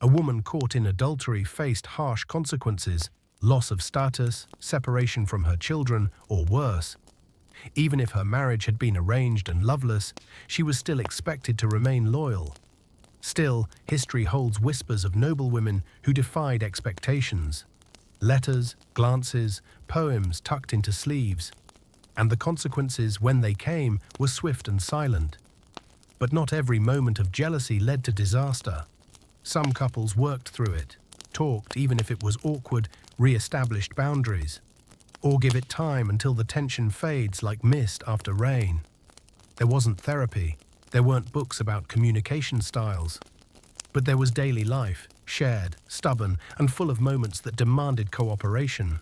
A woman caught in adultery faced harsh consequences: loss of status, separation from her children, or worse. Even if her marriage had been arranged and loveless, she was still expected to remain loyal. Still, history holds whispers of noblewomen who defied expectations. Letters, glances, poems tucked into sleeves. And the consequences, when they came, were swift and silent. But not every moment of jealousy led to disaster. Some couples worked through it, talked, even if it was awkward, re-established boundaries. Or give it time until the tension fades like mist after rain. There wasn't therapy. There weren't books about communication styles. But there was daily life, shared, stubborn, and full of moments that demanded cooperation.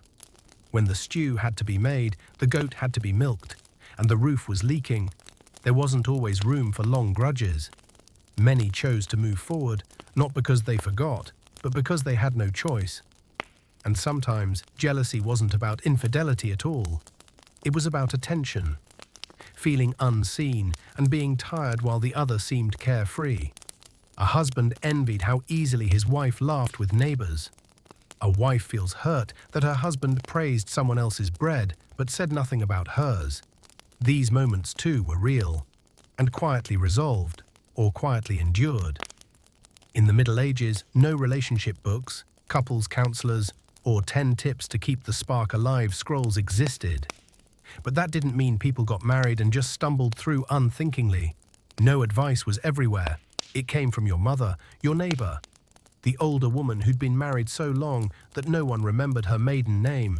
When the stew had to be made, the goat had to be milked, and the roof was leaking, there wasn't always room for long grudges. Many chose to move forward, not because they forgot, but because they had no choice. And sometimes, jealousy wasn't about infidelity at all. It was about attention, feeling unseen and being tired while the other seemed carefree. A husband envied how easily his wife laughed with neighbors. A wife feels hurt that her husband praised someone else's bread but said nothing about hers. These moments too were real, and quietly resolved, or quietly endured. In the Middle Ages, no relationship books, couples counselors, or 10 tips to keep the spark alive scrolls existed. But that didn't mean people got married and just stumbled through unthinkingly. No advice was everywhere. It came from your mother, your neighbor, the older woman who'd been married so long that no one remembered her maiden name.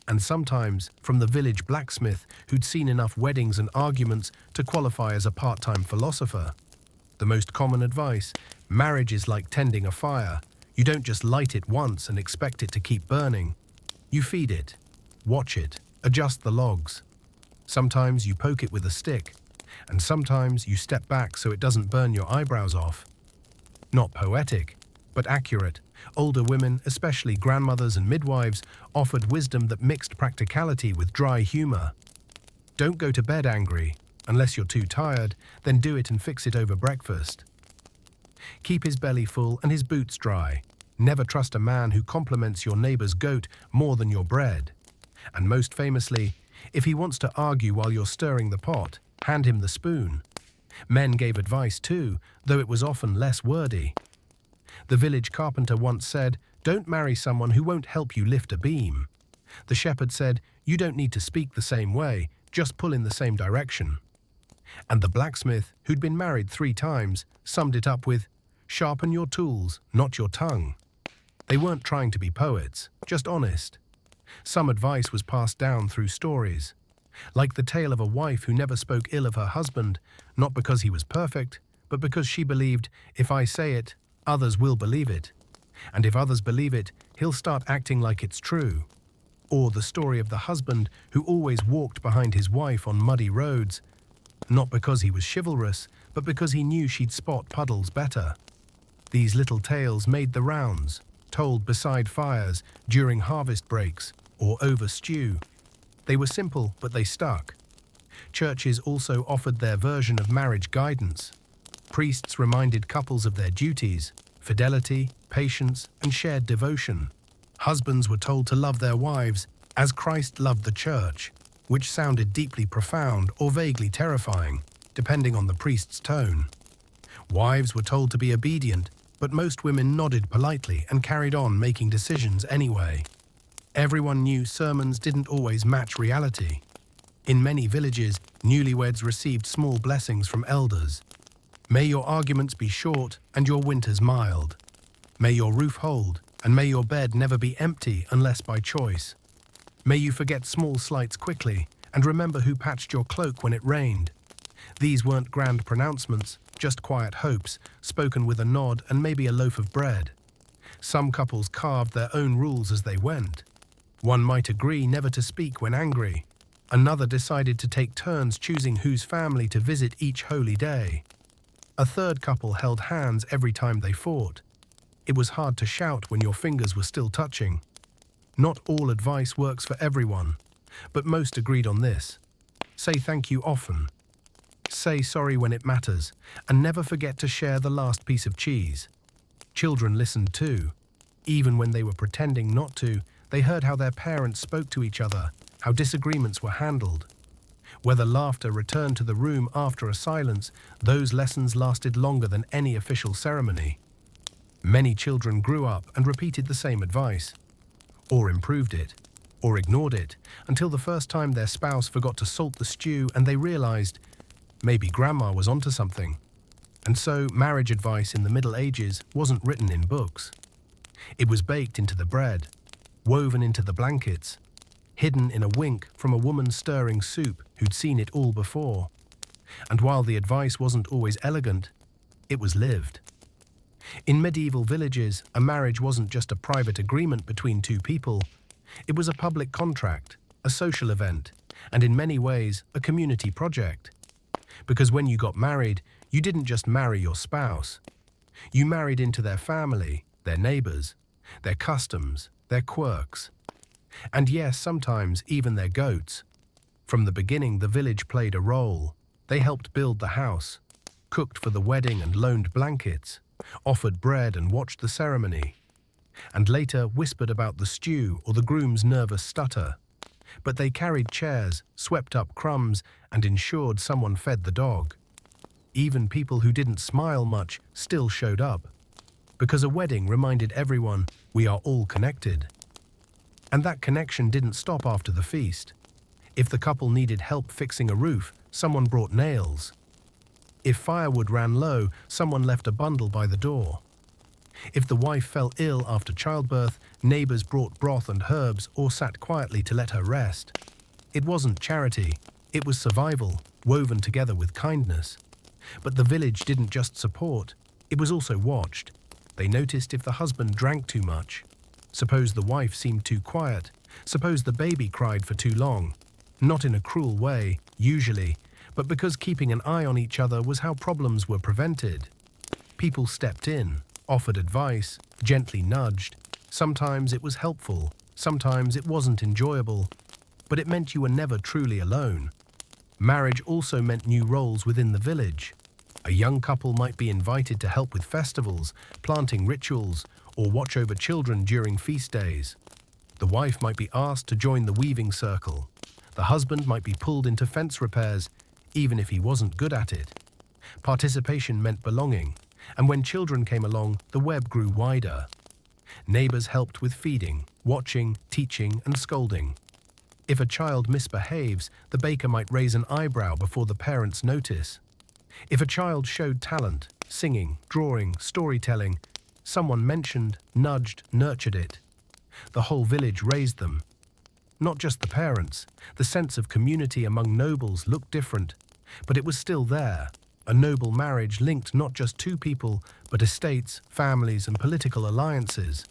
And sometimes from the village blacksmith who'd seen enough weddings and arguments to qualify as a part-time philosopher. The most common advice: marriage is like tending a fire. You don't just light it once and expect it to keep burning. You feed it, watch it, adjust the logs. Sometimes you poke it with a stick, and sometimes you step back so it doesn't burn your eyebrows off. Not poetic, but accurate. Older women, especially grandmothers and midwives, offered wisdom that mixed practicality with dry humor. Don't go to bed angry. Unless you're too tired, then do it and fix it over breakfast. Keep his belly full and his boots dry. Never trust a man who compliments your neighbor's goat more than your bread. And most famously, if he wants to argue while you're stirring the pot, hand him the spoon. Men gave advice too, though it was often less wordy. The village carpenter once said, "Don't marry someone who won't help you lift a beam." The shepherd said, "You don't need to speak the same way, just pull in the same direction." And the blacksmith, who'd been married 3 times, summed it up with, "Sharpen your tools, not your tongue." They weren't trying to be poets, just honest. Some advice was passed down through stories, like the tale of a wife who never spoke ill of her husband, not because he was perfect, but because she believed, if I say it, others will believe it. And if others believe it, he'll start acting like it's true. Or the story of the husband who always walked behind his wife on muddy roads, not because he was chivalrous, but because he knew she'd spot puddles better. These little tales made the rounds, told beside fires, during harvest breaks, or over stew. They were simple, but they stuck. Churches also offered their version of marriage guidance. Priests reminded couples of their duties, fidelity, patience, and shared devotion. Husbands were told to love their wives as Christ loved the church, which sounded deeply profound or vaguely terrifying, depending on the priest's tone. Wives were told to be obedient, but most women nodded politely and carried on making decisions anyway. Everyone knew sermons didn't always match reality. In many villages, newlyweds received small blessings from elders. May your arguments be short and your winters mild. May your roof hold, and may your bed never be empty unless by choice. May you forget small slights quickly and remember who patched your cloak when it rained. These weren't grand pronouncements, just quiet hopes, spoken with a nod and maybe a loaf of bread. Some couples carved their own rules as they went. One might agree never to speak when angry. Another decided to take turns choosing whose family to visit each holy day. A third couple held hands every time they fought. It was hard to shout when your fingers were still touching. Not all advice works for everyone, but most agreed on this. Say thank you often. Say sorry when it matters, and never forget to share the last piece of cheese. Children listened too. Even when they were pretending not to, they heard how their parents spoke to each other, how disagreements were handled. Whether laughter returned to the room after a silence, those lessons lasted longer than any official ceremony. Many children grew up and repeated the same advice, or improved it, or ignored it, until the first time their spouse forgot to salt the stew and they realized, maybe grandma was onto something. And so marriage advice in the Middle Ages wasn't written in books. It was baked into the bread, woven into the blankets, hidden in a wink from a woman stirring soup who'd seen it all before. And while the advice wasn't always elegant, it was lived. In medieval villages, a marriage wasn't just a private agreement between two people. It was a public contract, a social event, and in many ways, a community project. Because when you got married, you didn't just marry your spouse. You married into their family, their neighbors, their customs, their quirks. And yes, sometimes even their goats. From the beginning, the village played a role. They helped build the house, cooked for the wedding and loaned blankets, offered bread and watched the ceremony, and later whispered about the stew or the groom's nervous stutter. But they carried chairs, swept up crumbs, and ensured someone fed the dog. Even people who didn't smile much still showed up, because a wedding reminded everyone we are all connected. And that connection didn't stop after the feast. If the couple needed help fixing a roof, someone brought nails. If firewood ran low, someone left a bundle by the door. If the wife fell ill after childbirth, neighbors brought broth and herbs or sat quietly to let her rest. It wasn't charity, it was survival, woven together with kindness. But the village didn't just support, it was also watched. They noticed if the husband drank too much. Suppose the wife seemed too quiet. Suppose the baby cried for too long. Not in a cruel way, usually, but because keeping an eye on each other was how problems were prevented. People stepped in, offered advice, gently nudged. Sometimes it was helpful, sometimes it wasn't enjoyable, but it meant you were never truly alone. Marriage also meant new roles within the village. A young couple might be invited to help with festivals, planting rituals, or watch over children during feast days. The wife might be asked to join the weaving circle. The husband might be pulled into fence repairs, even if he wasn't good at it. Participation meant belonging, and when children came along, the web grew wider. Neighbors helped with feeding, watching, teaching, and scolding. If a child misbehaves, the baker might raise an eyebrow before the parents notice. If a child showed talent, singing, drawing, storytelling, someone mentioned, nudged, nurtured it. The whole village raised them. Not just the parents. The sense of community among nobles looked different, but it was still there. A noble marriage linked not just two people, but estates, families, and political alliances.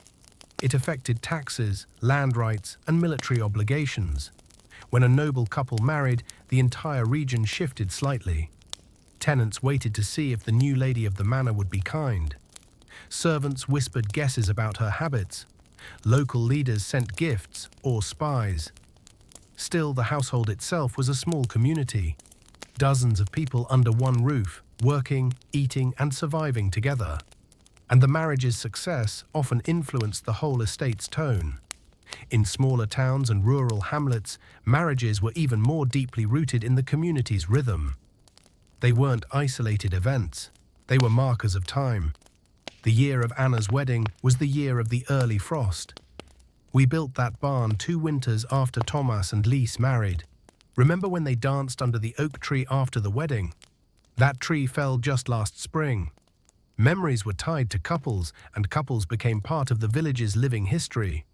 It affected taxes, land rights, and military obligations. When a noble couple married, the entire region shifted slightly. Tenants waited to see if the new lady of the manor would be kind. Servants whispered guesses about her habits. Local leaders sent gifts or spies. Still, the household itself was a small community. Dozens of people under one roof, working, eating, and surviving together. And the marriage's success often influenced the whole estate's tone. In smaller towns and rural hamlets, marriages were even more deeply rooted in the community's rhythm. They weren't isolated events. They were markers of time. The year of Anna's wedding was the year of the early frost. We built that barn 2 winters after Thomas and Lise married. Remember when they danced under the oak tree after the wedding? That tree fell just last spring. Memories were tied to couples, and couples became part of the village's living history.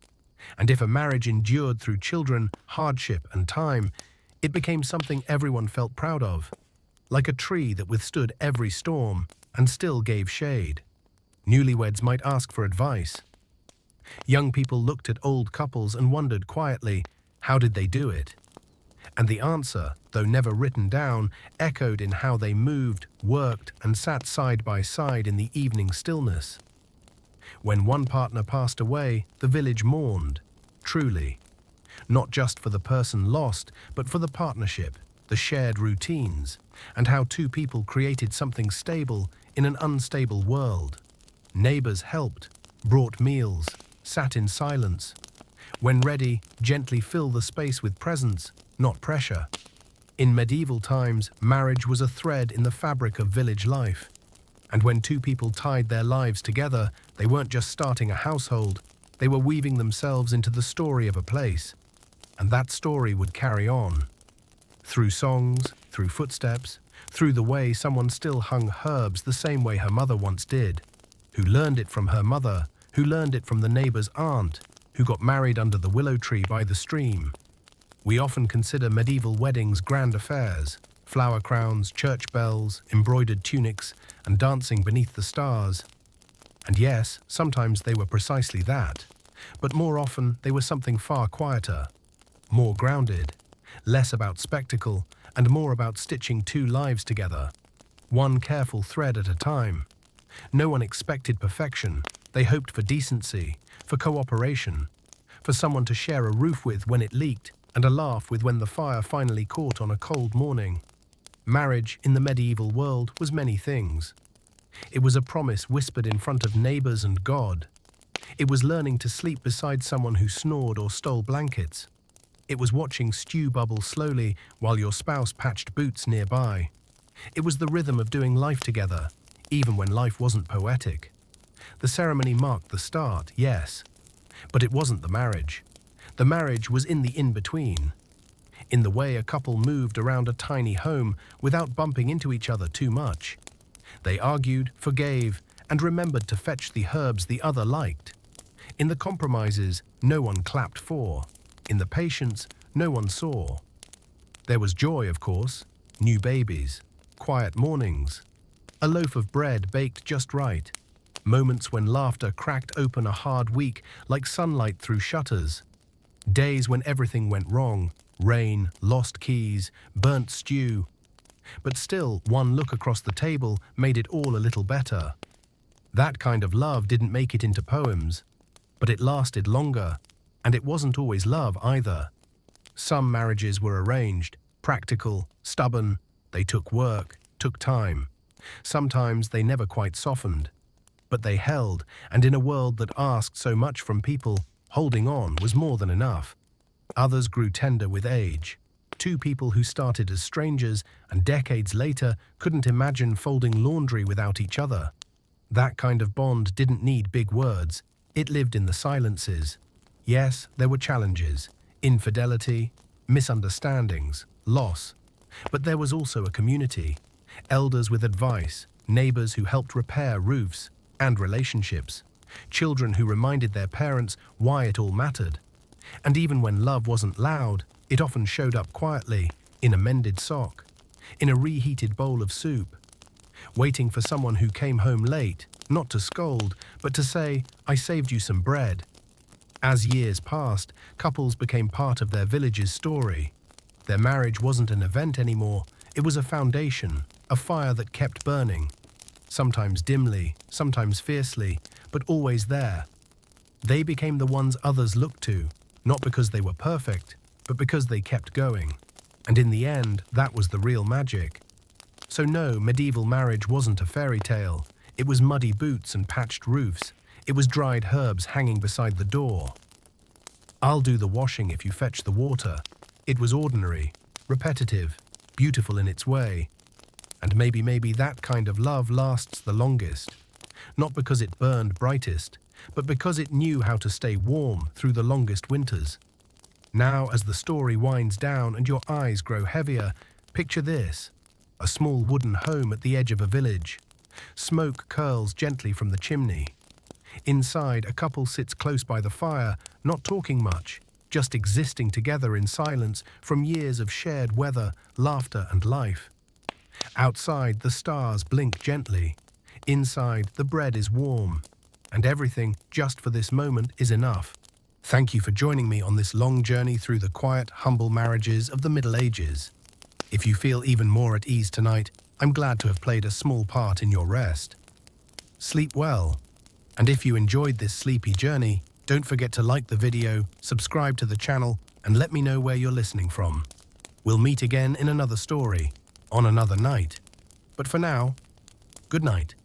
And if a marriage endured through children, hardship, and time, it became something everyone felt proud of. Like a tree that withstood every storm and still gave shade. Newlyweds might ask for advice. Young people looked at old couples and wondered quietly, how did they do it? And the answer, though never written down, echoed in how they moved, worked, and sat side by side in the evening stillness. When one partner passed away, the village mourned, truly. Not just for the person lost, but for the partnership, the shared routines, and how two people created something stable in an unstable world. Neighbors helped, brought meals, sat in silence. When ready, gently fill the space with presence, not pressure. In medieval times, marriage was a thread in the fabric of village life. And when two people tied their lives together, they weren't just starting a household, they were weaving themselves into the story of a place. And that story would carry on. Through songs, through footsteps, through the way someone still hung herbs the same way her mother once did. Who learned it from her mother, who learned it from the neighbor's aunt, who got married under the willow tree by the stream. We often consider medieval weddings grand affairs, flower crowns, church bells, embroidered tunics, and dancing beneath the stars. And yes, sometimes they were precisely that, but more often they were something far quieter, more grounded, less about spectacle, and more about stitching two lives together, one careful thread at a time. No one expected perfection. They hoped for decency, for cooperation, for someone to share a roof with when it leaked, and a laugh with when the fire finally caught on a cold morning. Marriage in the medieval world was many things. It was a promise whispered in front of neighbors and God. It was learning to sleep beside someone who snored or stole blankets. It was watching stew bubble slowly while your spouse patched boots nearby. It was the rhythm of doing life together, even when life wasn't poetic. The ceremony marked the start, yes, but it wasn't the marriage. The marriage was in the in-between, in the way a couple moved around a tiny home without bumping into each other too much. They argued, forgave, and remembered to fetch the herbs the other liked. In the compromises, no one clapped for. In the patience, no one saw. There was joy, of course, new babies, quiet mornings, a loaf of bread baked just right, moments when laughter cracked open a hard week like sunlight through shutters, days when everything went wrong, rain, lost keys, burnt stew. But still, one look across the table made it all a little better. That kind of love didn't make it into poems, but it lasted longer, and it wasn't always love either. Some marriages were arranged, practical, stubborn. They took work, took time. Sometimes they never quite softened. But they held, and in a world that asked so much from people, holding on was more than enough. Others grew tender with age. Two people who started as strangers and decades later couldn't imagine folding laundry without each other. That kind of bond didn't need big words. It lived in the silences. Yes, there were challenges, infidelity, misunderstandings, loss. But there was also a community, elders with advice, neighbors who helped repair roofs, and relationships, children who reminded their parents why it all mattered. And even when love wasn't loud, it often showed up quietly, in a mended sock, in a reheated bowl of soup, waiting for someone who came home late, not to scold, but to say, "I saved you some bread." As years passed, couples became part of their village's story. Their marriage wasn't an event anymore, it was a foundation, a fire that kept burning. Sometimes dimly, sometimes fiercely, but always there. They became the ones others looked to, not because they were perfect, but because they kept going. And in the end, that was the real magic. So no, medieval marriage wasn't a fairy tale. It was muddy boots and patched roofs. It was dried herbs hanging beside the door. "I'll do the washing if you fetch the water." It was ordinary, repetitive, beautiful in its way. And maybe that kind of love lasts the longest. Not because it burned brightest, but because it knew how to stay warm through the longest winters. Now, as the story winds down and your eyes grow heavier, picture this: a small wooden home at the edge of a village. Smoke curls gently from the chimney. Inside, a couple sits close by the fire, not talking much, just existing together in silence from years of shared weather, laughter, and life. Outside, the stars blink gently. Inside, the bread is warm. And everything, just for this moment, is enough. Thank you for joining me on this long journey through the quiet, humble marriages of the Middle Ages. If you feel even more at ease tonight, I'm glad to have played a small part in your rest. Sleep well. And if you enjoyed this sleepy journey, don't forget to like the video, subscribe to the channel, and let me know where you're listening from. We'll meet again in another story, on another night. But for now, good night.